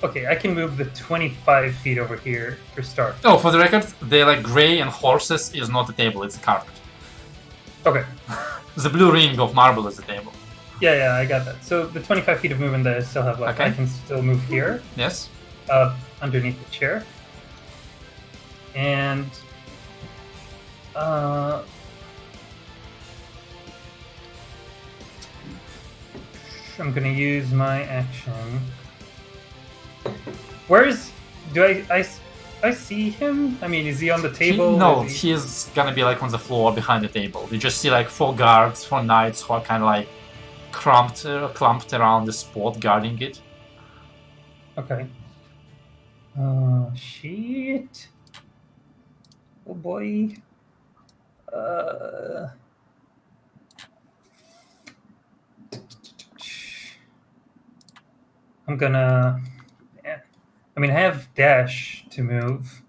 Okay, I can move the 25 feet over here for start. Oh, for the record, the like gray and horses is not a table; it's a carpet. Okay. The blue ring of marble is a table. Yeah, I got that. So the 25 feet of movement that I still have left, Okay. I can still move here, Yes. underneath the chair. And I'm gonna use my action. Where's... I see him? I mean, is he on the table? No, Is he- he's gonna be like on the floor behind the table. You just see like 4 guards, 4 knights who are kind of like clumped around the spot guarding it. Okay. Oh, shit. Oh, boy. I'm gonna... Yeah. I mean, I have dash to move.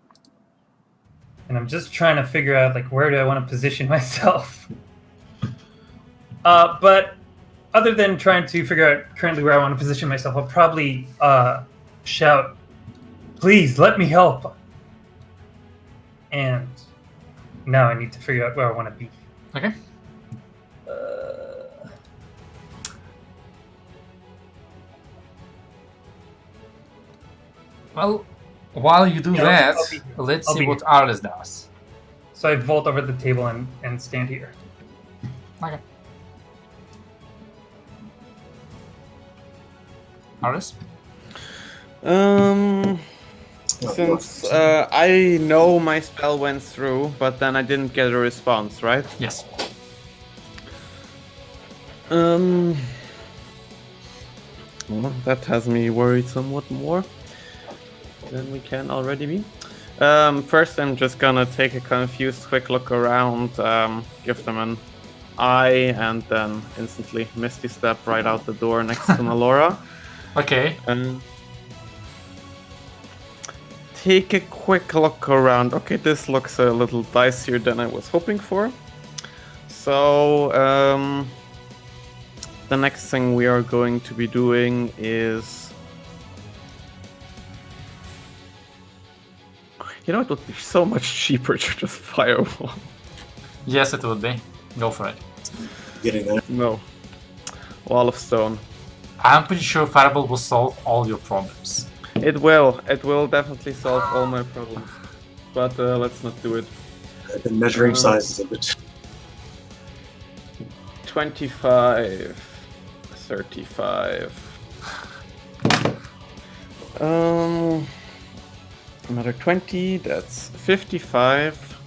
And I'm just trying to figure out, like, where do I want to position myself? But other than trying to figure out currently where I want to position myself, I'll probably shout, "Please, let me help." And now I need to figure out where I want to be. Okay. Well, while you do Yeah, that, I'll be here. let's I'll see be what here. Arles does. So I vault over the table and stand here. Okay. Arles? Since I know my spell went through, but then I didn't get a response, right? Yes. Well, that has me worried somewhat more than we can already be. First, I'm just gonna take a confused quick look around, give them an eye, and then instantly Misty Step right out the door next to Melora. Okay. Take a quick look around. Okay, this looks a little dicier than I was hoping for. So, the next thing we are going to be doing is... You know, it would be so much cheaper to just firewall. Yes, it would be. Go for it. Getting there. No. Wall of stone. I'm pretty sure Fireball will solve all your problems. It will. It will definitely solve all my problems. But let's not do it. I've been measuring sizes of it. 25, 35. Another 20, that's 55.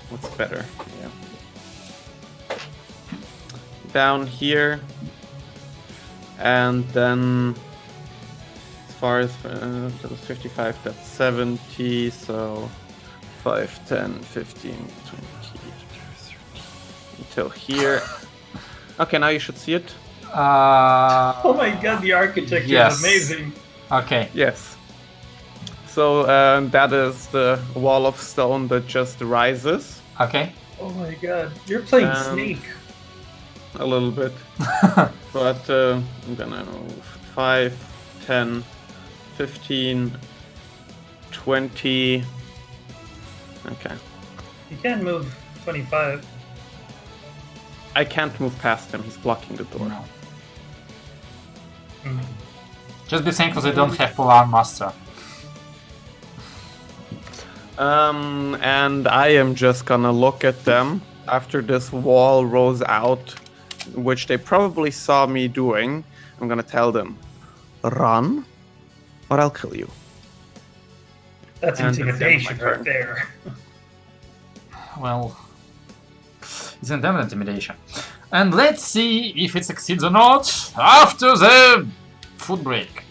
What's better? Yeah. Down here. And then as far as that was 55, that's 70, so 5, 10, 15, 20, 30, until here. Okay, now you should see it. Oh my god, the architecture yes. is amazing. Okay. Yes. So that is the wall of stone that just rises Okay. Oh my god, you're playing Snake. a little bit. But I'm gonna move 5, 10, 15, 20. Okay. You can't move 25. I can't move past him, he's blocking the door. No. Mm. Just be thankful they don't have Polar Master. And I am just gonna look at them after this wall rolls out, which they probably saw me doing. I'm gonna tell them, run, or I'll kill you. That's And that's the end of my intimidation turn. right there. Well, it's an damn intimidation. And let's see if it succeeds or not after the food break.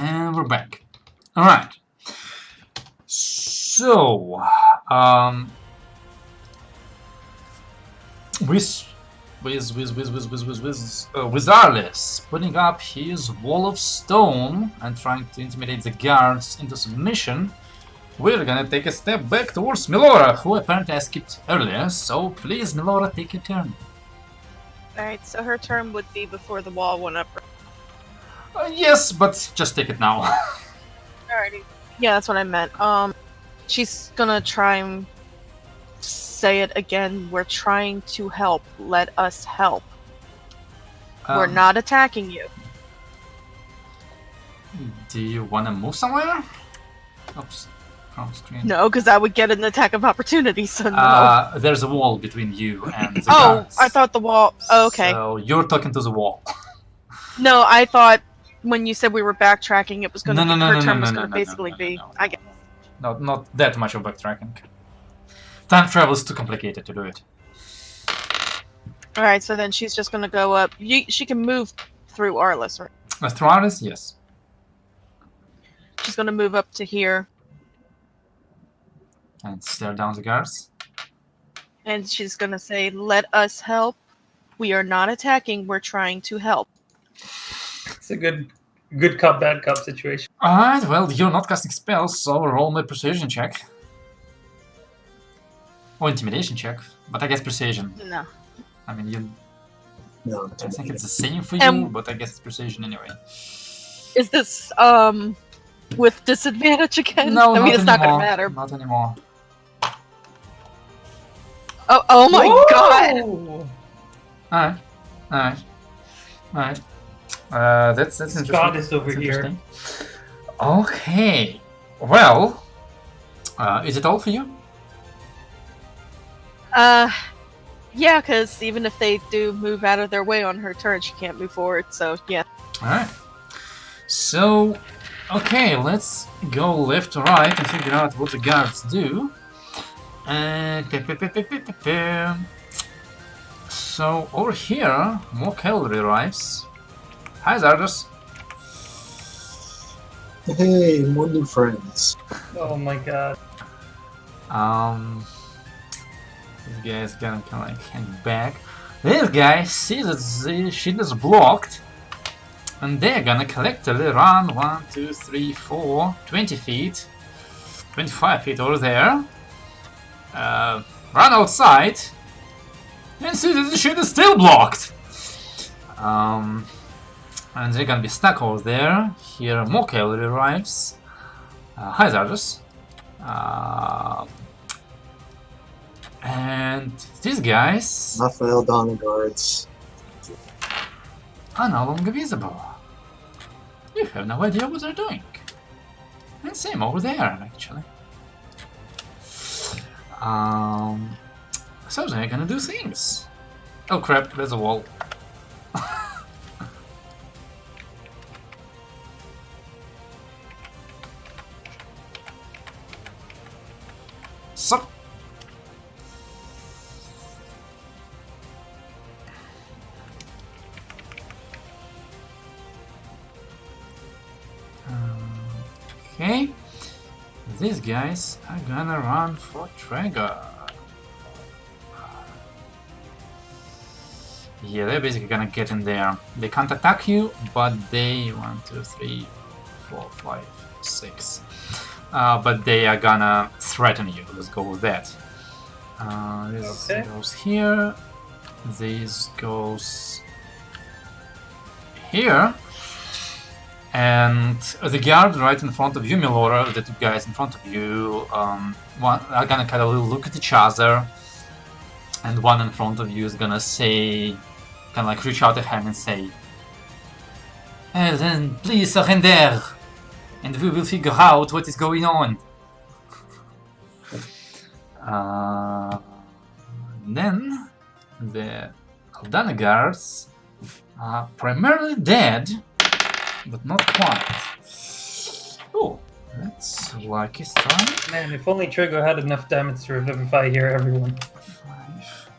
And we're back. Alright. So, with Arliss putting up his wall of stone and trying to intimidate the guards into submission, we're gonna take a step back towards Melora, who apparently I skipped earlier, so please, Melora, take your turn. Alright, so her turn would be before the wall went up. Yes, but just take it now. Alrighty. Yeah, that's what I meant. She's gonna try and say it again. We're trying to help. Let us help. We're not attacking you. Do you want to move somewhere? Oops, wrong screen. No, because I would get an attack of opportunity, so no. There's a wall between you and the Oh, guards. I thought the wall... Oh, okay. So you're talking to the wall. No, I thought when you said we were backtracking, it was going to No, be... no, her no, turn no, was no, going to no, no, basically no, be... no, no. I get... Not that much of backtracking. Time travel is too complicated to do it. Alright, so then she's just going to go up. She can move through Arliss, right? Through Arliss, yes. She's going to move up to here. And stare down the guards. And she's going to say, let us help. We are not attacking. We're trying to help. It's a good cop, bad cop situation. Alright, well, you're not casting spells, so roll my precision check. Or intimidation check, but I guess precision. No. I mean, you... No, I think it's the same for you, And- but I guess it's precision anyway. Is this, with disadvantage again? No, I mean, it's not anymore. going to matter. Not anymore. Oh my god! Whoa! Alright. That's interesting. Scott is over That's here. interesting. Okay. Well, is it all for you? Yeah, because even if they do move out of their way on her turn, she can't move forward, so yeah. Alright. So, okay, let's go left to right and figure out what the guards do. So, over here, more cavalry arrives. Hi, Zardos. Hey, more new friends. Oh my god. This guy's gonna kind of like hang back. This guy sees that the shit is blocked, and they're gonna collectively run 1, 2, 3, 4, 20 feet, 25 feet over there, run outside, and see that the shit is still blocked. And they're gonna be stuck over there. Here, more cavalry arrives. Hi, Zardos. And these guys Not Aldana guards. are no longer visible. You have no idea what they're doing. And same over there, actually. So they're gonna do things. Oh crap, there's a wall. So. Okay. These guys are gonna run for trigger. Yeah, they're basically gonna get in there. They can't attack you, but they 1, 2, 3, 4, 5, 6. But they are gonna threaten you. Let's go with that. This Okay. goes here. This goes here. And the guard right in front of you, Melora, the two guys in front of you, one are gonna kind of look at each other, and one in front of you is gonna say, kind of like reach out a hand and say, then please surrender, and we will figure out what is going on. Then the Aldana guards are primarily dead, but not quite. Oh, that's lucky strike. Man, if only Trigo had enough damage to revivify here, everyone. 5.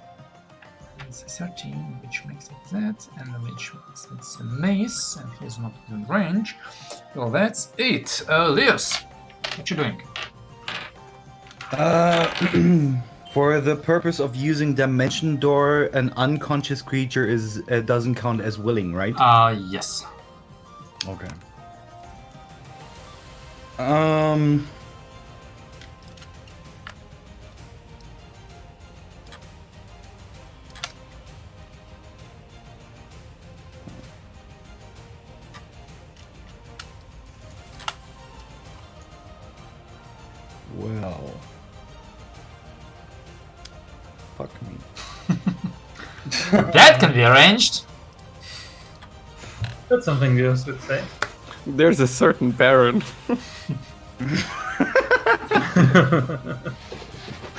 It's a 13, which makes it that, and which makes it a mace, and he's not in range. Well, that's it. Leos, what you doing? For the purpose of using Dimension Door, an unconscious creature doesn't count as willing, right? Yes. Okay. Well. Fuck me. That can be arranged. That's something Dios would say. There's a certain Baron.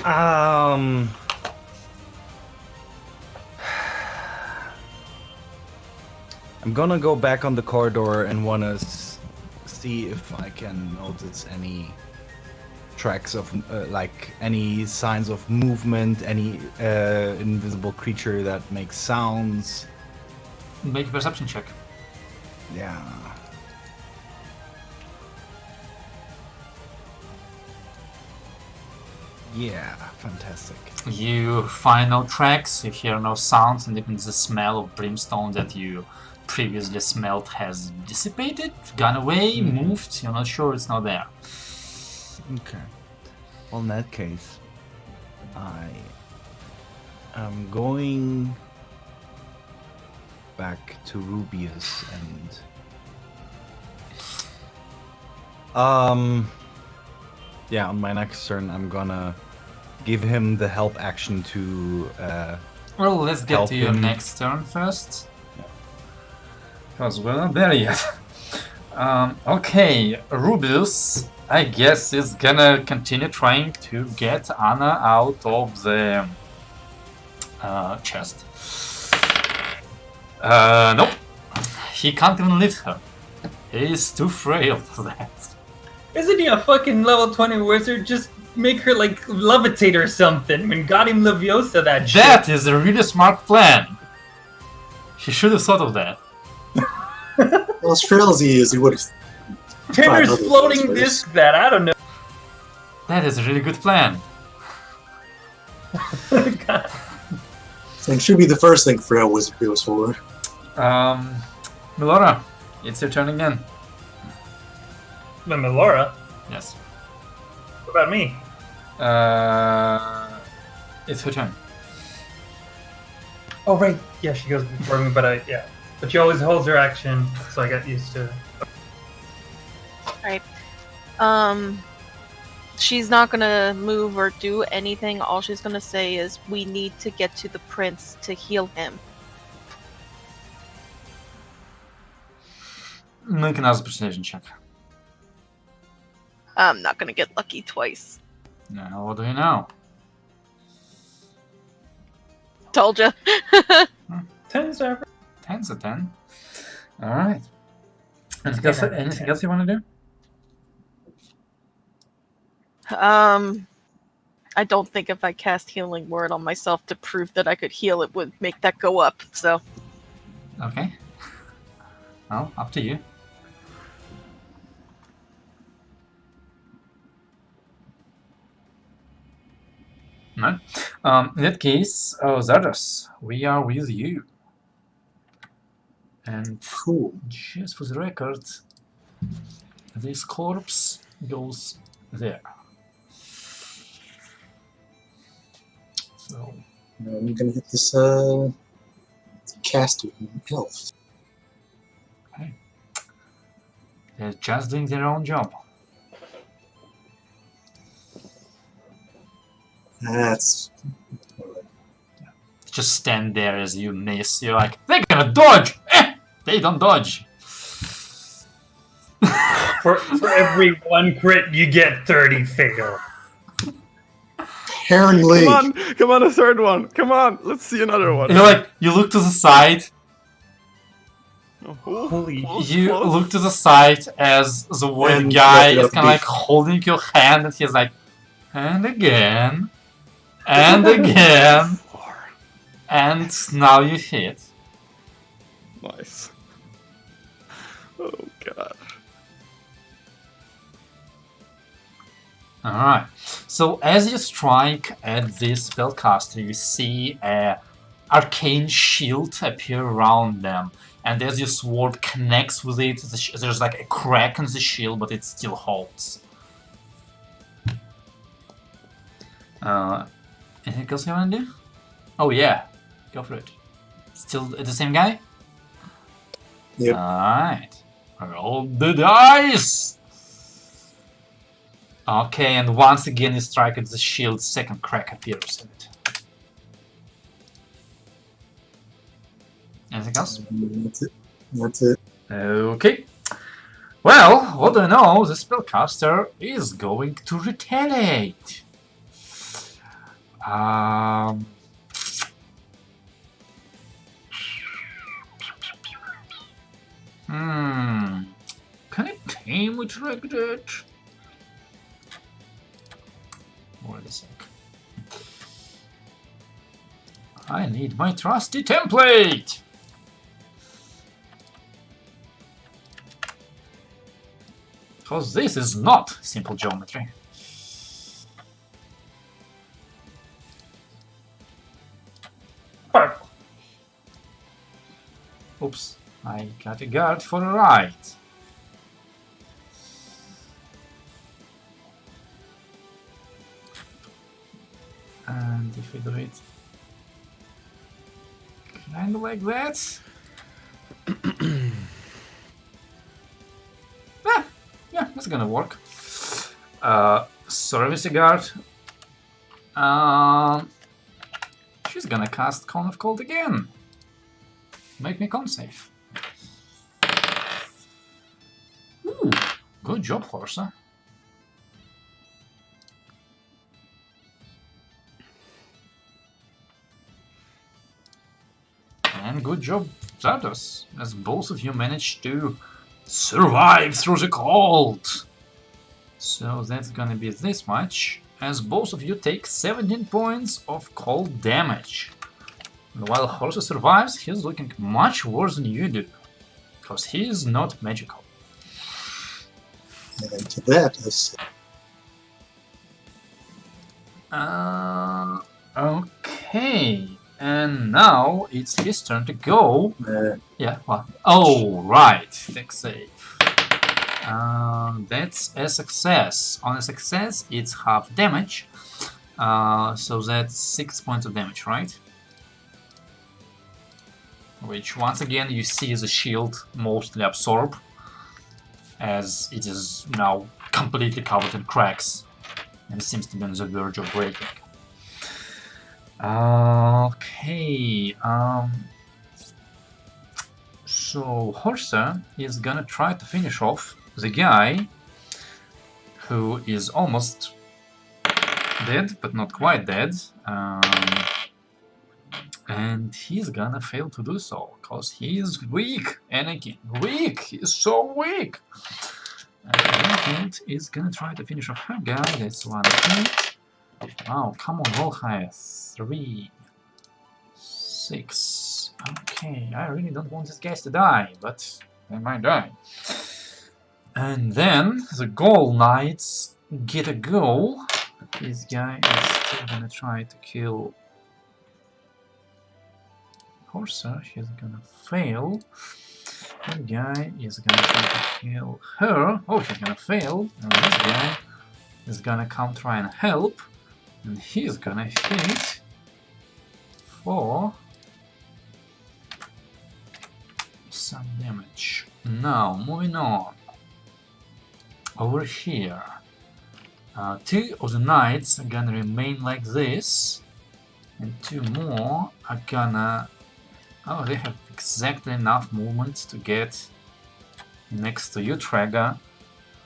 I'm gonna go back on the corridor and wanna see if I can notice any tracks of like any signs of movement, any invisible creature that makes sounds. Make a perception check. Yeah. Yeah, fantastic. You find no tracks, you hear no sounds, and even the smell of brimstone that you previously smelled has dissipated, gone away, moved. You're not sure it's not there. Okay. Well, in that case, I am going back to Rubius and yeah, on my next turn I'm gonna give him the help action to Well, let's get help to your him. next turn first. Because we're not there yet. Okay, Rubius, I guess, is gonna continue trying to get Anna out of the chest. Nope. He can't even lift her. He's too frail for that. Isn't he a fucking level 20 wizard? Just make her like levitate or something. When got him Leviosa that shit. That is a really smart plan. He should have thought of that. Well, as frail as he is, he would have. Tinder's other floating things first. disc that, I don't know. That is a really good plan. God. So it should be the first thing frail wizard goes for. Melora, it's your turn again. But Melora, Yes. what about me? It's her turn. Oh right, yeah, she goes before me, but yeah. But she always holds her action, so I got used to it. She's not gonna move or do anything. All she's gonna say is, "We need to get to the prince to heal him." Make another persuasion check. I'm not gonna get lucky twice. Now, what do you know? Told ya. 10's average. 10's a 10. Alright. Anything else you want to do? I don't think if I cast Healing Word on myself to prove that I could heal, it would make that go up. So, Okay. Well, up to you. No. In that case, Zardos, we are with you. And Cool. just for the record, this corpse goes there. So, I'm gonna hit this cast elf. they're just doing their own job. That's Just stand there as you miss. You're like, they're gonna dodge! They don't dodge. For every one crit, you get 30 fatal. apparently. Come on, a third one. Come on, let's see another one. You're like, you look to the side. Holy You look to the side as the one And guy wrap it is up kind of like deep. holding your hand, and he's like, and again, and again, and now you hit. Nice. Oh god. Alright, so as you strike at this spellcaster, you see a arcane shield appear around them, and as your sword connects with it, there's like a crack in the shield, but it still holds. Anything else you wanna do? Oh yeah, go for it. Still the same guy? Yep. Alright, roll the dice! Okay, and once again you strike at the shield, second crack appears in it. Anything else? That's it. That's it. Okay. Well, what do I know? The spellcaster is going to retaliate. Can it tame with Regret? Wait a sec. I need my trusty template! Because this is not simple geometry. Oops, I got a guard for a ride. And if we do it kind of like that. Yeah, that's gonna work. Service guard. She's gonna cast Cone of Cold again. Make me con save. Ooh, good job, Horsa. And good job, Zardos, as both of you managed to survive through the cold. So that's gonna be this much, as both of you take 17 points of cold damage. And while Horsa survives, he's looking much worse than you do, because he is not magical. And to that, I say, Okay, and now it's his turn to go. uh, Yeah, what? Oh, right, deck save. That's a success. On a success, it's half damage. So that's 6 points of damage, right? Which, once again, you see the shield mostly absorb, as it is now completely covered in cracks and seems to be on the verge of breaking. Okay, so Horsa is gonna try to finish off the guy who is almost dead, but not quite dead. And he's gonna fail to do so, because he is weak, Anakin. Weak! He's so weak! And Anakin is gonna try to finish off her guy. That's 1 hit. Wow, come on, roll higher. 3, 6. Okay, I really don't want these guys to die, but they might die. And then the Ghoul Knights get a go. This guy is still gonna try to kill Horsa. She's gonna fail. That guy is gonna try to kill her. Oh, she's gonna fail. And this guy is gonna come try and help. And he's gonna hit for some damage. Now, moving on. Over here. 2 of the knights are gonna remain like this. And 2 more are gonna... Oh, they have exactly enough movement to get next to you, Traga.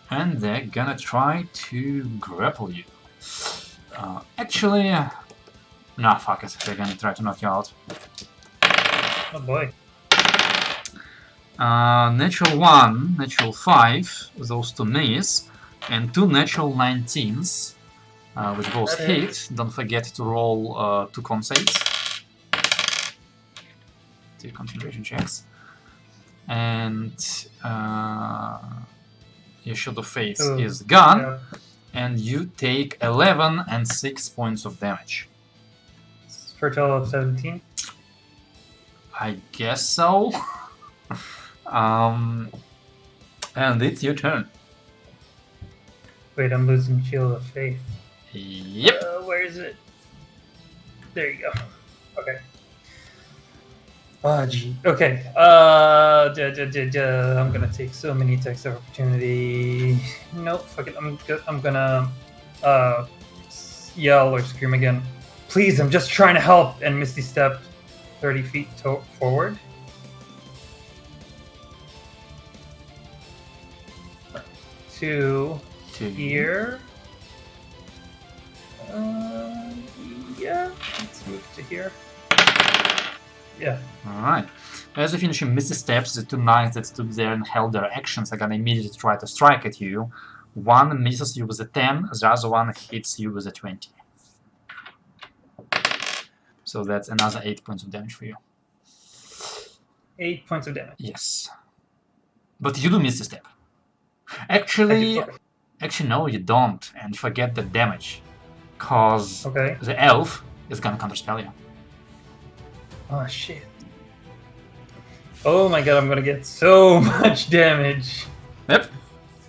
And they're gonna try to grapple you. Actually... Nah, fuck it. They're gonna try to knock you out. Oh boy. Natural 1, natural 5, those 2 miss, and 2 natural 19s, which both hit. Don't forget to roll 2 con saves. 2 concentration checks. And your Shield of Faith is gone. Yeah. and you take 11 and 6 points of damage. For a total of 17. I guess so. And it's your turn. Wait, I'm losing Shield of Faith. Yep. Where is it? There you go. Okay. Oh, gee. Okay. I'm gonna take so many attacks of opportunity. Nope. Fuck it. I'm gonna yell or scream again. Please, I'm just trying to help. And Misty Step 30 feet forward. To here. Yeah. Let's move to here. Yeah. Alright. As you finish your misty steps, the two knights that stood there and held their actions are gonna immediately try to strike at you. One misses you with a 10, the other one hits you with a 20. So that's another 8 points of damage for you. 8 points of damage. Yes. But you do miss the step. Actually, no, you don't, and forget the damage. Cause the elf is gonna counterspell you. Oh shit. Oh my god, I'm gonna get so much damage. Yep.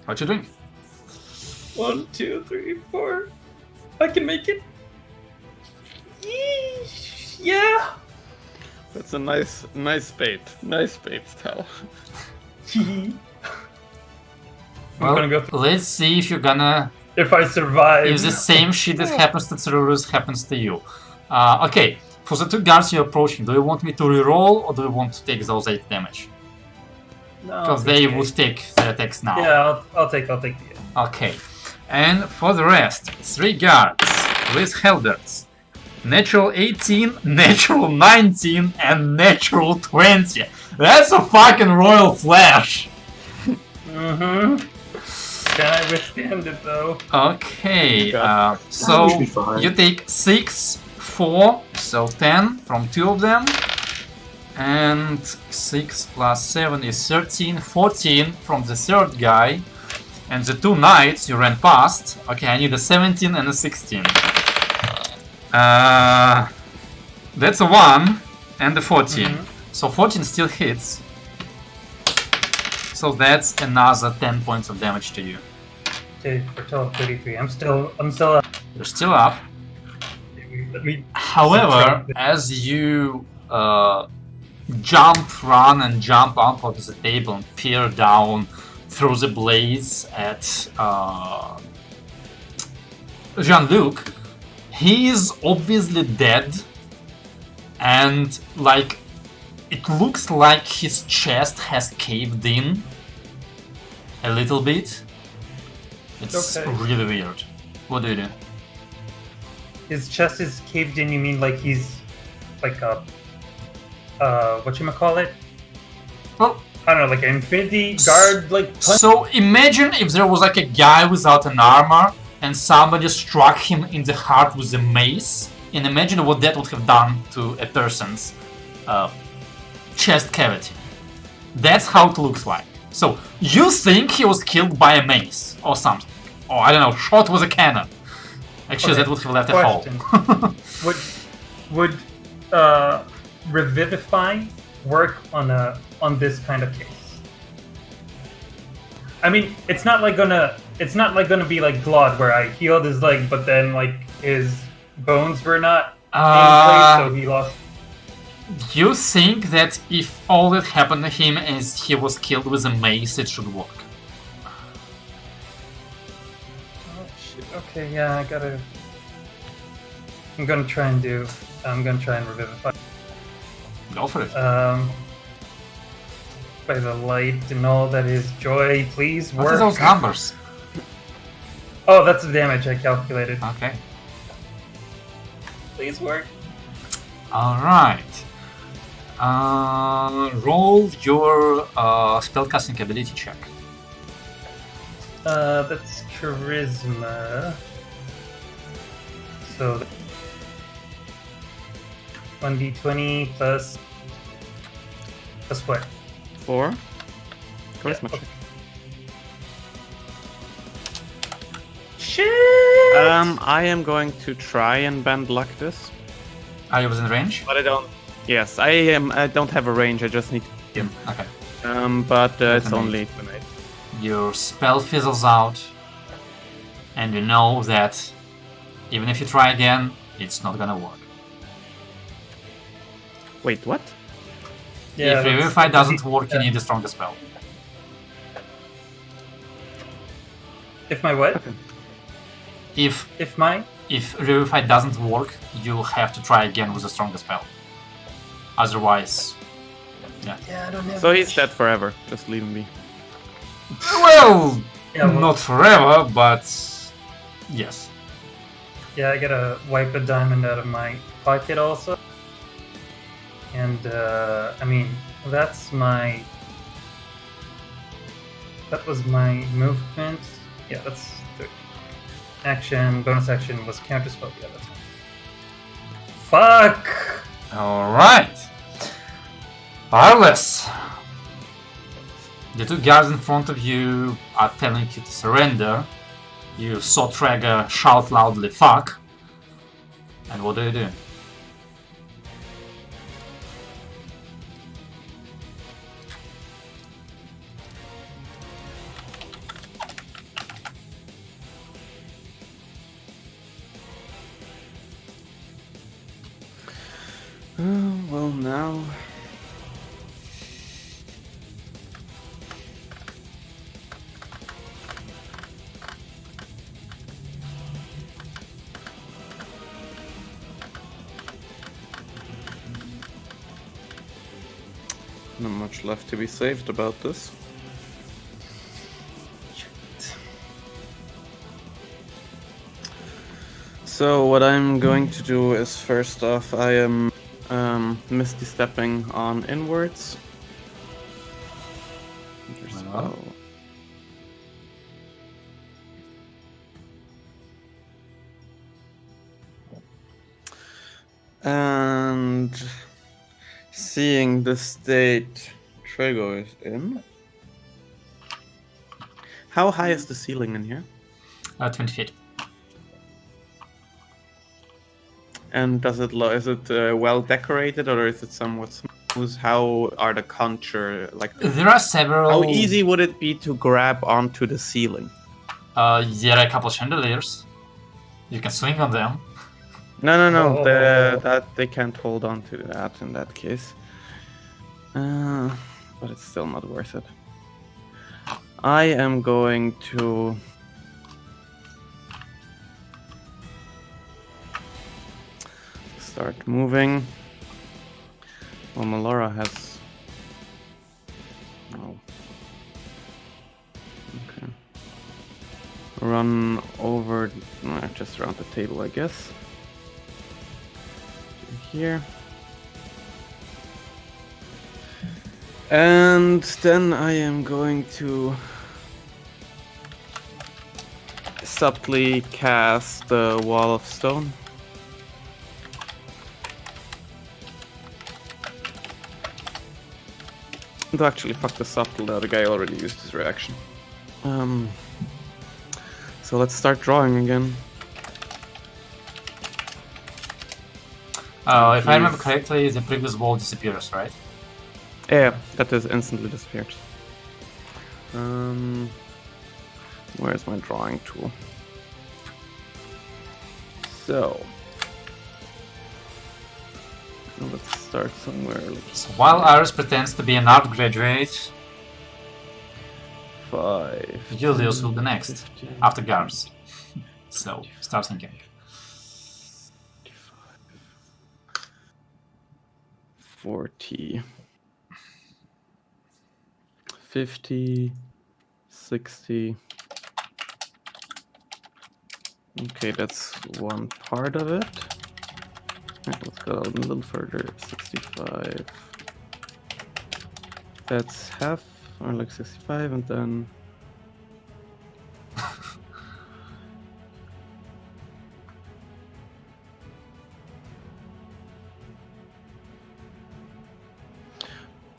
What you doing? 1, 2, 3, 4. I can make it. Yeesh. Yeah. That's a nice bait. Nice bait, Tal. Well, gonna go let's see if you're gonna... If I survive. If the same shit that happens to Cerberus happens to you. Okay, for the two guards you're approaching, do you want me to reroll or do you want to take those 8 damage? No, Because they would take the attacks now. Yeah, I'll take the 8. Okay, and for the rest, 3 guards with halberds. Natural 18, natural 19, and natural 20. That's a fucking royal flash! Mm-hmm. Can I withstand it though? Okay, That should be so fine. you take 6, 4, so 10 from 2 of them. And 6 plus 7 is 13, 14 from the third guy. And the 2 knights you ran past. Okay, I need a 17 and a 16. That's a 1 and a 14. Mm-hmm. So 14 still hits. So that's another 10 points of damage to you. Okay, for total of 33. I'm still up. You're still up. Let me However, as you jump, run, and jump up onto the table and peer down through the blaze at Jean-Luc, he is obviously dead, and like it looks like his chest has caved in a little bit. It's Okay. really weird. What do you do? His chest is caved in. You mean like he's like a whatchamacallit? Well, I don't know, like an infinity guard, like punch? so imagine if there was like a guy without an armor and somebody struck him in the heart with a mace, and imagine what that would have done to a person's chest cavity. That's how it looks like. So you think he was killed by a mace or something, or I don't know, shot with a cannon. Actually, Okay, that would have left a hole. Question. would revivify work on this kind of case? I mean, it's not like gonna be like Glod where I healed his leg, but then like his bones were not in place, so he lost. You think that if all that happened to him is he was killed with a mace, it should work? Oh shit. Okay, yeah, I'm gonna try and revivify. Go for it. By the light and all that is joy, please What work. are those numbers? Oh, that's the damage I calculated. Okay. Please work. Alright. Roll your spellcasting ability check. That's charisma. So 1d20 plus what? 4. Charisma Yeah, check. shit! I am going to try and bend like this, Are you within range? but I don't. Yes, I am. I don't have a range. I just need him. Okay. But it's Definitely. only tonight. Your spell fizzles out, and you know that even if you try again, it's not gonna work. Wait, what? If Revivify doesn't work, you need a stronger spell. If my what? If If Revivify doesn't work, you'll have to try again with a stronger spell. Otherwise, yeah, I don't have. So he's dead forever. Just leave him be. well, Yeah, well- not forever, but yes. Yeah, I gotta wipe a diamond out of my pocket also. And I mean, that was my movement. Yeah, that's the action. Bonus action was counterspell. Yeah, that's fuck. All right, Arles. The two guards in front of you are telling you to surrender. You saw Traeger shout loudly, "Fuck!" And what do you do? Well, now. Not much left to be saved about this. So what I'm going to do is, first off, I am misty stepping on inwards. Uh-huh. And seeing the state Trego is in. How high is the ceiling in here? 20 feet. And does it is it well decorated, or is it somewhat smooth? How are the contour like? There are several. How easy would it be to grab onto the ceiling? There are a couple chandeliers. You can swing on them. No. Oh. That they can't hold on to that in that case. But it's still not worth it. I am going to start moving. Well, Melora has. Oh. Okay. Run over. Just around the table, I guess. Here. And then I am going to subtly cast the Wall of Stone. And actually, fuck the subtle, the other guy already used his reaction. So let's start drawing again. If I remember correctly, the previous wall disappears, right? Yeah, that is instantly disappeared. Where's my drawing tool? So let's start somewhere. So while Iris pretends to be an art graduate, 5. Julius will be next, 15, after Gars. So, start thinking. 40, 50, 60. Okay, that's one part of it. Right, let's go a little further. 65. That's half, or like 65, and then.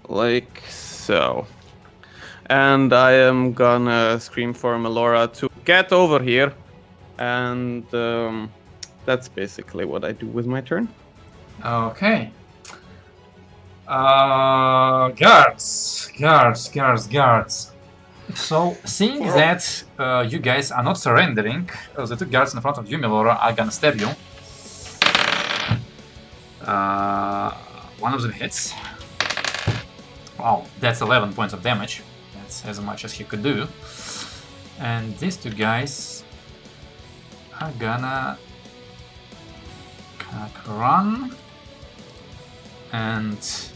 Like so. And I am gonna scream for Melora to get over here. And that's basically what I do with my turn. Okay. Guards. So, seeing that you guys are not surrendering, the two guards in front of you, Milora, are gonna stab you. One of them hits. Wow, that's 11 points of damage. That's as much as he could do. And these two guys are gonna run and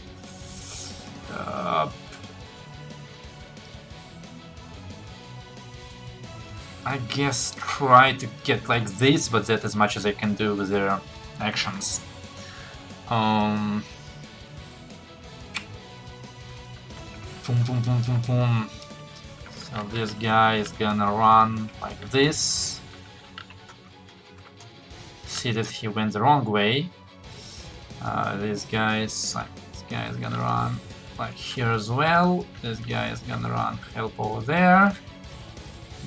I guess try to get like this, but that's as much as I can do with their actions. Boom, boom, boom, boom, boom. So this guy is gonna run like this. See that he went the wrong way. This guy is gonna run like here as well. This guy is gonna run help over there.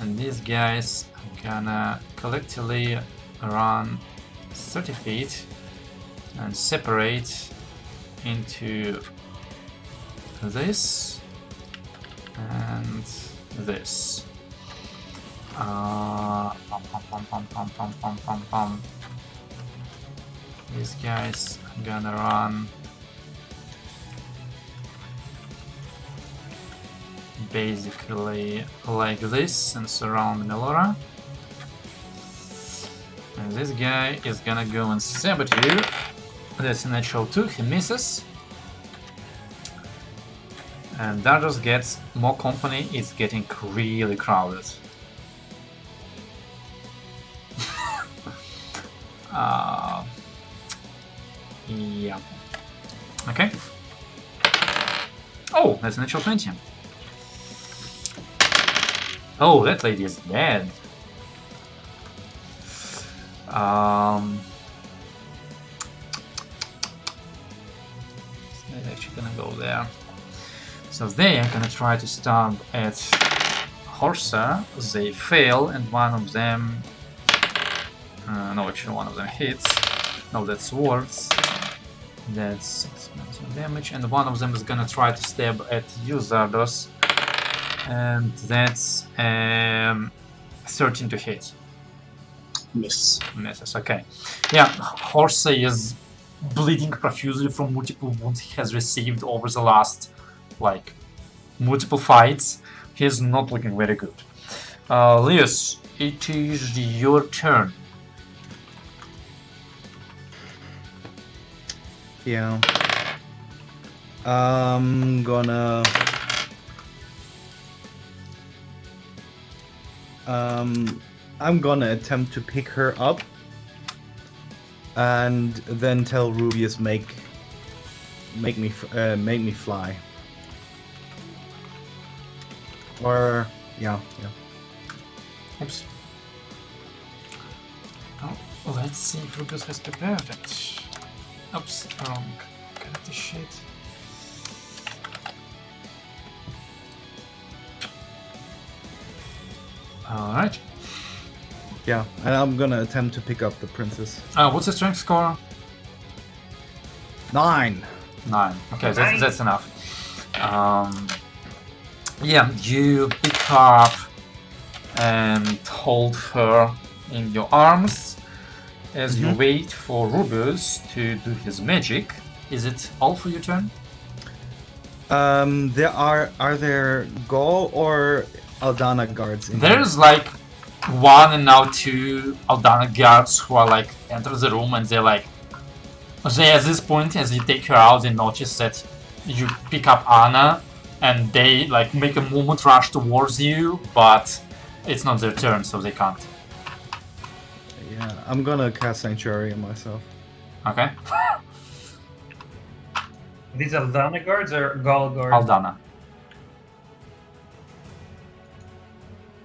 And these guys are gonna collectively run 30 feet and separate into this and this. These guys are gonna run basically like this and surround Milora. And this guy is gonna go and sabot you. That's a natural 2, he misses. And Dardos gets more company, it's getting really crowded. Yeah. Okay. Oh, that's a natural 20. Oh, that lady is dead. They're actually gonna go there. So they are gonna try to stab at Horsa. They fail, and one of them. No, actually, one of them hits. No, that's swords. That's 6 points of damage, and one of them is gonna try to stab at you, Zardos. And that's 13 to hit. Miss. Misses, okay. Yeah, Horsa is bleeding profusely from multiple wounds he has received over the last, like, multiple fights. He is not looking very good. Leos, it is your turn. Yeah. I'm gonna attempt to pick her up and then tell Rubius make me fly. Or yeah. Oops. Oh, let's see if Rubius has prepared it. Oops, wrong. Got the shit. Alright. Yeah, and I'm gonna attempt to pick up the princess. What's the strength score? 9. 9. Okay, that's enough. Yeah, you pick her up and hold her in your arms as you wait for Rubius to do his magic. Is it all for your turn? There are there Gaul or Aldana guards in There's like one and now two Aldana guards who are like enter the room and they're like at this point as you take her out they notice that you pick up Anna and they like make a movement rush towards you, but it's not their turn so they can't. Yeah, I'm gonna cast Sanctuary on myself. Okay. These Aldana guards or Gaul guards? Aldana.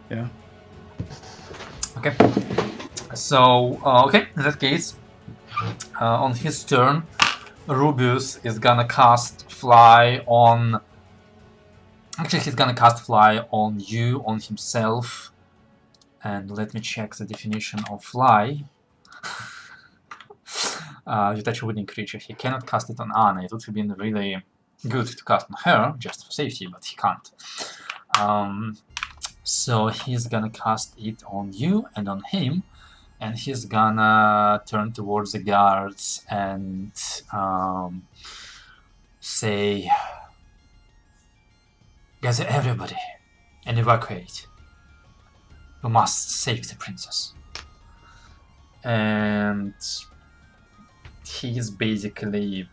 Yeah. Okay. So, okay, in that case, on his turn, Rubius is gonna cast Fly on... Actually, he's gonna cast Fly on you, on himself, And let me check the definition of fly. You touch a wooden creature. He cannot cast it on Anna. It would have been really good to cast on her, just for safety, but he can't. So he's gonna cast it on you and on him, and he's gonna turn towards the guards and say, gather everybody and evacuate. We must save the princess. And he's basically,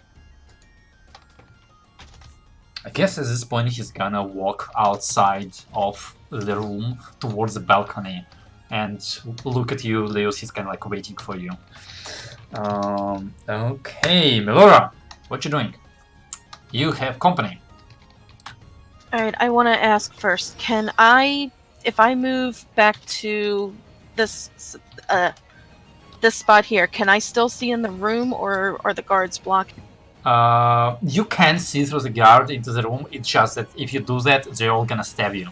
I guess at this point he's gonna walk outside of the room towards the balcony and look at you, Leos. He's kind of like waiting for you. Okay, Melora, what you doing? You have company. Alright, I want to ask first, can I, if I move back to this spot here, can I still see in the room, or are the guards blocking? You can see through the guard into the room. It's just that if you do that, they're all gonna stab you.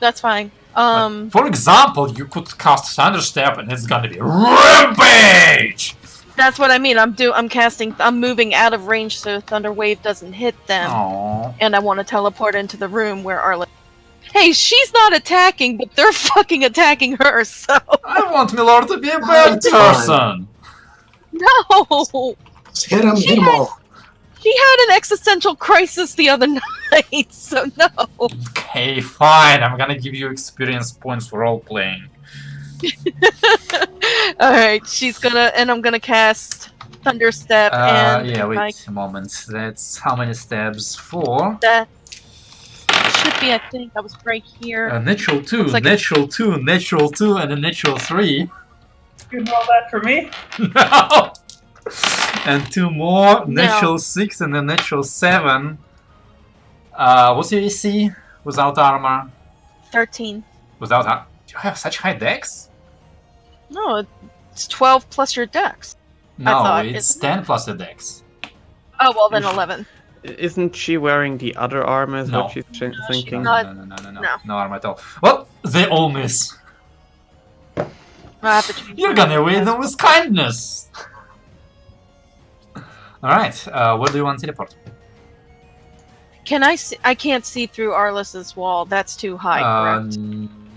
That's fine. But for example, you could cast Thunderstep and it's gonna be Rampage! That's what I mean. I'm moving out of range so Thunder Wave doesn't hit them. Aww. And I want to teleport into the room where Arlen. Hey, she's not attacking, but they're fucking attacking her, so. I want Milord to be a bad It's person! No! Just hit him all. She had an existential crisis the other night, so no. Okay, fine. I'm gonna give you experience points for role playing. Alright, I'm gonna cast Thunder Step and. Yeah, wait a moment. That's how many stabs? 4. That should be, I think, that was right here. A natural 2, Looks like natural 2, natural 2, and a natural 3. You can roll that for me. No! And 2 more, No. natural 6 and a natural 7. What's your AC without armor? 13. Without armor? Do you have such high dex? No, it's 12 plus your dex. No, thought, it's isn't 10 plus the dex. Oh, well then 11. Isn't she wearing the other armor? Is No. what she's No, thinking? no, not. no No. armor at all. Well, they all miss. I have to change You're my gonna dex. win them with kindness! Alright, where do you want to teleport? Can I see? I can't see through Arliss's wall. That's too high, correct?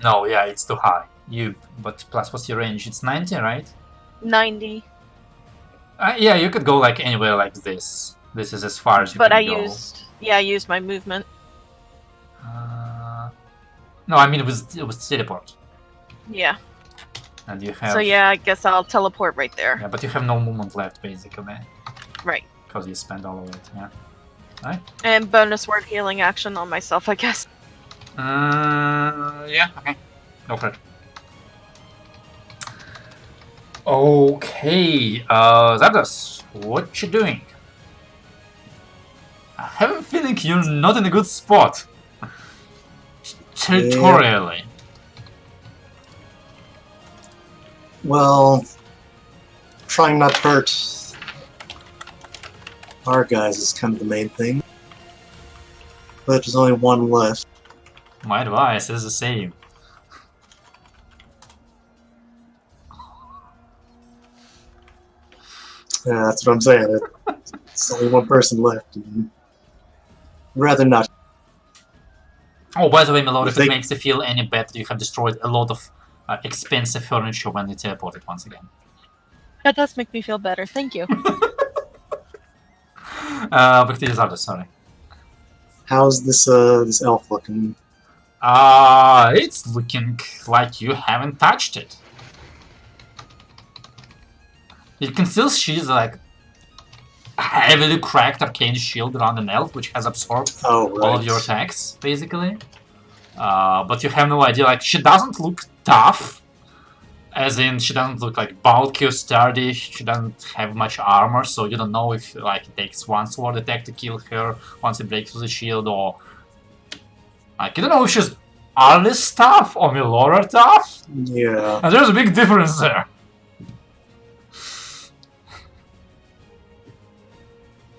No, yeah, it's too high. But plus what's your range? It's 90, right? 90. Yeah, you could go like anywhere like this. This is as far as you But can I go. used my movement. No, I mean it was teleport. Yeah. And you have... So yeah, I guess I'll teleport right there. Yeah, but you have no movement left, basically. Right. Because you spent all of it, yeah. And bonus word healing action on myself, I guess. Yeah, okay. Go for it. Okay, Zardos, what you doing? I have a feeling you're not in a good spot. Territorially. Well, trying not to hurt our guys is kind of the main thing. But there's only one left. My advice is the same. Yeah, that's what I'm saying. There's only one person left. And I'd rather not. Oh, by the way, Milord, if it They- makes you feel any better, you have destroyed a lot of expensive furniture when you teleported once again. That does make me feel better. Thank you. Back to you, Zardos, sorry. How's this elf looking? It's looking like you haven't touched it. You can still see like a heavily cracked arcane shield around an elf, which has absorbed Oh, right. all of your attacks, basically. But you have no idea. Like, she doesn't look tough, as in she doesn't look like bulky or sturdy. She doesn't have much armor, so you don't know if like it takes one sword attack to kill her once it breaks through the shield, or like you don't know if she's Arlis tough or Milora tough. Yeah. And there's a big difference there.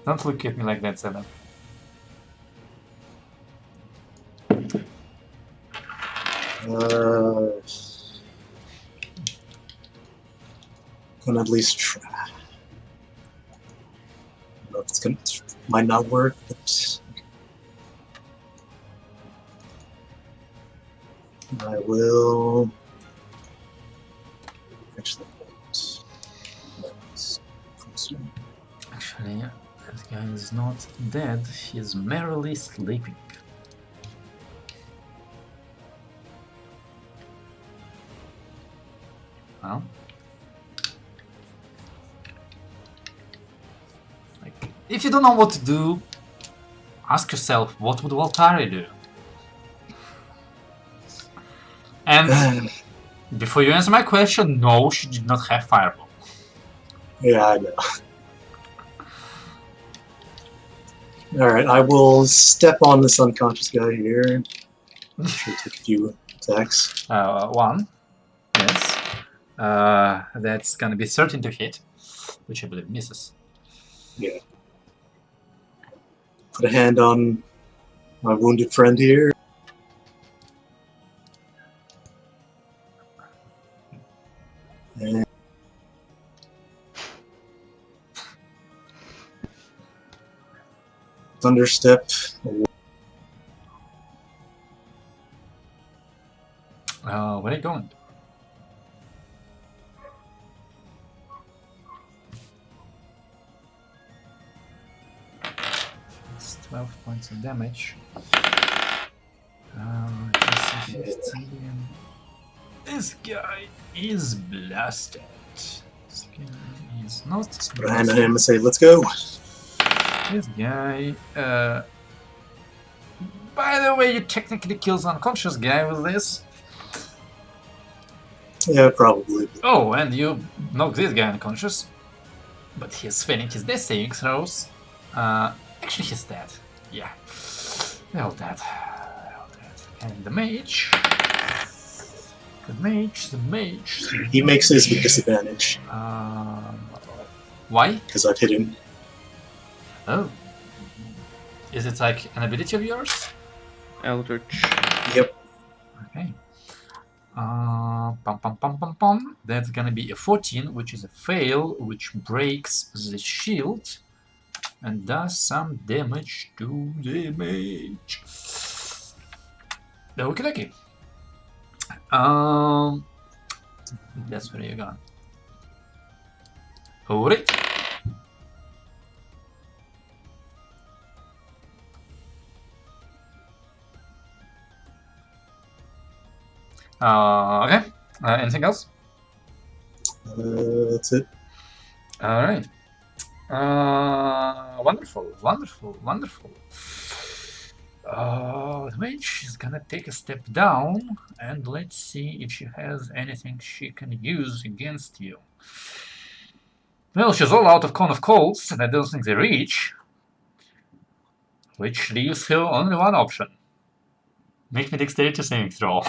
Don't look at me like that, Zedda. Gonna at least try. I don't know if it's gonna might not work, but I will actually. Actually, that guy is not dead. He's merely sleeping. Well, like, if you don't know what to do, ask yourself, what would Waltari do? And before you answer my question, no, she did not have Fireball. Yeah, I know. Alright, I will step on this unconscious guy here. Should take a few attacks. One. Yes. That's gonna be 13 to hit, which I believe misses. Yeah. Put a hand on my wounded friend here. And Thunderstep. Where are you going? It's 12 points of damage. This guy is blasted. This guy is not. Put a hand on him and say, let's go. This guy. By the way, you technically kills unconscious guy with this. Yeah, probably. Oh, and you knock this guy unconscious. But he's failing his death saving throws. Actually, he's dead. Yeah. They're all dead. And the mage. The mage. He makes his with disadvantage. Why? Because I've hit him. Oh. Is it like an ability of yours? Eldritch. Yep. Okay. That's gonna be a 14, which is a fail, which breaks the shield and does some damage to the mage. Okay. That's where you're going. Alright. Okay. Anything else? That's it. Alright. Wonderful. The mage is gonna take a step down, and let's see if she has anything she can use against you. Well, she's all out of Cone of Coals, and I don't think they reach. Which leaves her only one option. Make me dexterity saving throw.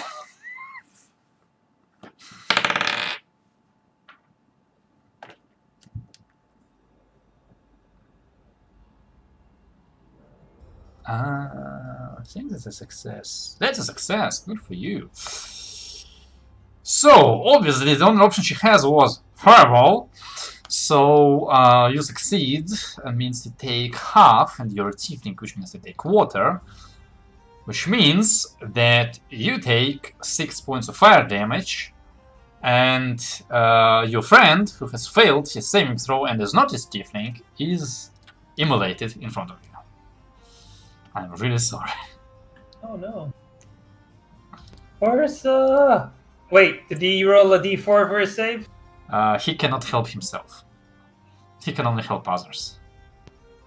I think that's a success. That's a success. Good for you. So, obviously, the only option she has was Fireball. So, you succeed. Means you take half, and you're a tiefling, which means you take water. Which means that you take 6 points of fire damage. And your friend, who has failed his saving throw and is not a tiefling, is immolated in front of you. I'm really sorry. Oh no. Orsa! Wait, did he roll a d4 for his save? He cannot help himself. He can only help others.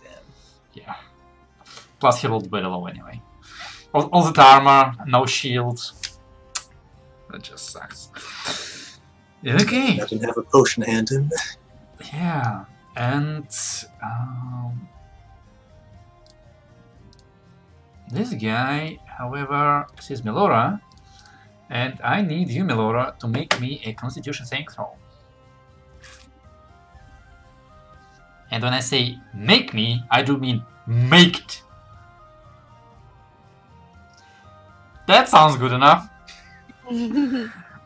Damn. Yeah. Plus he rolled very low anyway. All that armor, no shield. That just sucks. Okay. I didn't have a potion to hand him. Yeah. And this guy, however, sees Melora, and I need you, Melora, to make me a Constitution saving throw. And when I say make me, I do mean make it. That sounds good enough.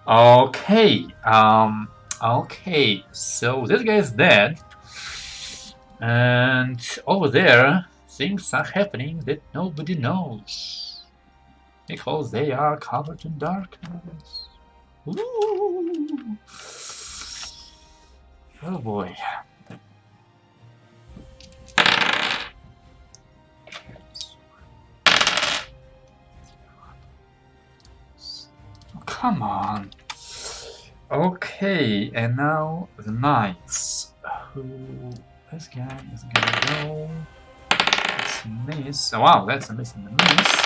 Okay. Okay. So this guy is dead, and over there things are happening that nobody knows because they are covered in darkness. Ooh. Oh boy. Oh, come on. Okay, and now the knights. Who? This guy is gonna go. That's a miss. Oh, wow, that's a miss and a miss.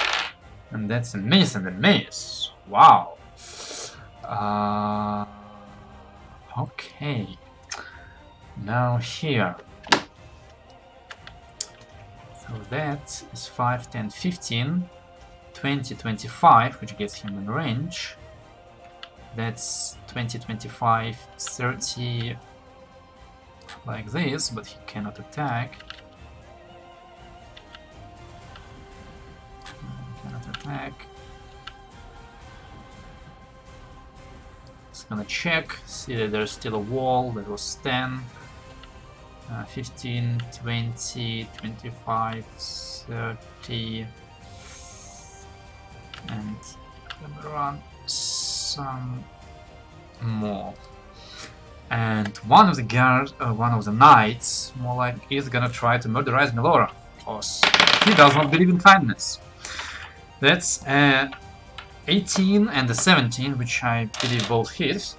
And that's a miss and a miss. Wow. Okay. Now here. So that is 5, 10, 15, 20, 25, which gets him in range. That's 20, 25, 30, like this, but he cannot attack. Cannot attack. It's gonna check, see that there's still a wall. That was 10, 15, 20, 25, 30, and gonna run some more. And one of the guards, one of the knights, more like, is gonna try to murderize Melora, because he does not believe in kindness. That's 18 and a 17, which I believe both hit.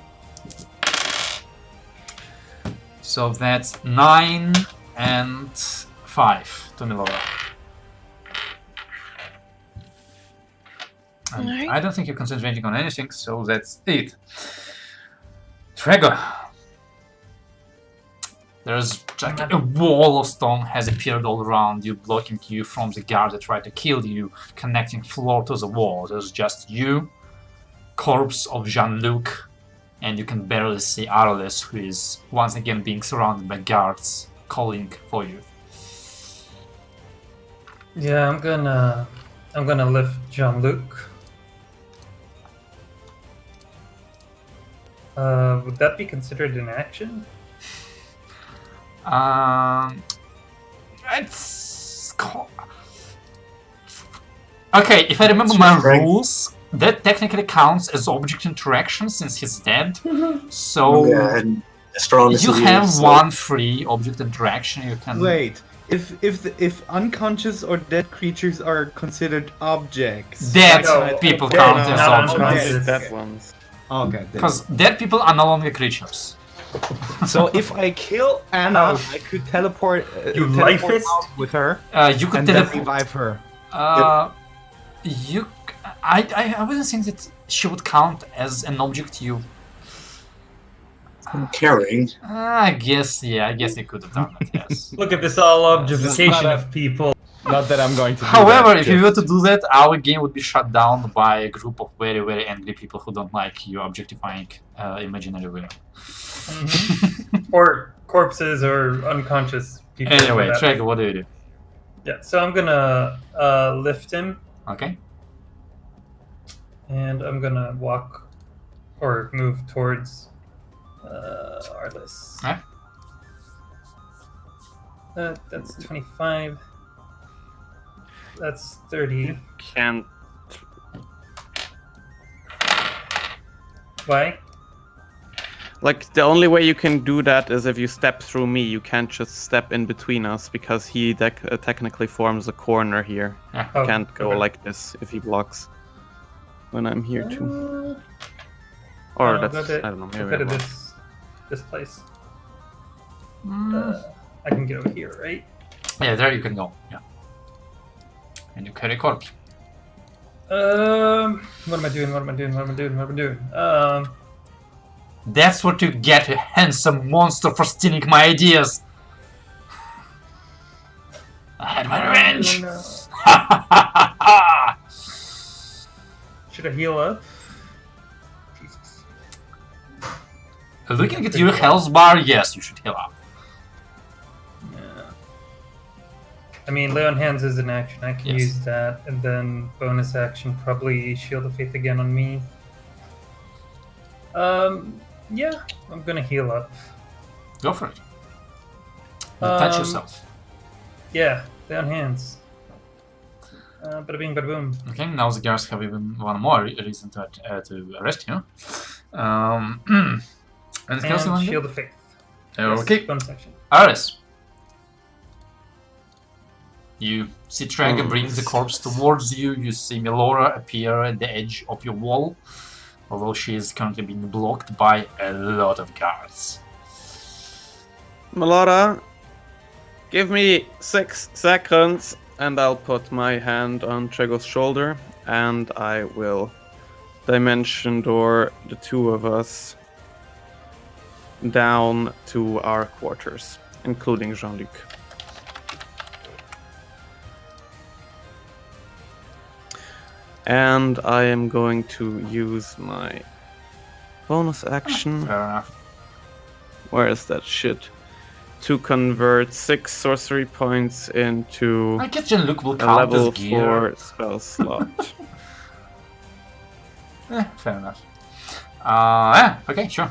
So that's 9 and 5 to Melora. And Alright. I don't think you're concentrating on anything, so that's it. Trigger. There's like a wall of stone has appeared all around you, blocking you from the guards that tried to kill you, connecting floor to the wall. There's just you, corpse of Jean-Luc, and you can barely see Arles, who is once again being surrounded by guards calling for you. Yeah, I'm gonna lift Jean-Luc. Would that be considered an action? It's okay. If I remember my rules, that technically counts as object interaction since he's dead. So Yeah, and as strong as you he have is, one free object interaction. You can Wait, if unconscious or dead creatures are considered objects, dead No, people dead, count no, as no, objects unconscious. That ones. Okay. then. because dead people are no longer creatures. So if I kill Anna, I could teleport. You teleport life fist? out with her You could and then teleport. revive her. I wouldn't think that she would count as an object you. I'm carrying. I guess, yeah, I guess you could have done that, yes. Look at this all objectification It's not a- of people. Not that I'm going to. Do However, that, if you were just- to do that, our game would be shut down by a group of very, very angry people who don't like you objectifying imaginary women. Or corpses or unconscious people. Anyway, for that. Treg, what do you do? Yeah, so I'm gonna lift him, Okay. and I'm gonna walk or move towards Arliss. Yeah. That's 25. That's 30. Can't. Why? Like, the only way you can do that is if you step through me. You can't just step in between us because he technically forms a corner here. Yeah. Oh, Can't go okay. like this if he blocks when I'm here too. Uh, Or no, that's, go to- I don't know, go maybe to I won't. this place. Mm. I can get over here, right? Yeah, there you can go. Yeah. And you carry corpse. What am I doing? That's what you get, you handsome monster, for stealing my ideas. I had my revenge. No. Should I heal up? Jesus. Looking at your health bar, yes, you should heal up. Yeah. I mean, Lay on Hands is an action. I can Yes. use that, and then bonus action, probably Shield of Faith again on me. Yeah, I'm gonna heal up. Go for it. Touch Um, yourself. Yeah, down hands. Bada bing, bada boom. Okay, now the guards have even one more reason to arrest you. Anything else you And want to Shield do? of Faith. Okay, Yes, bonus action. Aris. You see Trager brings the corpse towards you. You see Melora appear at the edge of your wall, although she is currently being blocked by a lot of guards. Melora, give me 6 seconds and I'll put my hand on Trego's shoulder and I will dimension door the two of us down to our quarters, including Jean-Luc. And I am going to use my bonus action. Fair enough. Where is that shit? To convert 6 sorcery points into I guess Jean-Luc will a count level as gear. 4 spell slot. Fair enough. Yeah, okay, sure.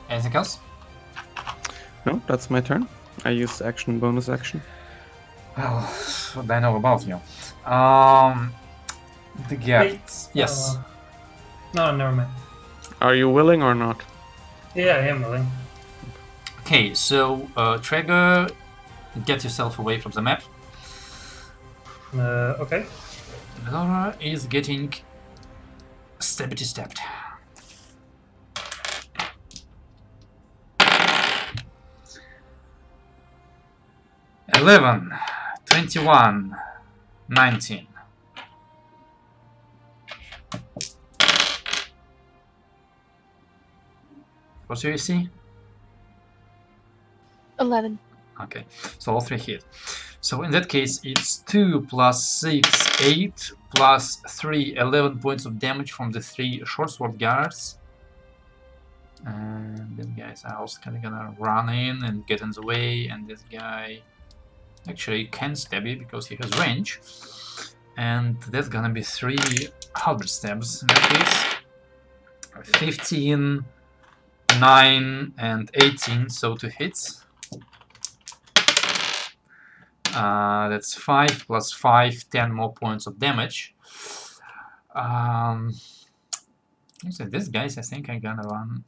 Anything else? No, that's my turn. I used action, bonus action. Well, what I know about you. The guards. Yes. No, never mind. Are you willing or not? Yeah, I am willing. Okay, so Traeger, get yourself away from the map. Okay. Laura is getting stepped. 11, 21, 19. What's your AC? 11. Okay, so all 3 hit. So in that case, it's 2 plus 6, 8 plus 3, 11 points of damage from the 3 short sword guards. And these guys are also kind of gonna run in and get in the way, and this guy actually can stab you because he has range. And that's gonna be 3 halberd stabs in that case. 15, 9, and 18, so 2 hits. That's 5 plus 5, 10 more points of damage. So these guys, I think, are gonna run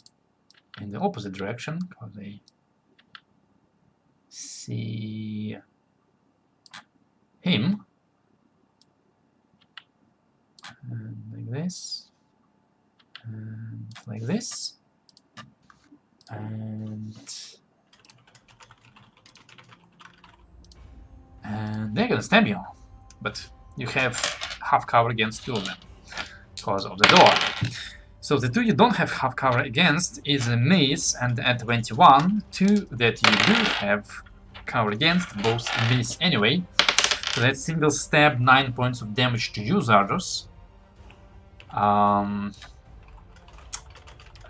in the opposite direction because they see him. And like this. And like this. And they're gonna stab you, but you have half cover against 2 of them because of the door. So the 2 you don't have half cover against is a miss and at 21, 2 that you do have cover against, both miss anyway. So that's single stab, 9 points of damage to you, Zardos.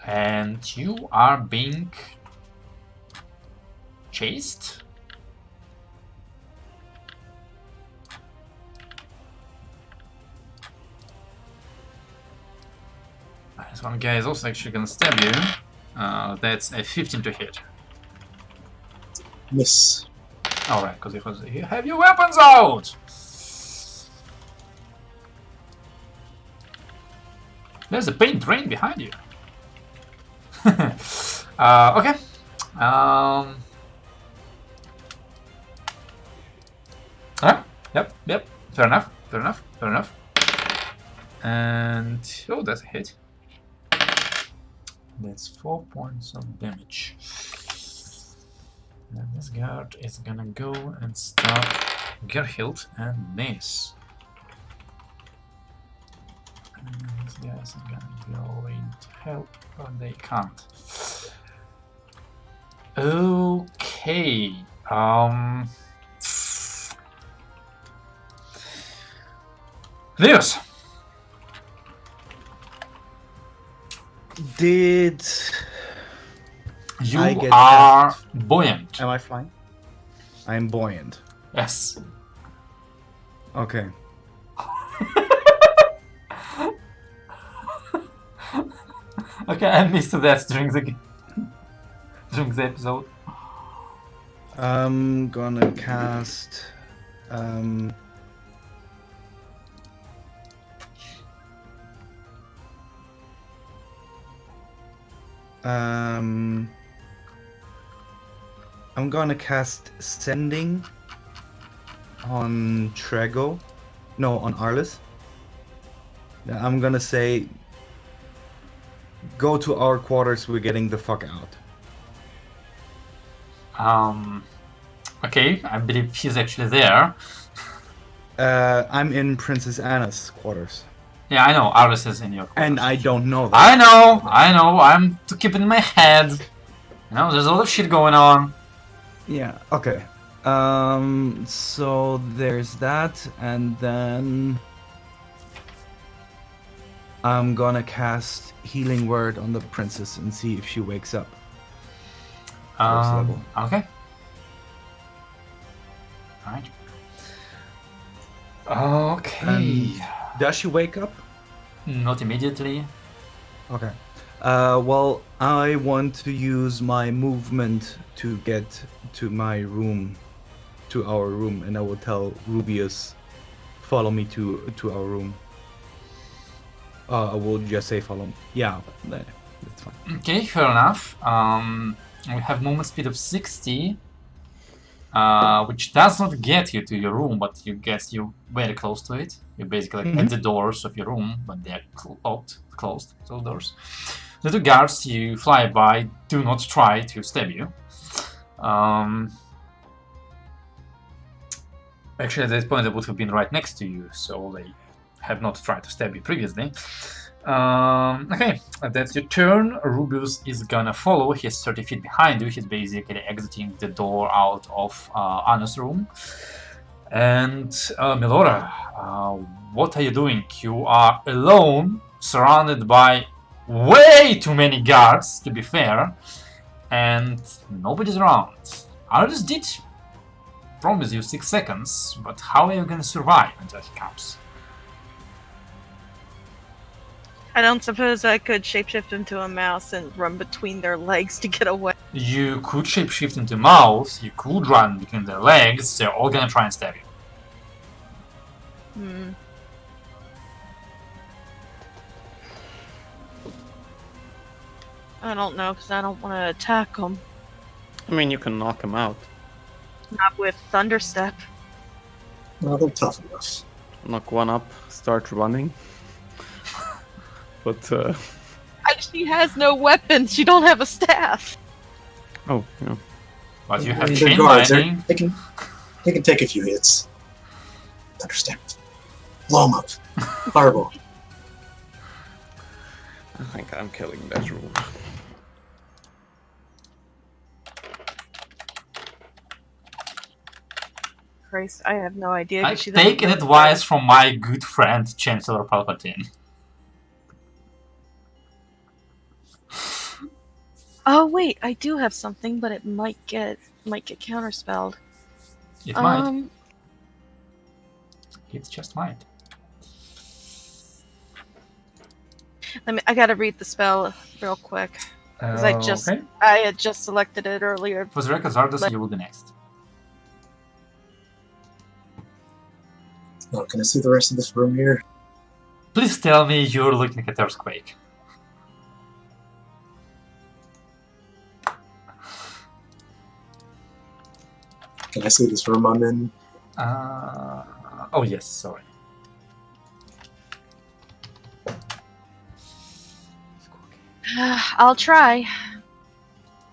And you are being chased. This one guy is also actually gonna stab you. That's a 15 to hit. Miss. Alright, because you have your weapons out! There's a paint drain behind you. Okay. Yep. Fair enough. And oh, that's a hit. That's 4 points of damage. And this guard is gonna go and stop Gerhild and miss. And these guys are gonna go in to help, but they can't. Okay. Leos. Did You I get are buoyant. am I flying? I'm buoyant. Yes. Okay. Okay, I missed that during the episode. I'm gonna cast. I'm gonna cast Sending on Trego. No, on Arlis. Yeah, I'm gonna say, go to our quarters, we're getting the fuck out. Okay, I believe he's actually there. I'm in Princess Anna's quarters. Yeah, I know, Aris is in your quarters. And I don't know that. I know, I'm to keep it in my head. You know, there's a lot of shit going on. Yeah, okay. So there's that, and then I'm gonna cast Healing Word on the princess and see if she wakes up. First level. Okay. Alright. Okay. Does she wake up? Not immediately. Okay. Well, I want to use my movement to get to my room, to our room, and I will tell Rubius, follow me to our room. I will just say follow me. Yeah, that's fine. Okay, fair enough. We have movement speed of 60, which does not get you to your room, but you gets you very close to it. You're basically like at the doors of your room, but they're closed, those doors. The two guards you fly by do not try to stab you. Actually, at this point, they would have been right next to you, so they have not tried to stab you previously. Okay, that's your turn. Rubius is gonna follow. He's 30 feet behind you. He's basically exiting the door out of Anna's room. And Melora, what are you doing? You are alone, surrounded by way too many guards, to be fair, and nobody's around. Aldous did promise you 6 seconds, but how are you gonna survive until he comes? I don't suppose I could shapeshift into a mouse and run between their legs to get away. You could shapeshift into mouse, you could run between their legs, they're all gonna try and stab you. I don't know, because I don't want to attack them. I mean, you can knock him out. Not with Thunderstep. Well, they're tough enough. Knock one up, start running. But, She has no weapons. She don't have a staff. oh, yeah. But you I have mean, chain they're guards. lightning. They can take a few hits. Understand. Blow them up. Fireball. I think I'm killing that room. Christ, I have no idea. I She take doesn't advice from my good friend Chancellor Palpatine. Oh wait, I do have something, but it might get counterspelled. It might. It just might. I gotta read the spell real quick. Because Okay. I had just selected it earlier. For the record, Zardos, you will be next. Oh, can I see the rest of this room here? Please tell me you're looking at Earthquake. Can I see this room I'm in? Oh yes, sorry. I'll try.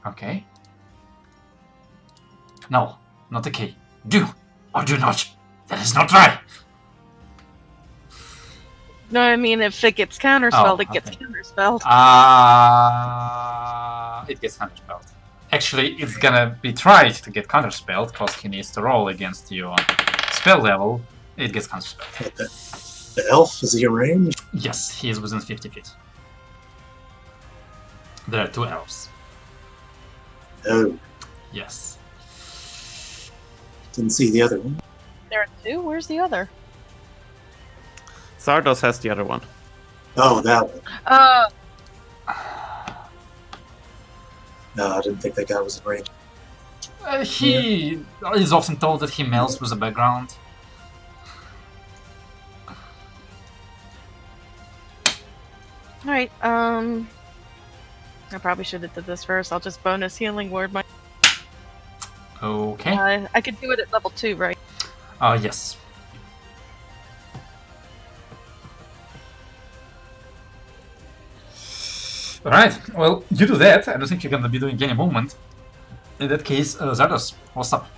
Okay. No, not the key. Do or do not. That is not right. No, I mean if it gets counterspelled, Oh, it gets okay. counterspelled. It gets counterspelled. Actually, it's gonna be tried to get counterspelled because he needs to roll against your spell level. It gets counterspelled. What, the elf? Is he in range? Yes, he is within 50 feet. There are 2 elves. Oh, Yes. didn't see the other one. There are 2? Where's the other? Zardos has the other one. Oh, that one. Uh, No, I didn't think that guy was in range. He is often told that he melts with the background. Alright, I probably should have did this first. I'll just bonus healing word my. Okay. I could do it at level 2, right? Yes. Alright, well, you do that. I don't think you're gonna be doing any movement. In that case, Zardos, what's up?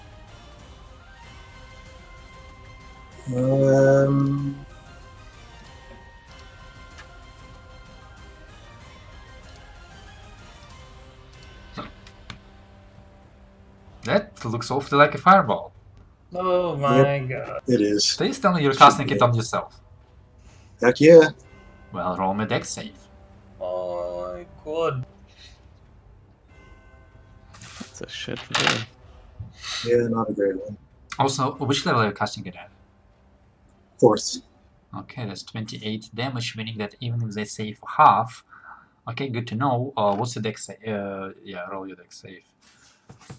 That looks awfully like a fireball. Oh my god. It is. Please tell me you're casting it on yourself. Heck yeah. Well, roll me a dex save. Oh my god. That's a shit roll. Yeah, not a great one. Also, which level are you casting it at? 4th. Okay, that's 28 damage, meaning that even if they save half. Okay, good to know. What's the dex save? Yeah, roll your dex save.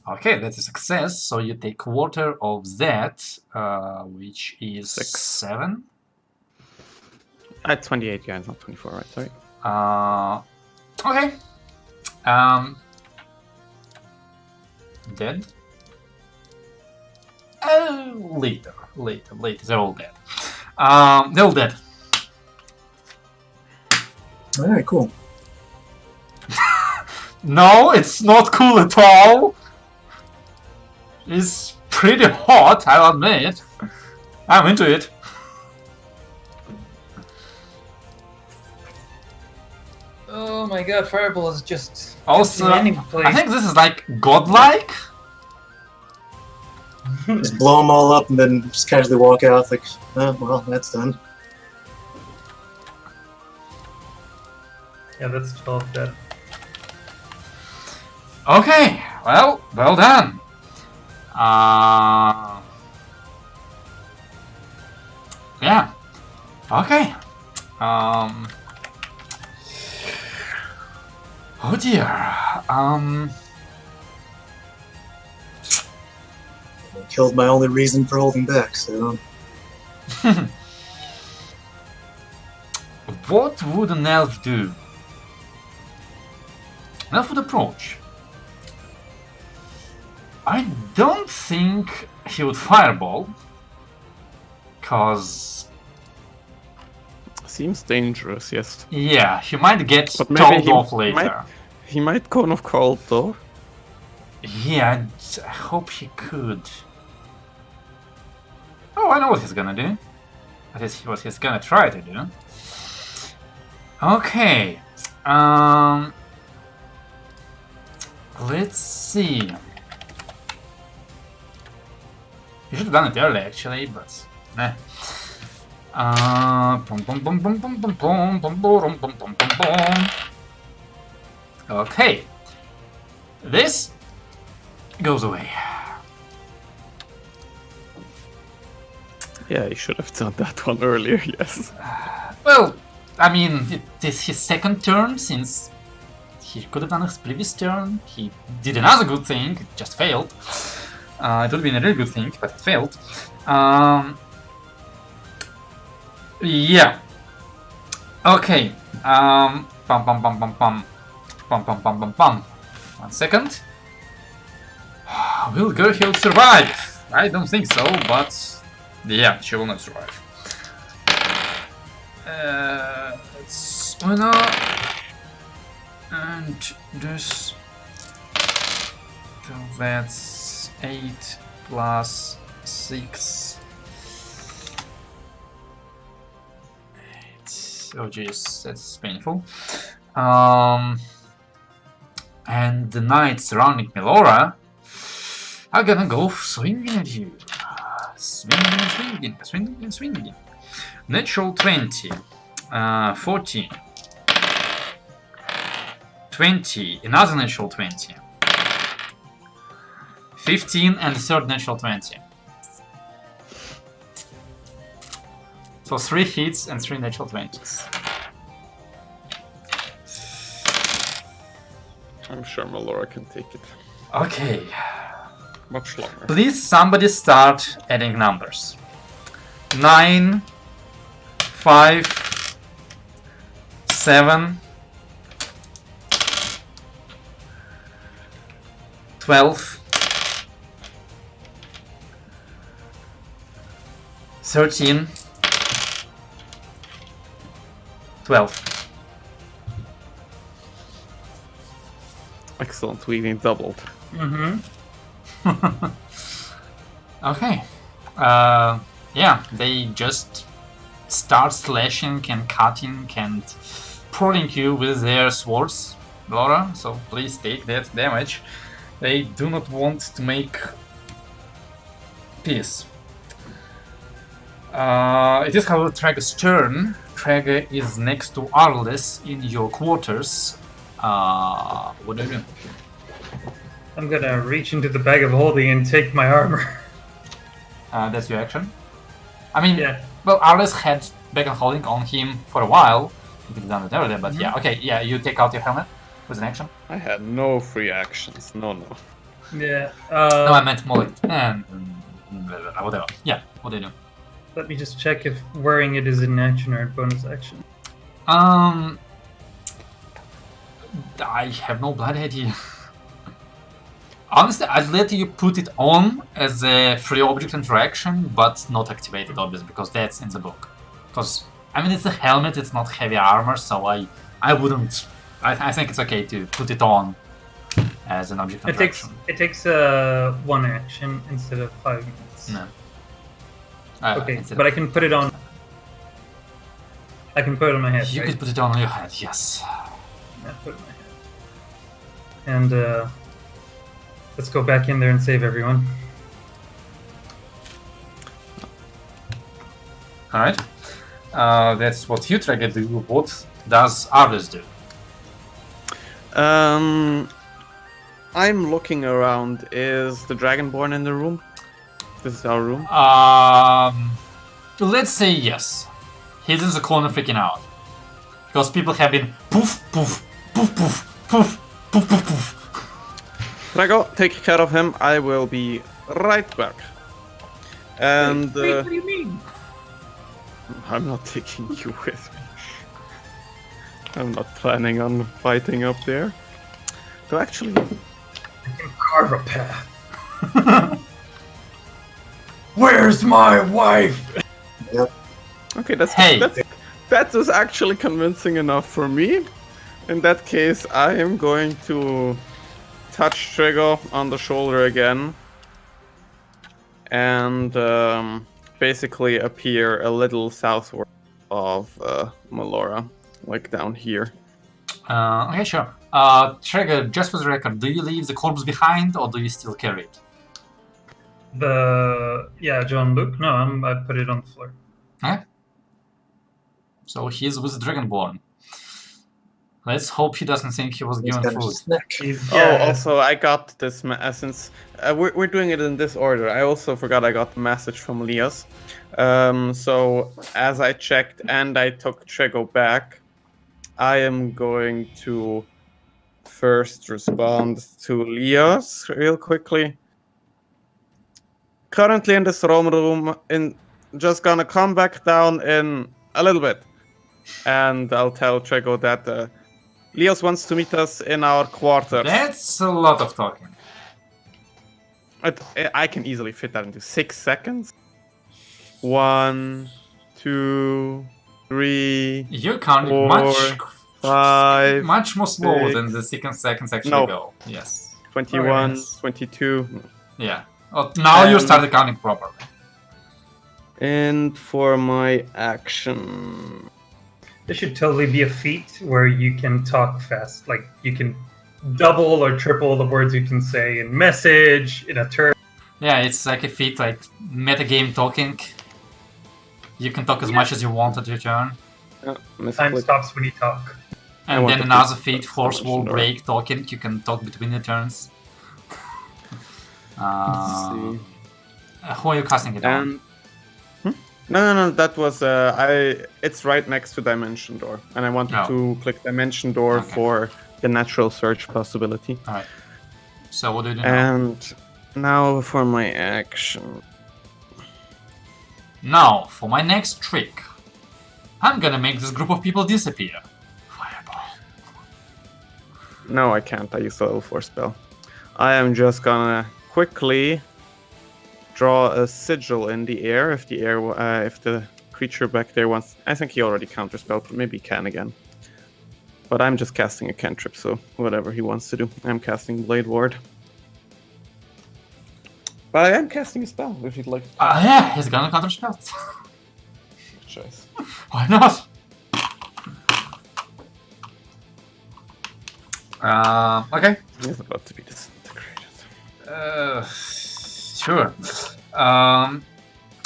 Okay, that's a success. So you take quarter of that, which is 6. 7. 28, yeah, not 24, right? Sorry. Okay. Dead. Later. They're all dead. They're all dead. Alright, cool. No, it's not cool at all. It's pretty hot, I'll admit. I'm into it. Oh my god, Fireball is just Also, in any place. I think this is like godlike. Just blow them all up and then just casually walk out like, oh, well, that's done. Yeah, that's 12 dead. Okay, well done. Yeah. Okay. Oh dear. I killed my only reason for holding back, so... What would an elf do? An elf would approach. I don't think he would fireball, cause Seems dangerous, yes. yeah, he might get But maybe told off later. He might Cone of Cold, though. Yeah, I hope he could. Oh, I know what he's gonna do. That is what he's gonna try to do. Okay. Let's see. You should have done it early, actually, but nah. Okay. This goes away. Yeah, he should have done that one earlier, yes. Well, I mean, it is his second turn, since he could have done his previous turn. He did another good thing, it just failed. It would have been a really good thing, but it failed. Yeah. Okay. Pum pum pum pum pum. Pum pum pum pum pum. 1 second. Will Gerhild survive? I don't think so, but yeah, she will not survive. It's Una and this. So that's 8 plus 6. 8. Oh jeez, that's painful. And the knights surrounding Melora are gonna go swinging at you. Swinging. Natural 20. 14. 20. Another natural 20. 15 and the third natural 20. So 3 hits and 3 natural 20s. I'm sure Melora can take it Okay. much longer. Please, somebody start adding numbers. 9, 5, 7, 12, 13, 12. Excellent, we doubled. Mm-hmm. Okay. Yeah, they just start slashing and cutting and pulling you with their swords, Laura. So please take that damage. They do not want to make peace. It is, however, Trager's turn. Trager is next to Arles in your quarters. What do you do? I'm gonna reach into the bag of holding and take my armor. That's your action. I mean, Yeah. well, Arles had Bag of Holding on him for a while. You could have done it earlier, but yeah, okay, yeah, you take out your helmet with an action. I had no free actions. No. Yeah. No, I meant more like, whatever. Yeah, what do you do? Let me just check if wearing it is an action or a bonus action. I have no blood idea. Honestly, I'd let you put it on as a free object interaction, but not activate it, obviously, because that's in the book. Because, I mean, it's a helmet, it's not heavy armor, so I wouldn't... I think it's okay to put it on as an object interaction. It takes 1 action instead of 5 minutes. No. Okay, but I can put it on. I can put it on my head. You right? could put it on your head, yes. Yeah, put it on my head. And let's go back in there and save everyone. Alright. That's what you try to do. What does Arles do? I'm looking around. Is the Dragonborn in the room? This is our room. Let's say yes. He's in the corner freaking out. Because people have been poof, poof, poof, poof, poof, poof, poof, poof. Drago, take care of him. I will be right back. And Wait, what do you mean? I'm not taking you with me. I'm not planning on fighting up there. So actually, I can carve a path. Where's my wife? okay, that's Hey. that was actually convincing enough for me. In that case, I am going to touch Trigger on the shoulder again, and basically appear a little southward of Melora, like down here. Okay, sure. Trigger, just for the record, do you leave the corpse behind or do you still carry it? John Luke. No, I put it on the floor. Okay. So he's with Dragonborn. Let's hope he doesn't think he was He's given got a food. snack. Oh, also, I got this since we're doing it in this order. I also forgot I got the message from Elias. So as I checked and I took Trego back, I am going to first respond to Elias real quickly. Currently in this room, just gonna come back down in a little bit, and I'll tell Trego that Leos wants to meet us in our quarters. That's a lot of talking. I can easily fit that into 6 seconds. 1, 2, 3, You're counting 4, 5, much more slow 6, than the seconds actually No. go. Yes. 21, Yes. 22. Yeah. Oh, now you started counting properly. And for my action, This should totally be a feat where you can talk fast. Like you can double or triple the words you can say in message, in a turn. Yeah, it's like a feat, like metagame talking. You can talk as much as you want at your turn. Time misclick. stops when you talk. And want then to another put feat, force wall exclamation break talking. You can talk between your turns. Let's see. Who are you casting it on? And No. That was It's right next to Dimension Door, and I wanted Oh. to click Dimension Door Okay. for the natural search possibility. All right. So what do you do now? And now for my action. Now, for my next trick, I'm gonna make this group of people disappear. Fireball. No, I can't. I used the level 4 spell. I am just gonna quickly draw a sigil in the air. If the creature back there wants, I think he already counterspelled, but maybe he can again. But I'm just casting a cantrip, so whatever he wants to do. I'm casting Blade Ward. But I am casting a spell, if you'd like. Yeah, he's gonna counterspell. Choice. Why not? Okay. He's about to be disintegrated. Sure.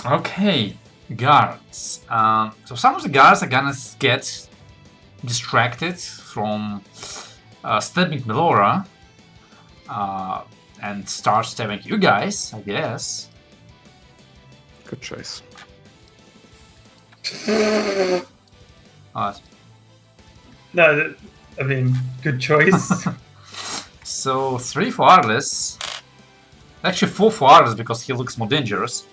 Okay, guards. So some of the guards are gonna get distracted from stabbing Melora and start stabbing you guys, I guess. Good choice. Alright. No, I mean, good choice. So 3 for Arliss. Actually 4 for Arliss because he looks more dangerous.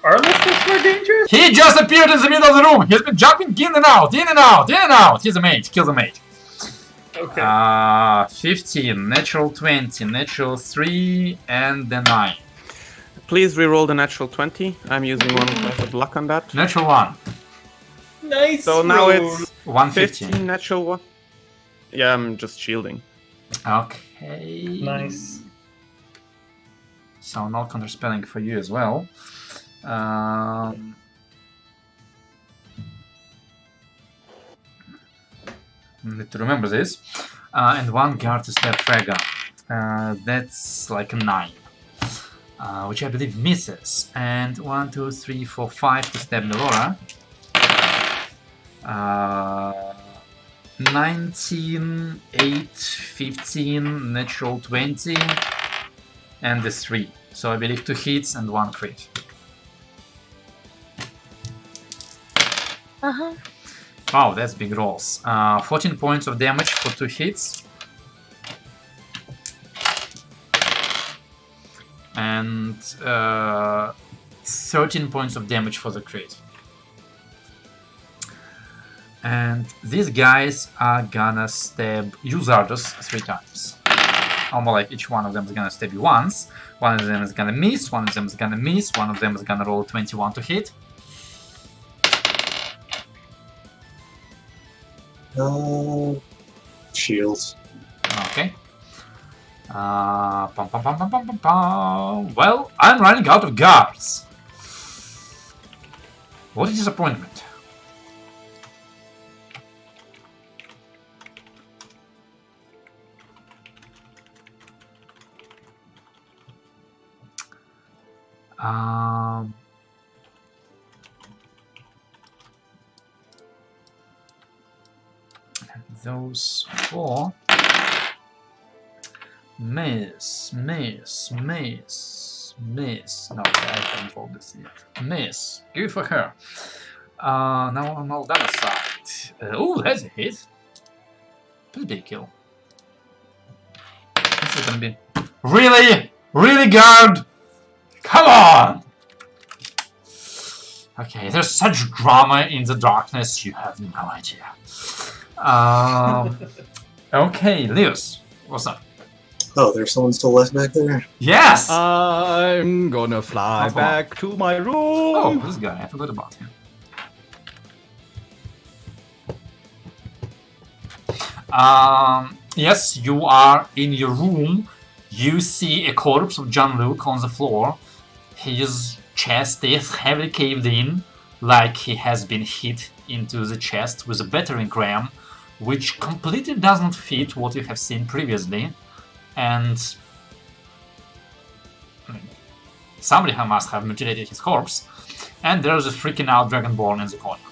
Arliss looks more dangerous? He just appeared in the middle of the room. He's been jumping in and out, in and out, in and out. He's a mage. Kill the mage. Okay. 15, natural 20, natural 3, and then 9. Please reroll the natural 20. I'm using one class of luck on that. Natural 1. Nice. So now roll. it's 115. 15 natural 1. Yeah, I'm just shielding. Okay. Nice. So no counterspelling for you as well. Need to remember this. And 1 guard to stab Frega. That's like a 9. Which I believe misses. And 1, 2, 3, 4, 5 to stab Melora. 19, 8, 15, natural 20, and the 3. So I believe 2 hits and 1 crit. Uh-huh. Wow, that's big rolls. 14 points of damage for 2 hits. And 13 points of damage for the crit. And these guys are gonna stab you, Zardos, 3 times. Or more like each one of them is gonna stab you once. One of them is gonna miss, one of them is gonna miss, one of them is gonna roll 21 to hit. Shields. Okay. Pum, pum, pum, pum, pum, pum, pum. Well, I'm running out of guards. What a disappointment. And those 4 miss. No, I can't roll this yet. Miss. Good for her. Now on Aldana's side. Oh, that's a hit. Pretty big kill. This is gonna be. Really? Really, guard? Come on! Okay, there's such drama in the darkness, you have no idea. Okay, Leos, what's up? Oh, there's someone still left back there? Yes! I'm gonna fly Oh, back to my room. Oh, this guy, I forgot about him. Yes, you are in your room. You see a corpse of John Luke on the floor. His chest is heavily caved in, like he has been hit into the chest with a battering ram, which completely does not fit what you have seen previously. And I mean, somebody must have mutilated his corpse. And there's a freaking out Dragonborn in the corner.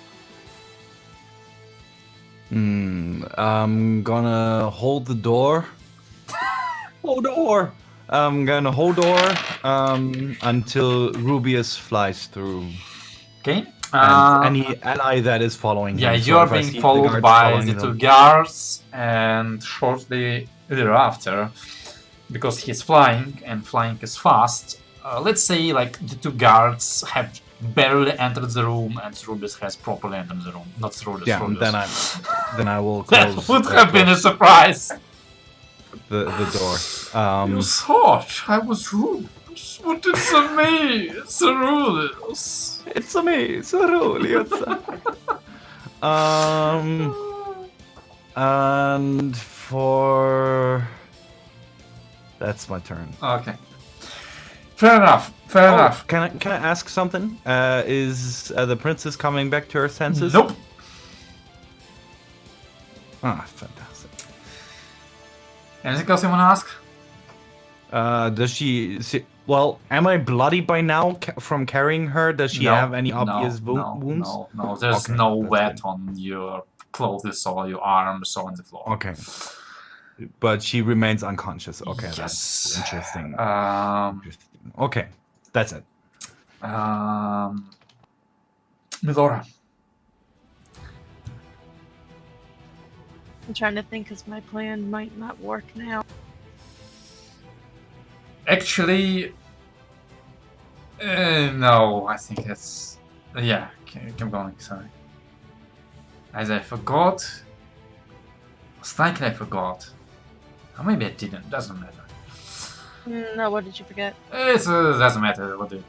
I'm gonna hold the door. Hold door. I'm gonna hold door until Rubius flies through. Okay. And any ally that is following Yeah, him. So you are if I see being the followed guards by following the him- two guards, and shortly thereafter, because he's flying and flying is fast, let's say like the two guards have barely entered the room and Rubis has properly entered the room. Not Rubis, Yeah, Rubis. then I will That close. would have been a close surprise. the door. You thought I was Rubis, but it's a me, it's a Rubis. It's me, Ceruleus. And for that's my turn. Okay. Fair enough. Fair enough. Can I ask something? Is the princess coming back to her senses? Nope. Ah, fantastic. Anything else you want to ask? Does she? Well, am I bloody by now from carrying her? Does she have any obvious wounds? No. There's Okay, no that's wet good. on your clothes or your arms or on the floor. Okay. But she remains unconscious. Okay, Yes. that's interesting. Interesting. Okay, that's it. Milora. I'm trying to think because my plan might not work now. Actually, no. I think it's yeah. Keep going. Sorry. As I forgot. Slightly I forgot. Or maybe I didn't. Doesn't matter. No, what did you forget? It doesn't matter. What do you?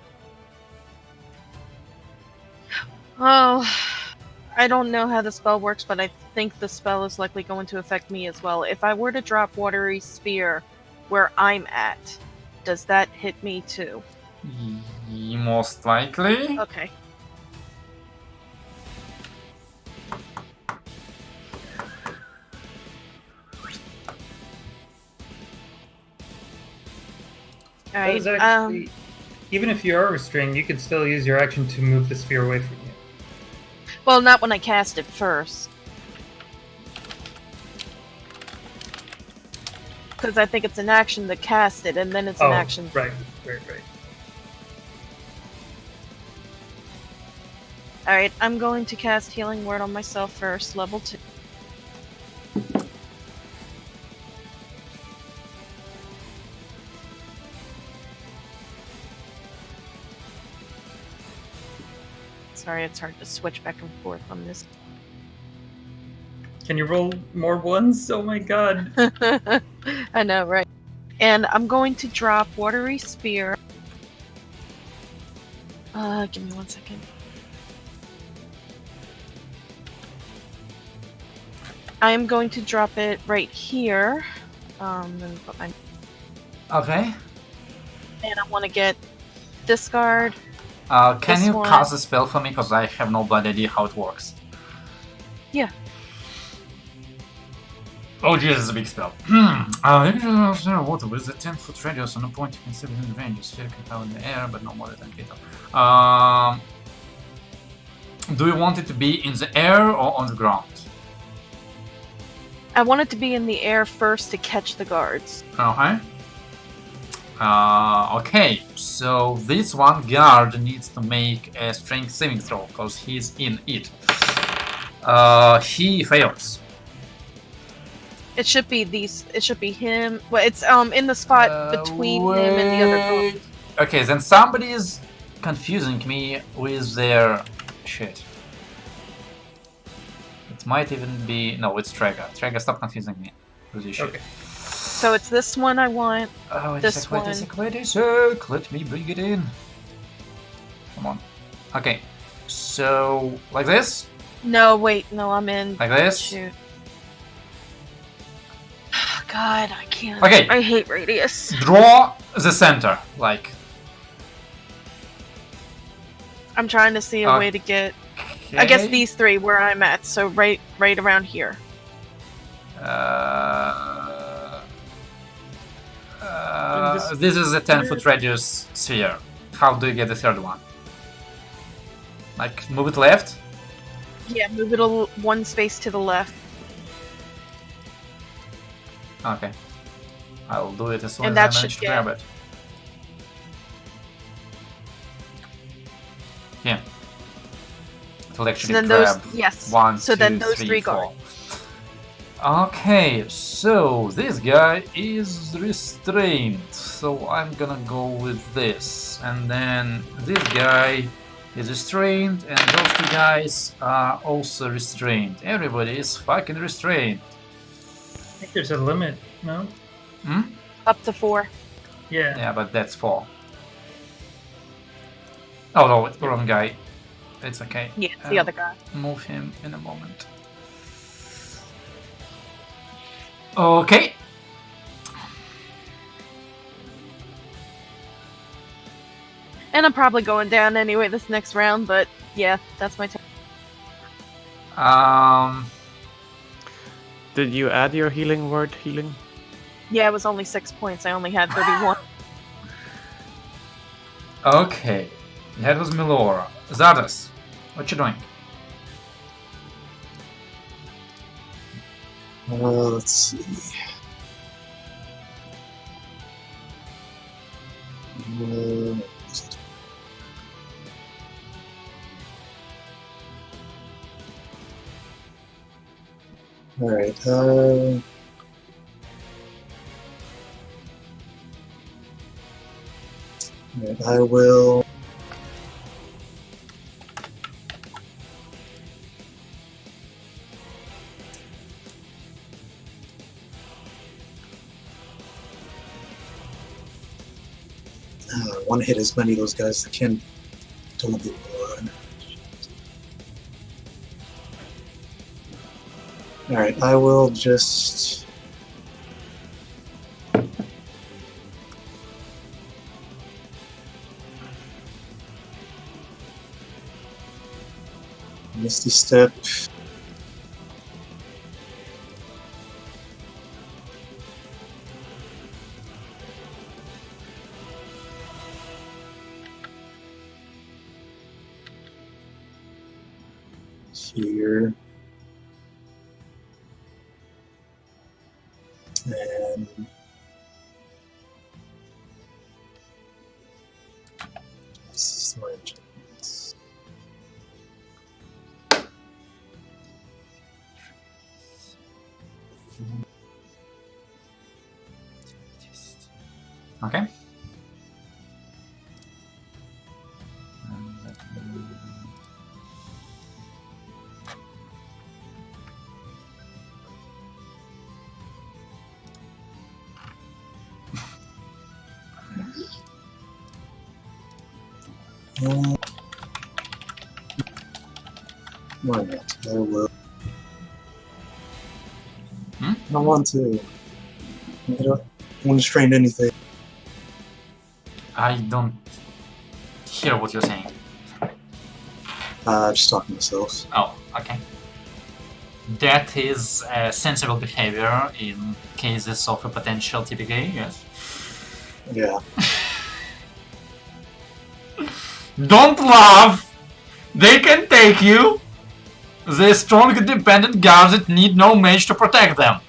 Oh, I don't know how the spell works, but I think the spell is likely going to affect me as well. If I were to drop Watery Sphere where I'm at, does that hit me too? Most likely. Okay. That Alright, is actually, even if you are restrained, you could still use your action to move the sphere away from you. well, not when I cast it first. Because I think it's an action to cast it, and then it's an action. Right. Alright, I'm going to cast Healing Word on myself first, level 2. Sorry, it's hard to switch back and forth on this. Can you roll more ones? Oh my god. I know, right? And I'm going to drop Watery Spear. Give me 1 second. I am going to drop it right here. Let me put my... Okay. And I want to get discard. Can This you one. cast a spell for me? Because I have no bloody idea how it works. Yeah. Oh, Jesus, it's a big spell. Water with a 10-foot radius on a point you can see within the range. A sphere can cover in the air, but no more than 10 feet. Do you want it to be in the air or on the ground? I want it to be in the air first to catch the guards. Okay. Okay, so this one guard needs to make a strength saving throw because he's in it. He fails. It should be these. It should be him. Well, it's in the spot between him and the other guard. Okay, then somebody is confusing me with their shit. It might even be no, it's Traeger. Traeger, stop confusing me with your shit. Okay. So it's this one I want. Oh, wait This a sec, wait a one. sec, wait a sec. Let me bring it in. Come on. Okay, so like this, No, wait, no, I'm in. like this. Shoot. God, I can't. Okay. I hate radius. Draw the center, like. I'm trying to see a way to get. I guess okay. these three where I'm at. So right around here. This is a 10-foot radius sphere. How do you get the third one? Like, move it left? Yeah, move it one space to the left. Okay. I'll do it as soon And as I that should manage to get- grab it. Yeah. collection So then grab those, yes. 1, So 2, then those 3, three 4. guard. Okay, so this guy is restrained, so I'm gonna go with this. And then this guy is restrained, and those two guys are also restrained. Everybody is fucking restrained. I think there's a limit, no? Hmm? Up to 4. Yeah. Yeah, but that's 4. Oh no, it's the wrong guy. It's okay. Yeah, it's the other guy. Move him in a moment. Okay. And I'm probably going down anyway this next round, but yeah, that's my turn. Did you add your healing word, healing? Yeah, it was only 6 points. I only had 31. Okay. That was Milora. Zardas, what you doing? Let's see. Alright, alright, I will. Want to hit as many of those guys as I can. Don't want to be more. Alright, I will just. Misty Step. Here. And this is my enchantments. Okay. Why not? I will. Hmm? I don't want to. I don't want to strain anything. I don't hear what you're saying. Just talking to myself. Oh, okay. That is sensible behavior in cases of a potential TPK, yes. Yeah. Don't laugh! They can take you! They're strong independent guards that need no mage to protect them.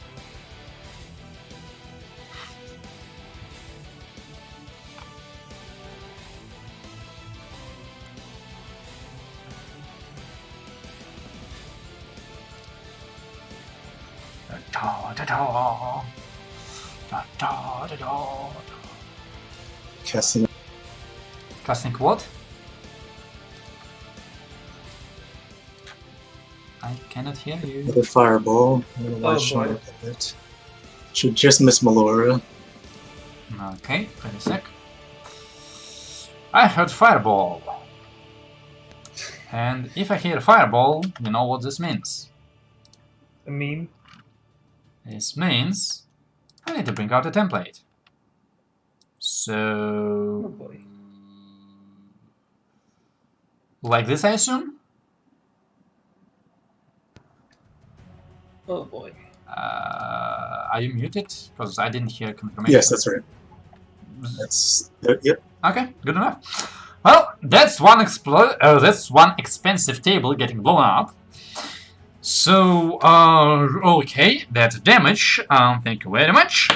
Casting. Casting what? I cannot hear you. Another fireball. I don't know why Oh, it's showing boy. up like that. Should just miss Melora. Okay, wait a sec. I heard fireball. And if I hear fireball, you know what this means. A meme. This means I need to bring out a template. So... Oh boy. Like this, I assume? Oh boy. Are you muted? Because I didn't hear confirmation. Yes, that's right. That's yep. Okay, good enough. Well, that's one expensive table getting blown up. So, okay, that's damage. Thank you very much.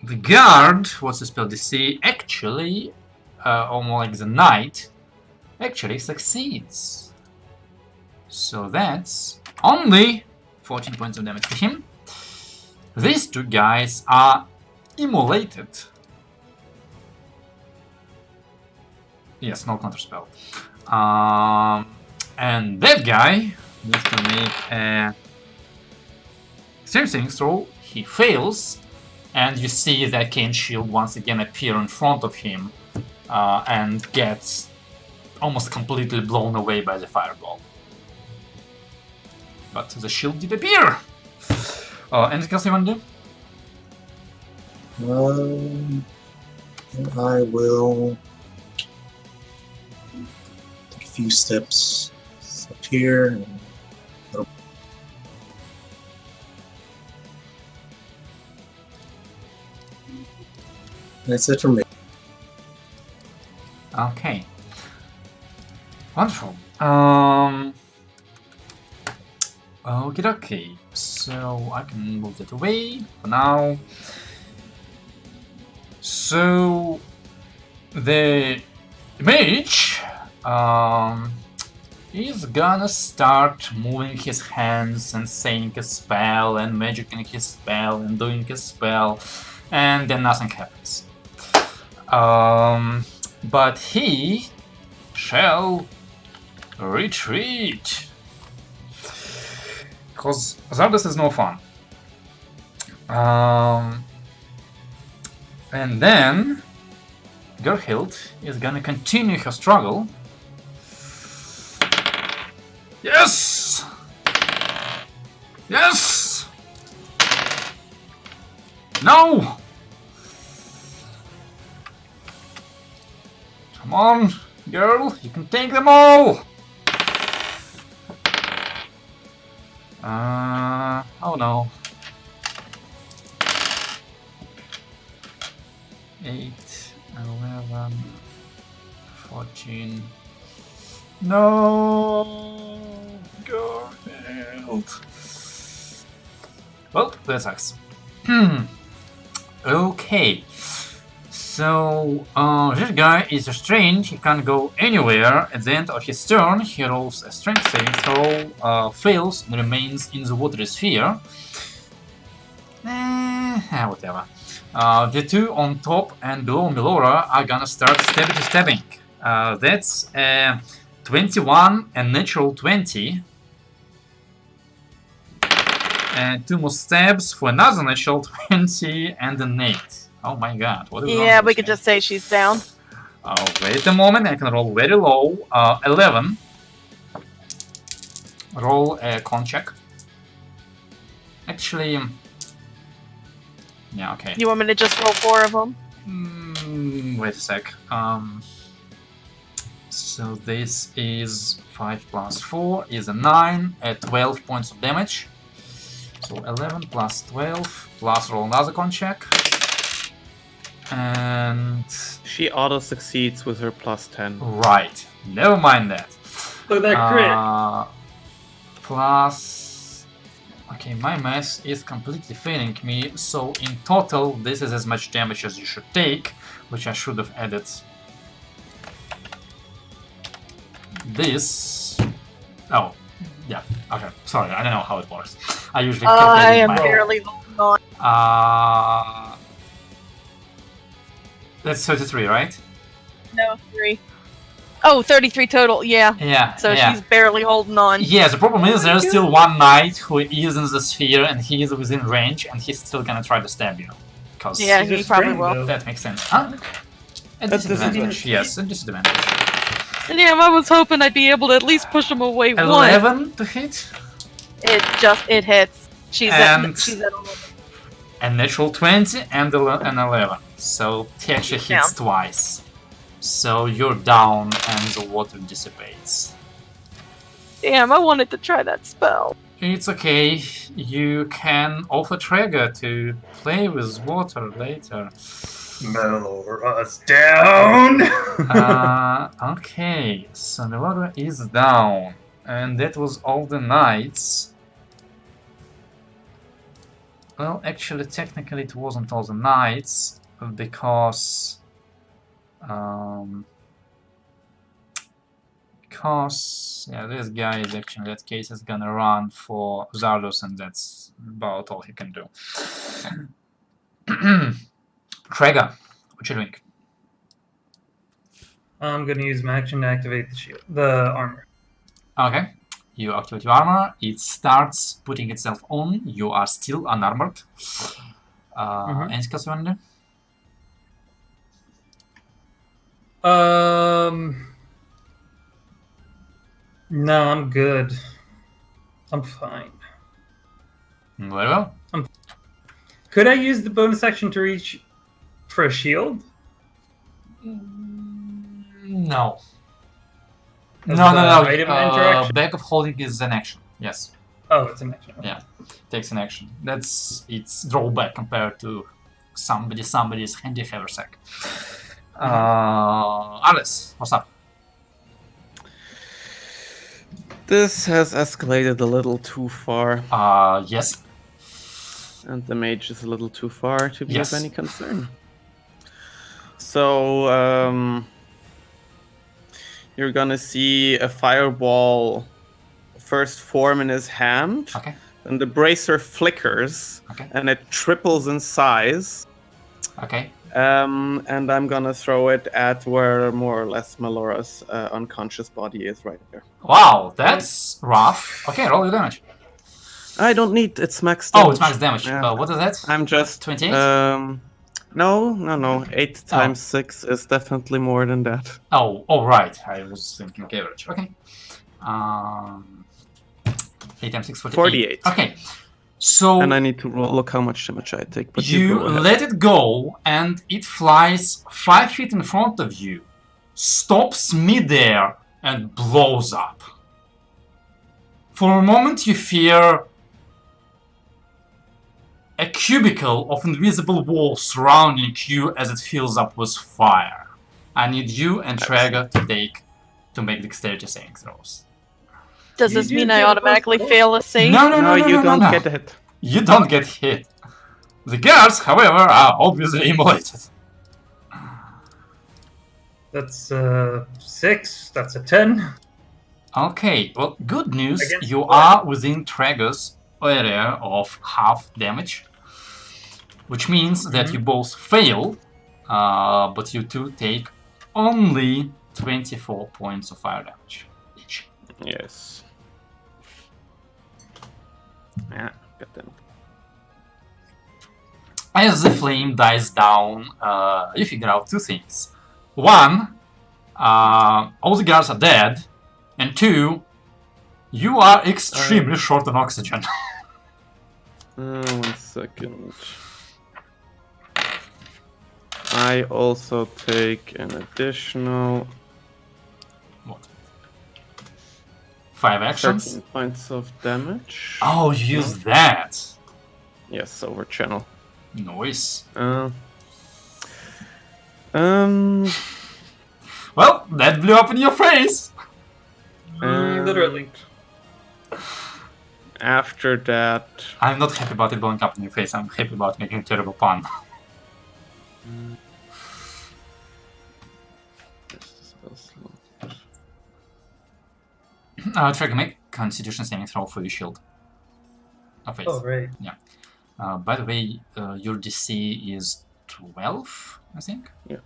The guard, what's the spell DC? Actually, or more like the knight, actually succeeds. So that's only 14 points of damage to him. These two guys are immolated. Yes, no counterspell. And that guy needs to make a same thing throw. He fails, and you see that Cane Shield once again appear in front of him and gets almost completely blown away by the fireball. But the shield did appear. Anything else you want to do? And I will take a few steps up here. And that's it for me. Okay. Wonderful. Okie dokie. So I can move that away for now. So the mage is gonna start moving his hands and saying a spell and magicking his spell and doing his spell, and then nothing happens. But he shall retreat, because this is no fun. And then Gerhild is gonna continue her struggle. Yes! Yes! No! Come on, girl, you can take them all! Oh no. 8, 11, 14. No! Garfield! Well, that sucks. Okay. So, this guy is restrained, he can't go anywhere. At the end of his turn, he rolls a strength saving throw, fails, and remains in the watery sphere. Whatever. The two on top and below Melora are gonna start stabbing. That's 21 and natural 20. And 2 more stabs for another natural 20 and an 8. Oh my god, what is wrong Yeah, with we this could guy? just say she's down. Wait a moment, I can roll very low. 11. Roll a con check. Actually, yeah, okay. You want me to just roll 4 of them? Wait a sec. So this is 5 plus 4 is a 9 at 12 points of damage. So 11 plus 12 plus roll another con check. And She auto succeeds with her plus 10. right, never mind that. Look at that crit. Plus, okay, my math is completely failing me. So in total, this is as much damage as you should take, which I should have added. This. Oh, yeah. Okay, sorry, I don't know how it works. I usually I calculate am my. barely holding on. That's 33, right? No, 3. Oh, 33 total, yeah. Yeah. So yeah. she's barely holding on. Yeah, the problem is there's still one knight who is in the sphere and he is within range and he's still gonna try to stab you. Because Yeah, She's he probably restrained, will. though. that makes sense. Huh? A That's disadvantage, yes, a disadvantage. Yeah, I was hoping I'd be able to at least push him away one. 11 to hit, It hits. She's And- at 11. a natural 20 and an 11. So he actually She's hits down. twice. So you're down and the water dissipates. Damn, I wanted to try that spell. It's okay, you can offer Traeger to play with water later. Melora down. Okay, so Melora is down, and that was all the knights. Well, actually, technically, it wasn't all the knights because this guy is actually in that case is gonna run for Zardos, and that's about all he can do. Trega, what you doing? I'm gonna use my action to activate the armor. Okay, you activate your armor. It starts putting itself on. You are still unarmored. Any skills you want to do? No, I'm good. I'm fine. Very well. Could I use the bonus action to reach for a shield? No. As No. the item interaction? Bag of holding is an action. Yes, Oh, it's an action. Okay. Yeah. Takes an action. That's its drawback compared to somebody's handy haversack. Alice, what's up? This has escalated a little too far, Yes. and the mage is a little too far to be Yes. of any concern. So, you're gonna see a fireball first form in his hand, Okay. and the bracer flickers, Okay. and it triples in size. Okay. And I'm gonna throw it at where more or less Melora's unconscious body is right there. Wow, that's rough. Okay, roll your damage. I don't need it's max Oh, damage. it's max damage. Yeah. What is that? I'm just 28? No. 8 times 6 is definitely more than that. Oh, right. I was thinking average. Okay. 8 times 6, 48. Okay. So And I need to look how much damage I take. But you go ahead. let it go, and it flies 5 feet in front of you, stops midair, and blows up. For a moment, you fear a cubicle of invisible walls surrounding you as it fills up with fire. I need you and Traeger to make dexterity saving throws. Does this mean I automatically fail a save? No, you don't no. get hit. You don't get hit. The girls, however, are obviously immolated. That's 6. That's a 10. Okay, well, good news. Against You what? are within Traeger's area of half damage, which means that you both fail, but you two take only 24 points of fire damage each. Yes. Yeah, got them. As the flame dies down, you figure out two things. One, all the guards are dead, and two, you are extremely short on oxygen. 1 second. I also take an additional What? 5 actions? 13 points of damage. Oh, you use that. Yes, over channel. Nice. Well, that blew up in your face. Literally. After that, I'm not happy about it blowing up in your face. I'm happy about making a terrible pun. Try to make Constitution saving throw for your shield. Of face. Oh, right. By the way, your DC is 12, I think. Yeah.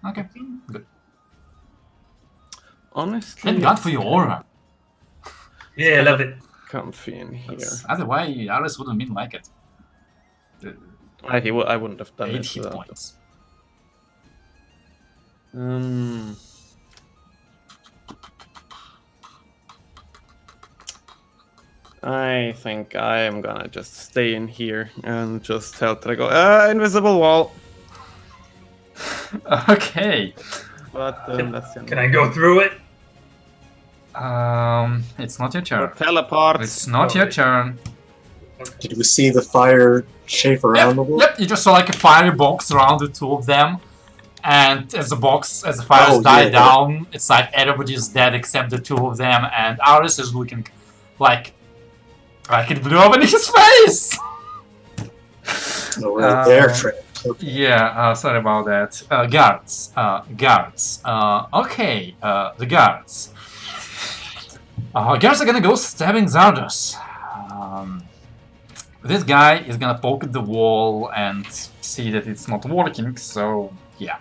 Okay, good. honestly, Thank God for your aura. Yeah, I love it. comfy in here. Otherwise, Alice wouldn't mean like it. I wouldn't have done 8 it. hit points. I think I am gonna just stay in here and just tell Trego, invisible wall. Okay. But that's the end. Can I go through it? It's not your turn. Teleport. It's not your turn. Did we see the fire shape around the wall? Yep, you just saw like a fiery box around the two of them. And as the fires die down, it's like everybody's dead except the two of them, and Aris is looking like it blew up in his face! Oh, right there, Trent. Okay. Yeah, sorry about that. Guards. Okay, the guards. Guards are gonna go stabbing Zardos. This guy is gonna poke at the wall and see that it's not working, so yeah.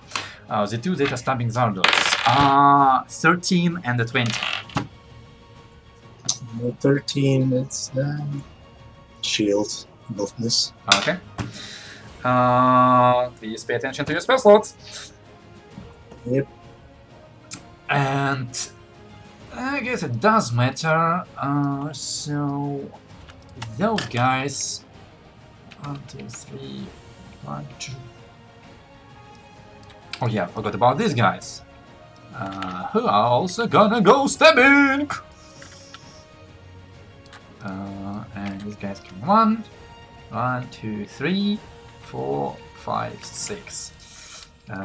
The two that are stabbing Zardos. 13 and a 20. 13, it's shield. Both miss. Okay. Please pay attention to your spell slots. Yep. And I guess it does matter. So those guys. 1, 2, 3, 1, 2. Oh yeah, forgot about these guys. Who are also gonna go stabbing. And these guys can 1, 2, 3, 4, 5, 6.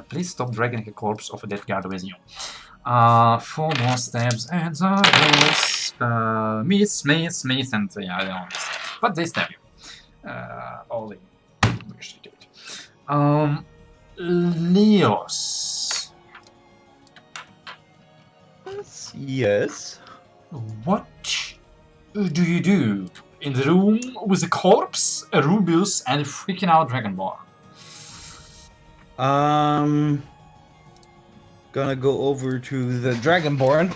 Please stop dragging a corpse of a dead guard with you. 4 more stabs and others. Miss, and yeah, they don't miss. But they stab you. All in. Leos. Yes. What do you do in the room with a corpse, a Rubius, and a freaking out Dragonborn? Gonna go over to the Dragonborn.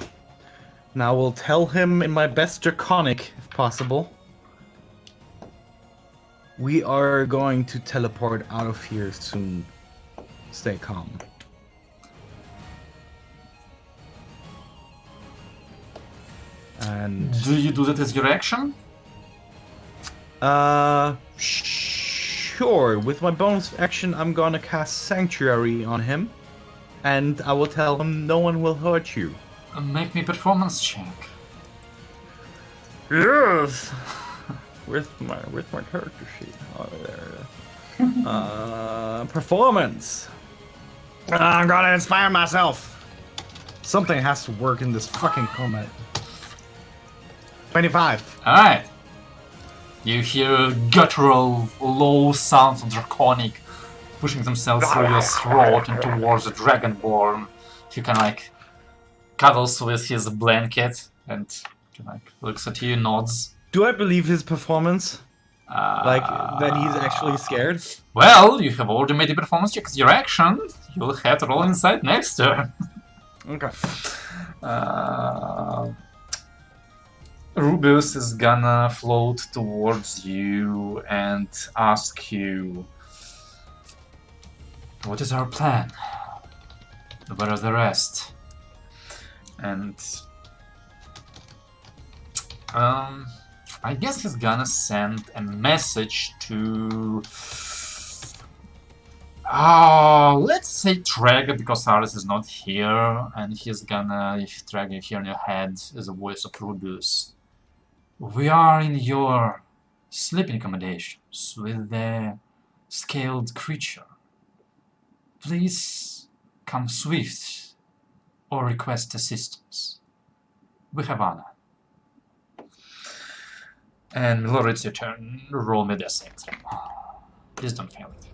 Now we'll tell him in my best Draconic, if possible. We are going to teleport out of here soon. Stay calm. And Do you do that as your action? sure. With my bonus action, I'm gonna cast Sanctuary on him, and I will tell him no one will hurt you. Make me performance check. Yes. Where's my character sheet? Oh, there. Performance. I'm gonna inspire myself. Something has to work in this fucking combat. 25. Alright. You hear guttural, low sounds of Draconic pushing themselves through your throat and towards the Dragonborn. He kind of like cuddles with his blanket and like looks at you, nods. Do I believe his performance? Like that he's actually scared? Well, you have already made a performance check as your action. You'll have to roll inside next turn. Okay. Rubius is gonna float towards you and ask you, what is our plan? Where are the rest? And I guess he's gonna send a message to let's say Trager, because Aris is not here, and he's gonna, if Trager you hear in your head is the voice of Rubius. We are in your sleeping accommodations with the scaled creature. Please come swift or request assistance. We have honor. And Laura, it's your turn. Roll me the same thing. Please don't fail it.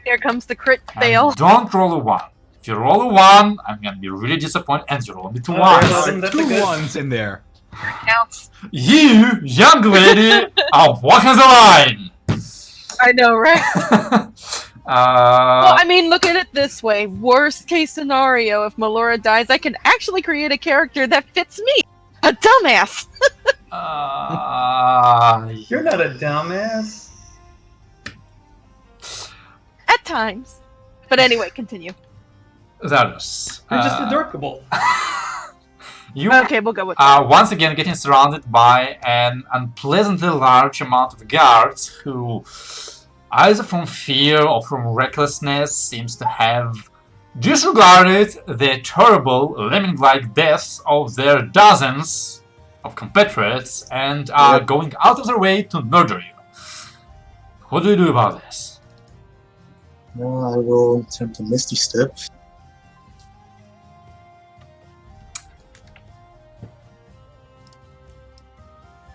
Here comes the crit fail. And don't roll a 1. If you roll a 1, I'm gonna be really disappointed, and you roll me 2 ones. That's a Two good- ones in there. Counts. You, young lady, are walking the line! I know, right? Well, I mean, look at it this way. Worst case scenario, if Melora dies, I can actually create a character that fits me. A dumbass. You're not a dumbass. At times. But anyway, continue. Zardos. You're just adorable. You Okay, we'll go with that. are once again getting surrounded by an unpleasantly large amount of guards who, either from fear or from recklessness, seems to have disregarded the terrible lemming-like deaths of their dozens of compatriots and are going out of their way to murder you. What do you do about this? Well, I will attempt a Misty Step.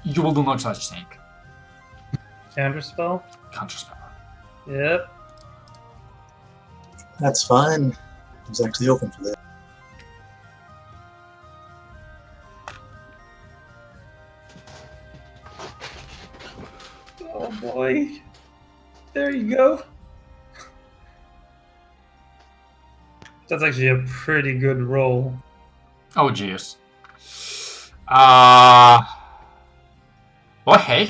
You will do no such thing. Counterspell? Counterspell. Yep. That's fine. I was actually open for that. Oh boy. There you go. That's actually a pretty good roll. Oh jeez. Okay.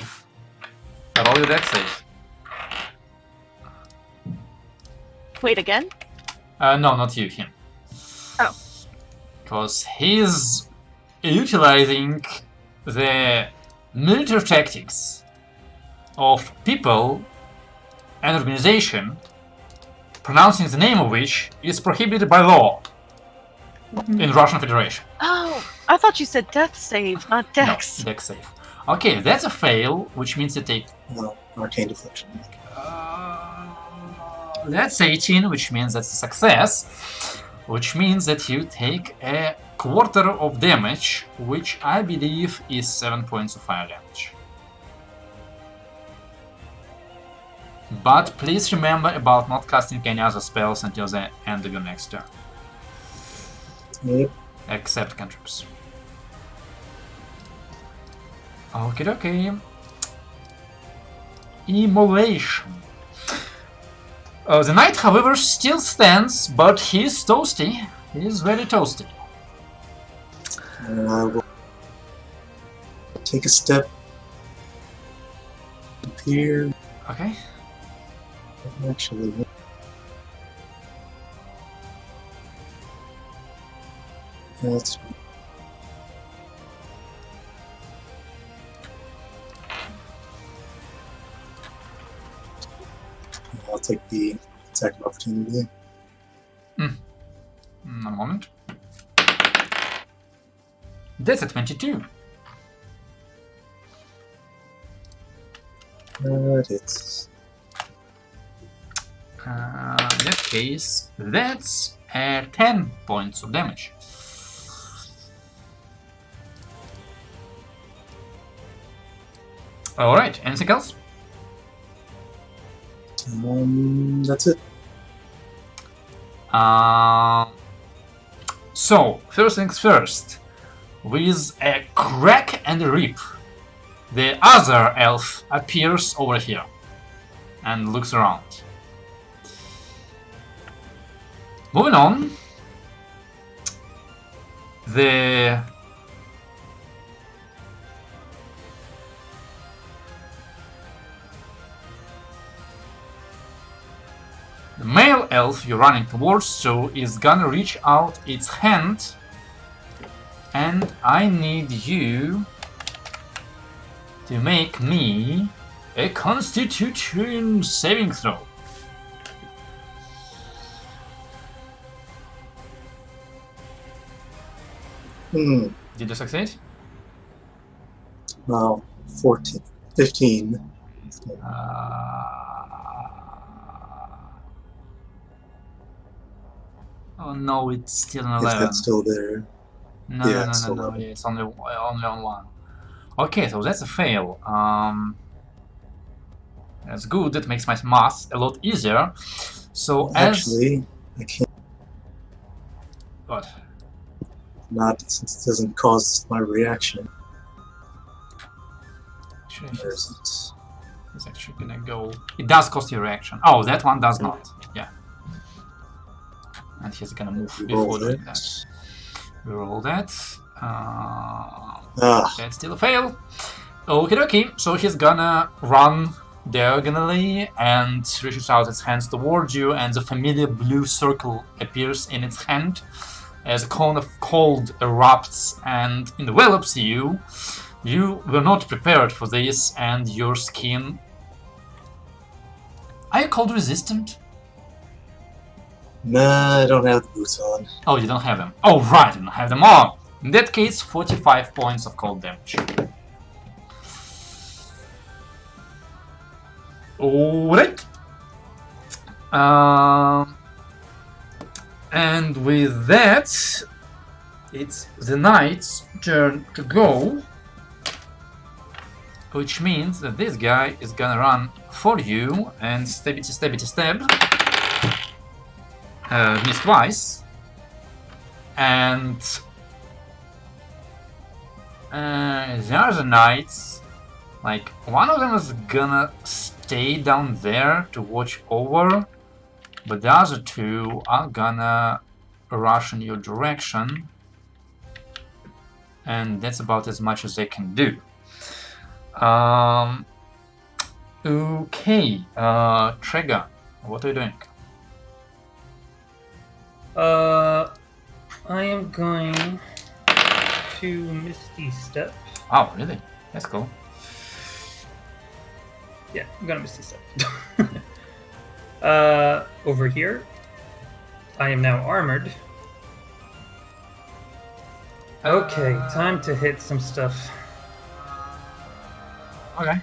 Roll your deck save. Wait again? No, not you, him. Oh. Because he's utilizing the military tactics of people and organization, pronouncing the name of which is prohibited by law in Russian Federation. Oh, I thought you said death save, not dex. No, deck save. Okay, that's a fail, which means you take. No, arcane deflection. That's 18, which means that's a success, which means that you take a quarter of damage, which I believe is 7 points of fire damage. But please remember about not casting any other spells until the end of your next turn, Yep. except cantrips. Okay, okay. Immolation. The knight, however, still stands, but he's toasty. He's very toasty. I will take a step up here. Okay. Actually, that's I'll take the attack of opportunity. A moment. That's a 22. But it's In that case, that's 10 points of damage. Alright, anything else? that's it. So, first things first, with a crack and a rip, the other elf appears over here and looks around. Moving on, the male elf you're running towards, so is gonna reach out its hand, and I need you to make me a Constitution saving throw. Did you succeed? Well, 14, 15. Oh no, it's still an If 11. that's still there. No, Yeah, no, it's no, still no, no. 11. It's only on one. Okay, so that's a fail. That's good. That makes my math a lot easier. So Actually, I can't. What? Not since it doesn't cause my reaction. Actually, Where is it? it's actually gonna go. It does cost you a reaction. Oh, that one does not. Yeah. And he's gonna move before Roll doing it. that. We roll that. Ah, That's still a fail. Okay, okay. So he's gonna run diagonally and reaches out its hands towards you, and the familiar blue circle appears in its hand as a cone of cold erupts and envelops you. You were not prepared for this, and your skin. Are you cold resistant? nah, I don't have the boots on. Oh, you don't have them. Oh, right, you don't have them on. In that case, 45 points of cold damage. Alright. And with that, it's the knight's turn to go. Which means that this guy is gonna run for you and stab. miss twice. And the other knights, like, one of them is gonna stay down there to watch over, but the other two are gonna rush in your direction, and that's about as much as they can do. Okay, Trigger, what are you doing? I am going to Misty Step. Oh, really? That's cool. Yeah, I'm gonna Misty Step. Over here, I am now armored. Okay, time to hit some stuff. Okay.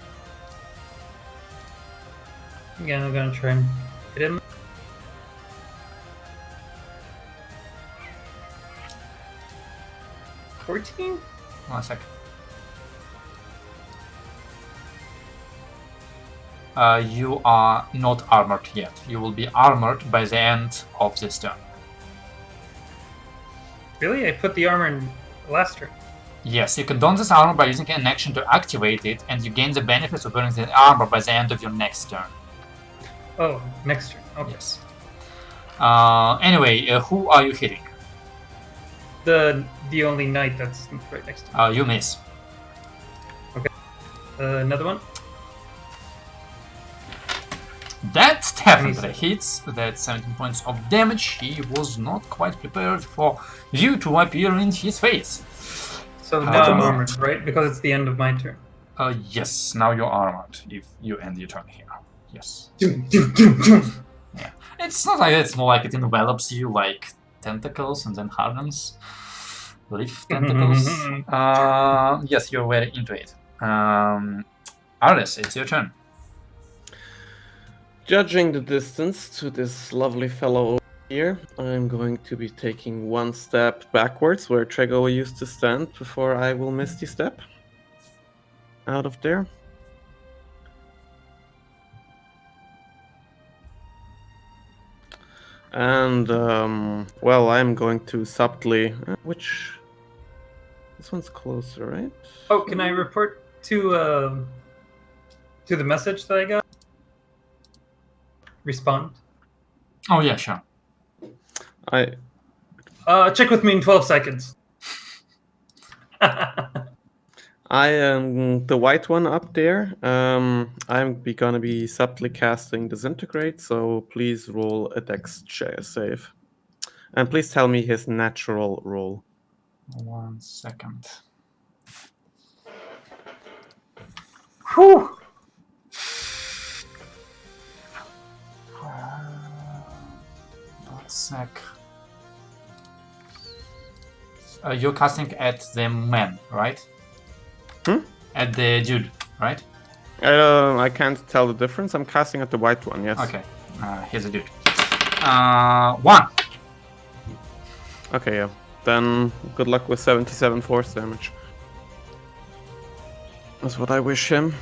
Again, I'm gonna try and hit him. $14? 1 second. You are not armored yet. You will be armored by the end of this turn. Really? I put the armor in last turn. Yes, you can don this armor by using an action to activate it, and you gain the benefits of wearing the armor by the end of your next turn. Oh, next turn. Okay. Yes. Anyway, who are you hitting? The only knight that's right next to me. You miss. Another one. That definitely hits. That's 17 points of damage. He was not quite prepared for you to appear in his face. So now I'm armored, right? Because it's the end of my turn. Yes, now you're armored if you end your turn here. Yes. It's not like that, it's more like it envelops you like tentacles and then hardens. Leaf tentacles. Yes, you're very into it. Arlis, it's your turn. Judging the distance to this lovely fellow over here, I'm going to be taking one step backwards where Trego used to stand before I will Misty Step out of there. And, well, I'm going to subtly... which... This one's closer, right? Oh, can I report to the message that I got? Respond. Oh yeah, sure. Check with me in 12 seconds. I am the white one up there. I'm gonna be subtly casting Disintegrate, so please roll a Dex save. And please tell me his natural roll. 1 second. Whew. Sec. You're casting at the man, right? At the dude, right? I can't tell the difference. I'm casting at the white one, yes. Okay, here's a dude. 1. Okay, yeah. Then good luck with 77 force damage. That's what I wish him.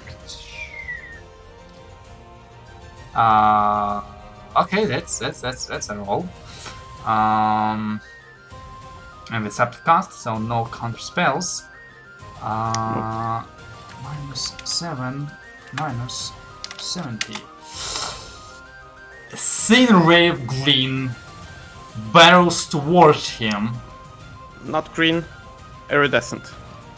Okay, that's a roll. And it's up to cast, so no counter spells. -7, -70. A thin ray of green barrels towards him. Not green, iridescent.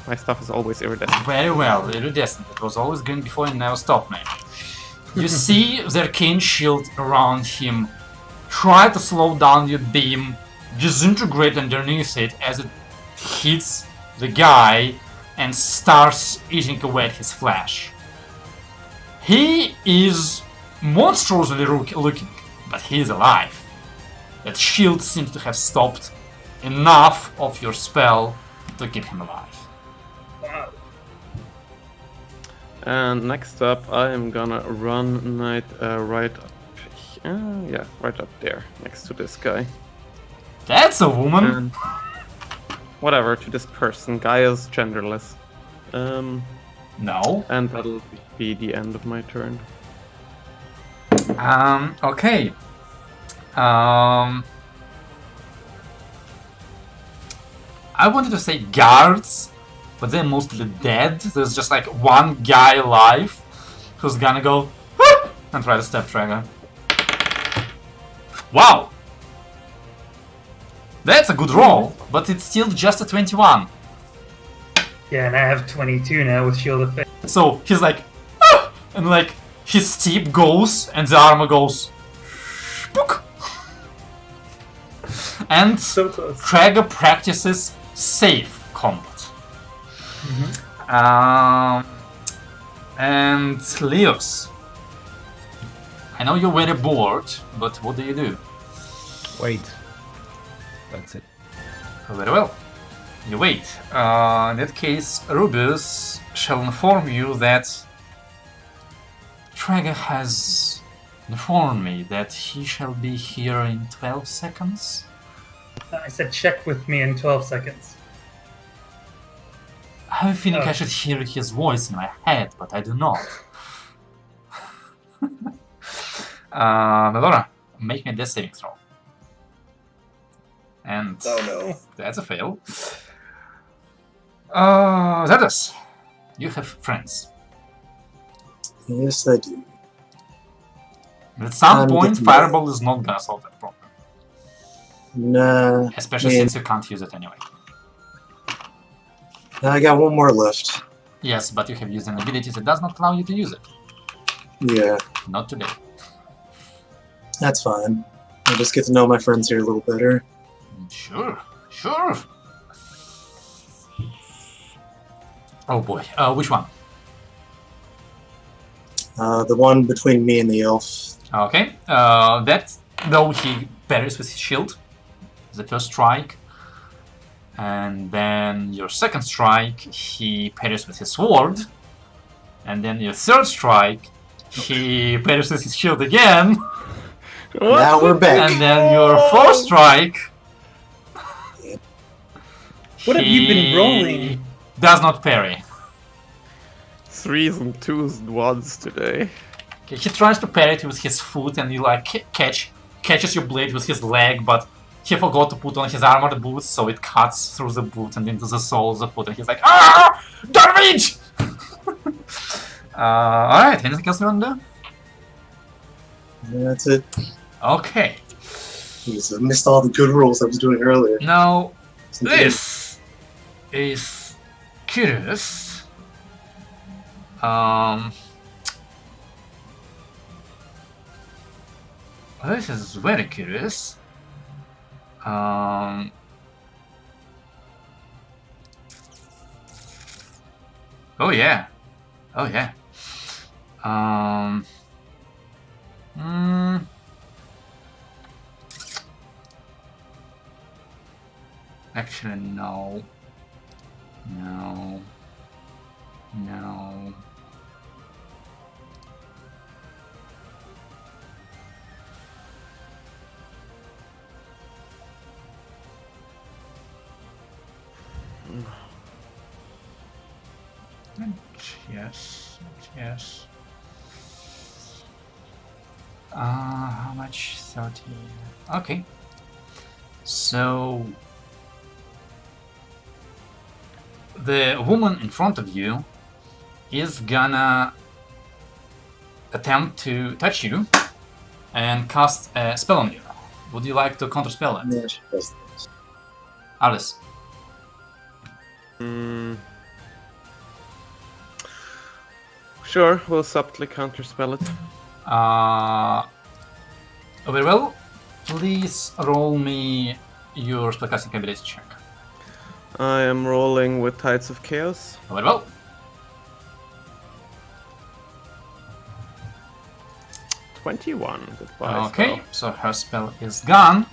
My stuff is always iridescent. Very well, iridescent. It was always green before and never stopped, man. You see the arcane shield around him. Try to slow down your beam, disintegrate underneath it as it hits the guy and starts eating away at his flesh. He is monstrously looking, but he is alive. That shield seems to have stopped enough of your spell to keep him alive. Wow. And next up, I am gonna run right up. Right up there, next to this guy. That's a woman. And whatever, to this person. Guy is genderless. No. And that'll be the end of my turn. Okay. I wanted to say guards, but they're mostly dead. There's just like one guy alive who's gonna go whoop, and try to stab Traeger. Wow! That's a good roll, but it's still just a 21. Yeah, and I have 22 now with Shield of Faith. So he's like, ah! And like his steep goes, and the armor goes, spook. And So close. Traeger practices safe combat. And Leos, I know you're very bored, but what do you do? Wait. That's it. Very well. You wait. In that case, Rubius shall inform you that Traeger has informed me that he shall be here in 12 seconds. I said check with me in 12 seconds. I have a feeling Oh. I should hear his voice in my head, but I do not. Melora, make me a death saving throw. And no. that's a fail. Zardos, you have friends. Yes, I do. At some I'm point, getting Fireball is not gonna solve that problem. Nah. Especially Man. since you can't use it anyway. I got one more left. Yes, but you have used an ability that does not allow you to use it. Yeah, Not today. that's fine. I'll just get to know my friends here a little better. Sure, sure. Oh boy, which one? The one between me and the elf. Okay, that, though he parries with his shield, the first strike, and then your second strike, he parries with his sword, and then your third strike, he parries with his shield again, Now we're back. and then your fourth strike, What have you been he rolling? does not parry. 3s and 2s and 1s today. Okay, he tries to parry it with his foot, and he like catches your blade with his leg, but he forgot to put on his armored boots, so it cuts through the boot and into the sole of the foot, and he's like, ah, garbage! Alright, anything else you want to do? Yeah, that's it. Okay, Jeez, I missed all the good rolls I was doing earlier. now this is curious. This is very curious. Oh yeah. Oh yeah. Actually, no. No. No. Yes. Yes. How much? 30. Okay. So the woman in front of you is gonna attempt to touch you and cast a spell on you. Would you like to counterspell it? Yeah, she does this. Alice. Sure, we'll subtly counterspell it. Very well. Please roll me your spellcasting ability check. I am rolling with Tides of Chaos. Very well. 21. Goodbye. Okay, so her spell is gone,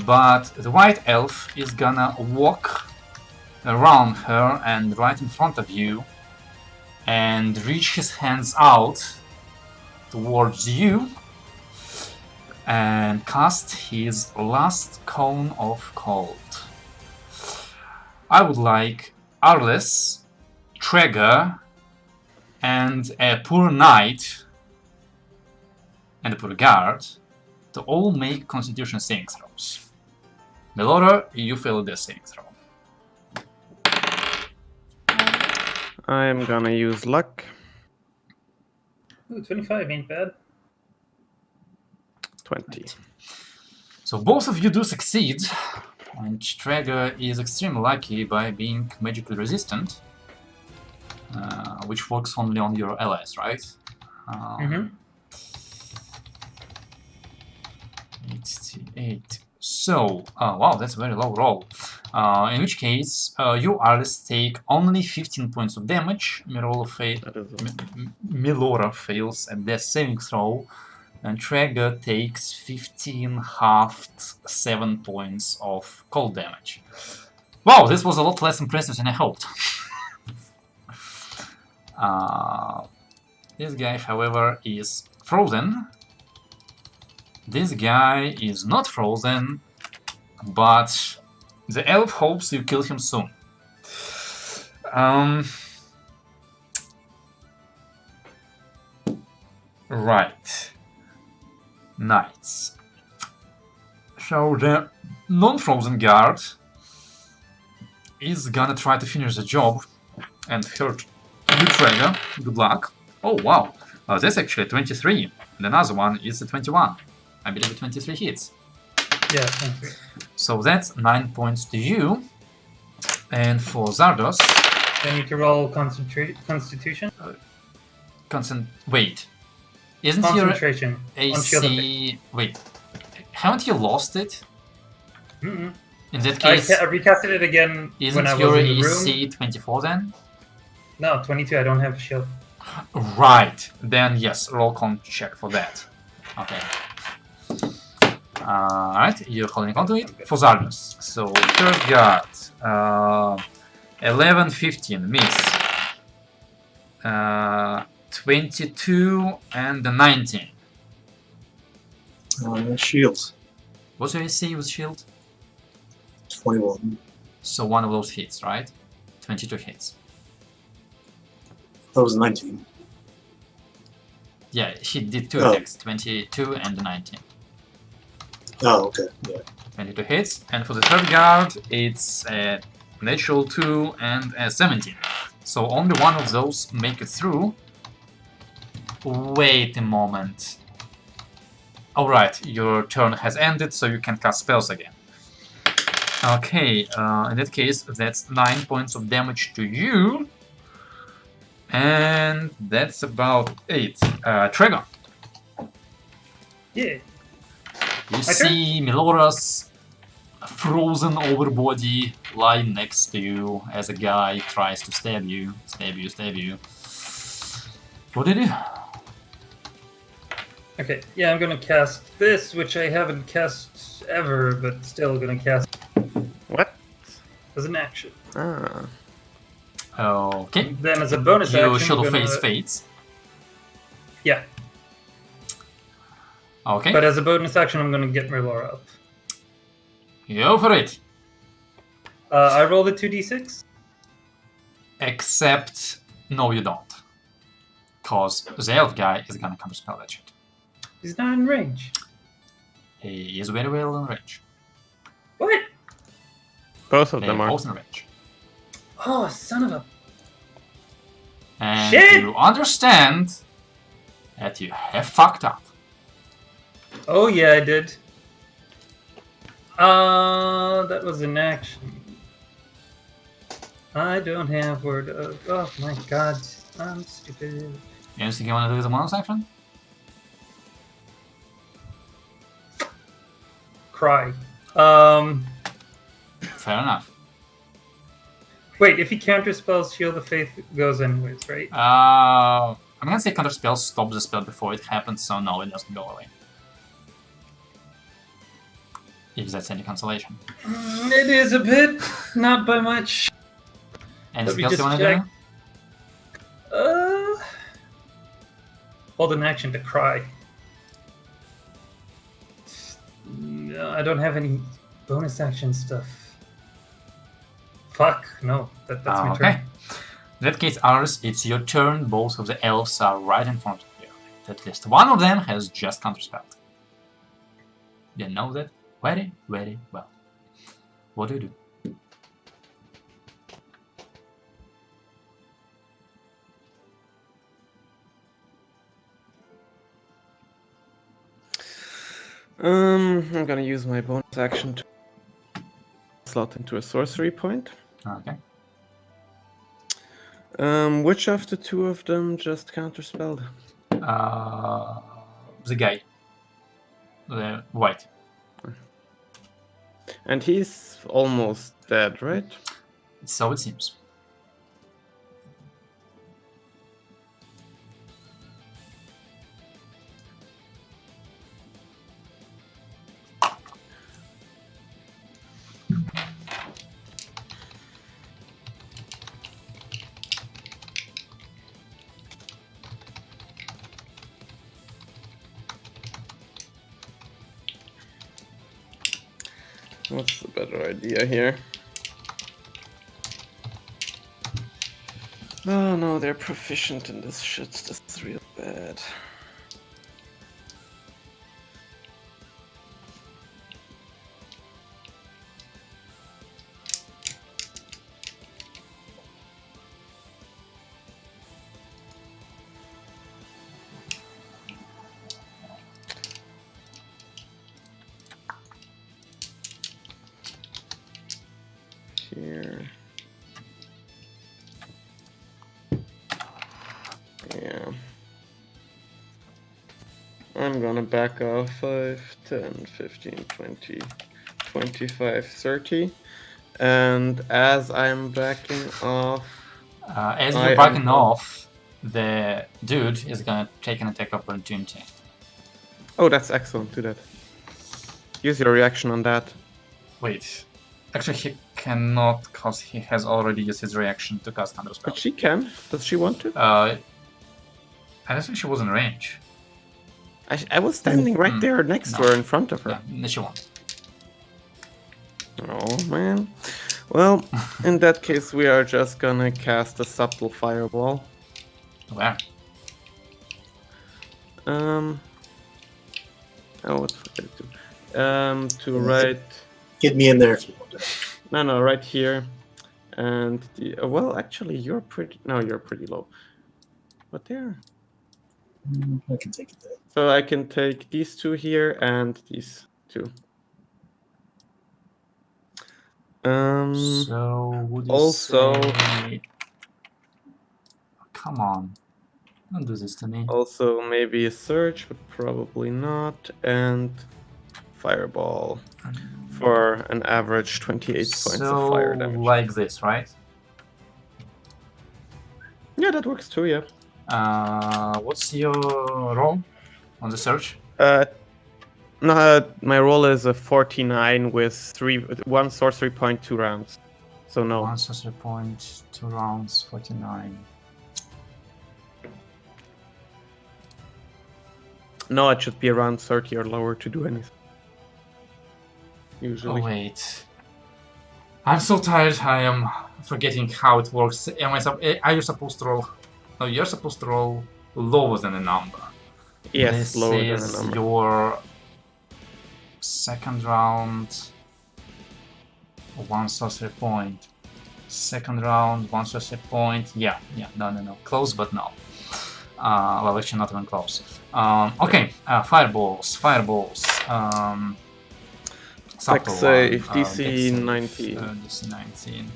but the white elf is gonna walk around her and right in front of you and reach his hands out towards you and cast his last cone of cold. I would like Arles, Traeger, and a poor knight and a poor guard to all make Constitution saving throws. Melora, you failed the saving throw. I'm gonna use luck. Ooh, 25 ain't bad. 20. So both of you do succeed, and Traeger is extremely lucky by being magically resistant, which works only on your allies, right? Mhm. 88. So, wow, that's a very low roll. In which case, you Aris take only 15 points of damage. That is Milora fails at death saving throw, and Traeger takes 15 halved 7 points of cold damage. Wow, this was a lot less impressive than I hoped. This guy, however, is frozen. This guy is not frozen, but the elf hopes you kill him soon. Right. Knights. So the non-frozen guard is gonna try to finish the job and hurt you, Traeger. Good luck. Oh wow, that's actually a 23. And another one is a 21. I believe a 23 hits. Yeah, thank you. So that's 9 points to you. And for Zardos, I need to roll Constitution. wait. Isn't your Concentration on Shield of Faith. AC... Wait. Haven't you lost it? Mm-mm. In that I case, recasted it again when isn't I was your in the room. AC 24 then? No, 22. I don't have a shield. Right. Then yes, roll con check for that. Okay. Alright, you're holding on to it. For Zardos. So, first guard. 11, 15, miss. 22 and 19. Shield. What's your AC with shield? 21. So one of those hits, right? 22 hits. That was 19. Yeah, he did two Oh. attacks, 22 and 19. Oh, okay. Yeah. 22 hits. And for the third guard, it's a natural 2 and a 17. So only one of those make it through. Wait a moment. Alright, your turn has ended, so you can cast spells again. Okay, in that case, that's 9 points of damage to you. And that's about 8. Traeger, Yeah. you turn? see Melora's frozen over body lie next to you as a guy tries to stab you. What did you do? Okay. Yeah, I'm gonna cast this, which I haven't cast ever, but still gonna cast What? as an action. Ah. Okay. Then as a bonus You action, Shadow I'm gonna... Face fades. Yeah. Okay. But as a bonus action, I'm gonna get Melora up. Go for it. I rolled a 2d6. Except, no, you don't. Because the elf guy is gonna counterspell that shit. He's not in range. He is very well in range. What? Both of They're them are. both in range. Oh, son of a... And Shit! you understand that you have fucked up. Oh, yeah, I did. That was an action. I don't have word of... Oh, my God. I'm stupid. You think you want to do the bonus action? Cry. Fair enough. Wait, if he counterspells, Shield of Faith goes anyways, right? I'm gonna say counterspell stops the spell before it happens, so no, it doesn't go away. If that's any consolation. It is a bit, not by much. Anything me else you just want check. to do? Hold an action to cry. No, I don't have any bonus action stuff. Fuck, no. That's my Okay. turn. In that case, Ars, it's your turn. Both of the elves are right in front of you. At least one of them has just counterspelled. You know that very, very well. What do you do? I'm gonna use my bonus action to slot into a sorcery point. Okay. Which of the two of them just counterspelled? The guy. The white. And he's almost dead, right? So it seems. What's the better idea here? Oh no, they're proficient in this shit. This is real bad. Here. Yeah. I'm gonna back off 5, 10, 15, 20, 25, 30. And as I'm backing off... As I you're backing am- off, the dude is gonna take an attack opportunity. Oh, that's excellent. Do that. Use your reaction on that. Wait. Actually, he cannot, because he has already used his reaction to cast Counterspell. But she can. Does she want to? I don't think she was in range. I was standing right there next to her, in front of her. Yeah, she won't. Oh, man. Well, in that case, we are just gonna cast a subtle fireball. Where? Oh, what did I do? To right... Get me in there if you want to. No, right here. And the... well, actually, you're pretty... No, you're pretty low. But there. I can take it there. So I can take these two here and these two. So, would you also- say... Come on. Don't do this to me. Also, maybe a surge, but probably not. And fireball for an average 28 points of fire damage. Like this, right? Yeah, that works too, yeah. What's your roll on the search? No, my roll is a 49 with 1 sorcery point, 2 rounds. So no. 1 sorcery point, 2 rounds, 49. No, it should be around 30 or lower to do anything. Usually. Oh, wait. I'm so tired, I am forgetting how it works. Are you supposed to roll? No, you're supposed to roll lower than a number. Yes, This lower than a is number. your second round, 1 sorcery point. Second round, 1 sorcery point. Yeah, no. Close, but no. Well, actually, not even close. Okay, fireballs. Dex save, Dex DC save, 19. DC 19.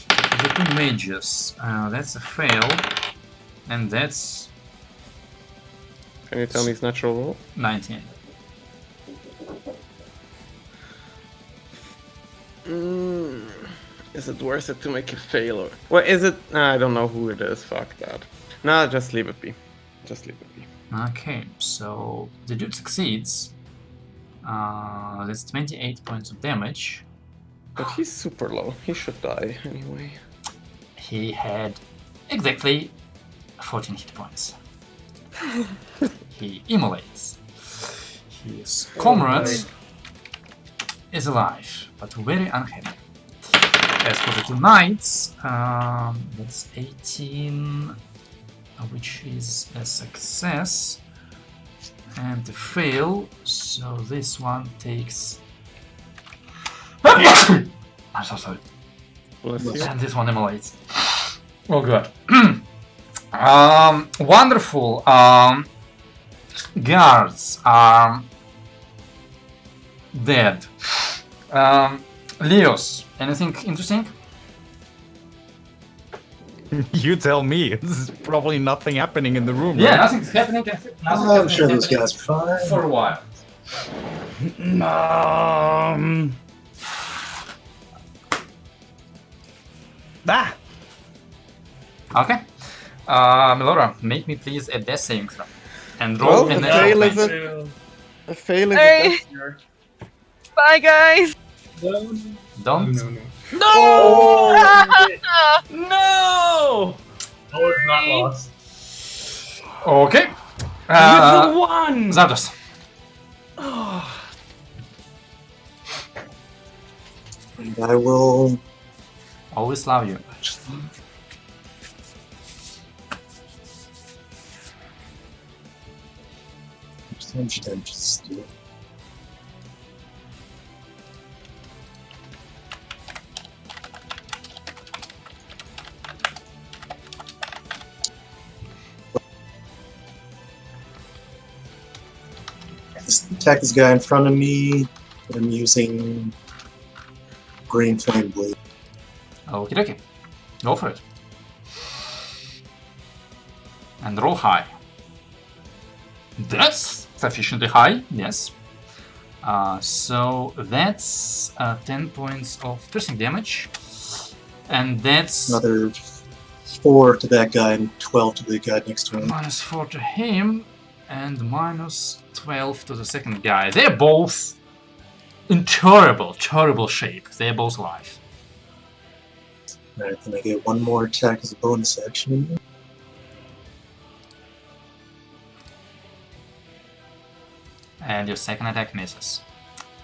The 2 mages. That's a fail, and that's Can you tell me his natural roll? 19. Is it worth it to make a fail? Or... Well, is it? I don't know who it is. Fuck that. Nah, just leave it be. Just leave it be. Okay, so the dude succeeds. That's 28 points of damage. But he's super low. He should die anyway. He had exactly 14 hit points. He immolates. His comrade is alive, but very unhappy. As for the 2 knights, that's 18, which is a success, and a fail, so this one takes... I'm so sorry. Bless you. And this one immolates. Oh god. Wonderful. Guards. dead. Leos, anything interesting? You tell me. There's probably nothing happening in the room, Yeah, right? nothing's happening. I'm sure those guys are fine. For a while. Ah! Okay. Melora, make me please a death saving throw. And roll Well, an the natural fail is 20. a fail is a Hey. death here. Bye, guys. Don't. No! No! All is not lost. Okay. With the one! Zardos. And I will. Always love you. How much damage does this do? Just attack this guy in front of me. I'm using green flame blade. Okie dokie. Go for it. And roll high. That's sufficiently high, yes. So that's 10 points of piercing damage. And that's Another 4 to that guy and 12 to the guy next to him. minus 4 to him and minus 12 to the second guy. They're both in terrible, terrible shape. They're both alive. Alright, then I get one more attack as a bonus action. And your second attack misses.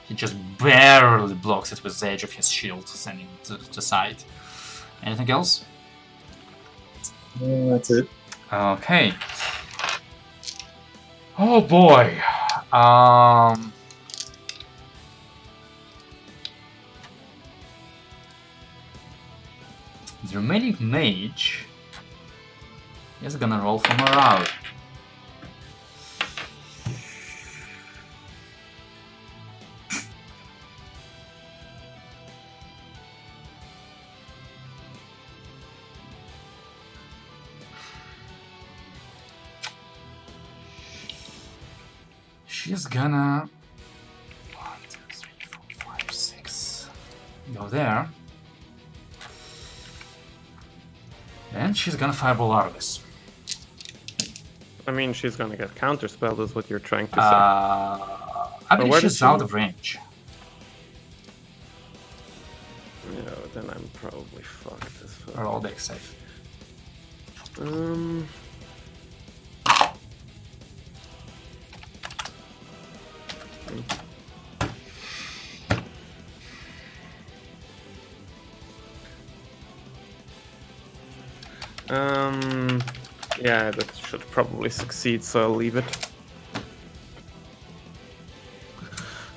He just barely blocks it with the edge of his shield, sending it to the side. Anything else? That's it. Okay. Oh boy. The remaining mage is gonna roll for morale. She's gonna 1, 2, 3, 4, 5, 6 go there. And she's gonna fireball Argus. I mean, she's gonna get counterspelled, is what you're trying to say. I believe where does she's she out go? of range. Yeah, then I'm probably fucked as fuck. Roll deck safe. Yeah, that should probably succeed, so I'll leave it.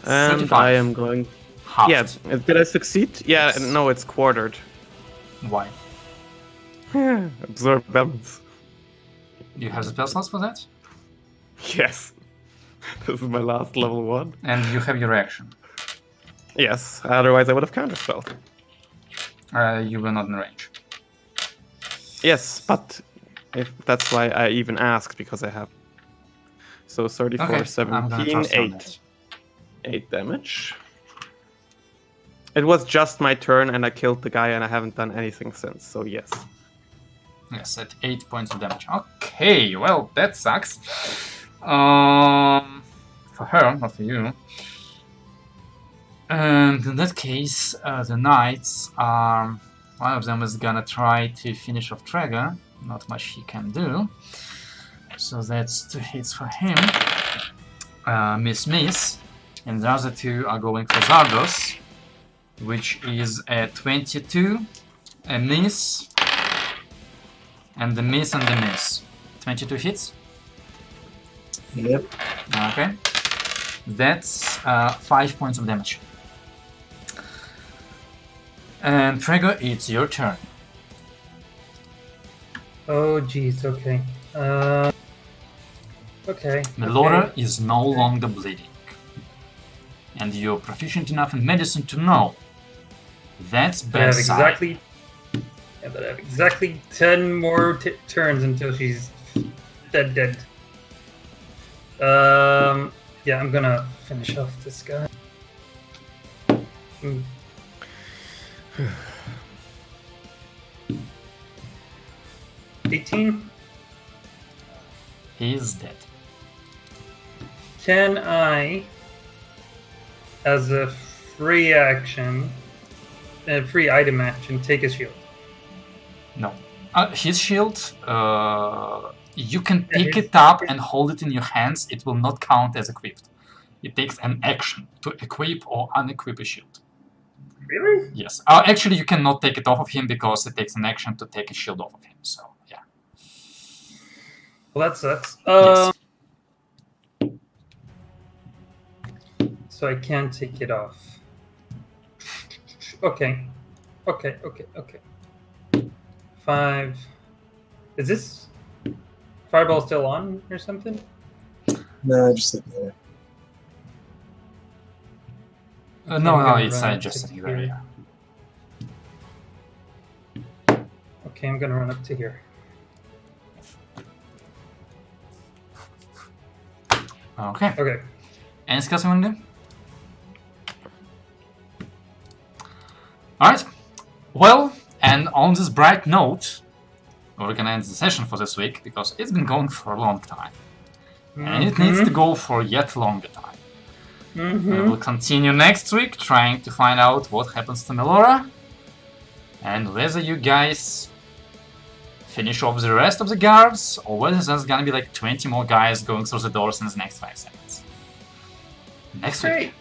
And 35. I am going. Halved. Yeah, did I succeed? Yeah, Yes. no, it's quartered. Why? Absorb balance. You have the spell slots for that? Yes. This is my last level 1. And you have your reaction. Yes, otherwise I would have counterspelled. You were not in range. Yes, but if that's why I even asked, because I have. So 34, Okay, I'm gonna 17, trust you on 8. that. 8 damage. It was just my turn and I killed the guy and I haven't done anything since, so yes. Yes, at 8 points of damage. Okay, well, that sucks. For her, not for you. And in that case, the knights are... One of them is gonna try to finish off Traeger. Not much he can do. So that's 2 hits for him. Miss. And the other 2 are going for Zardos, which is a 22, a miss, and the miss and the miss. 22 hits. Yep. Okay. That's 5 points of damage. And Traeger, it's your turn. Oh, jeez. Okay. Okay. Melora okay. is no longer bleeding. and you're proficient enough in medicine to know that's But I have bad side. exactly 10 more turns until she's dead. Yeah, I'm gonna finish off this guy. 18. He's dead. Can I, as a free action, a free item action, take a shield? No. His shield, you can pick his- it up and hold it in your hands. It will not count as equipped. It takes an action to equip or unequip a shield. Really? Yes. Actually, you cannot take it off of him because it takes an action to take a shield off of him. So, yeah. Well, that sucks. Yes. So I can take it off. Okay. 5. Is this fireball still on or something? No, just sitting there. No, I'm gonna it's run up just to sitting there, here. yeah. Okay, I'm gonna run up to here. Okay. Okay. Anything else you want to do? Alright. Well, and on this bright note, we're gonna end the session for this week because it's been going for a long time. And it needs to go for yet longer time. We'll continue next week trying to find out what happens to Melora and whether you guys finish off the rest of the guards or whether there's gonna be like 20 more guys going through the doors in the next 5 seconds. Next week. Great.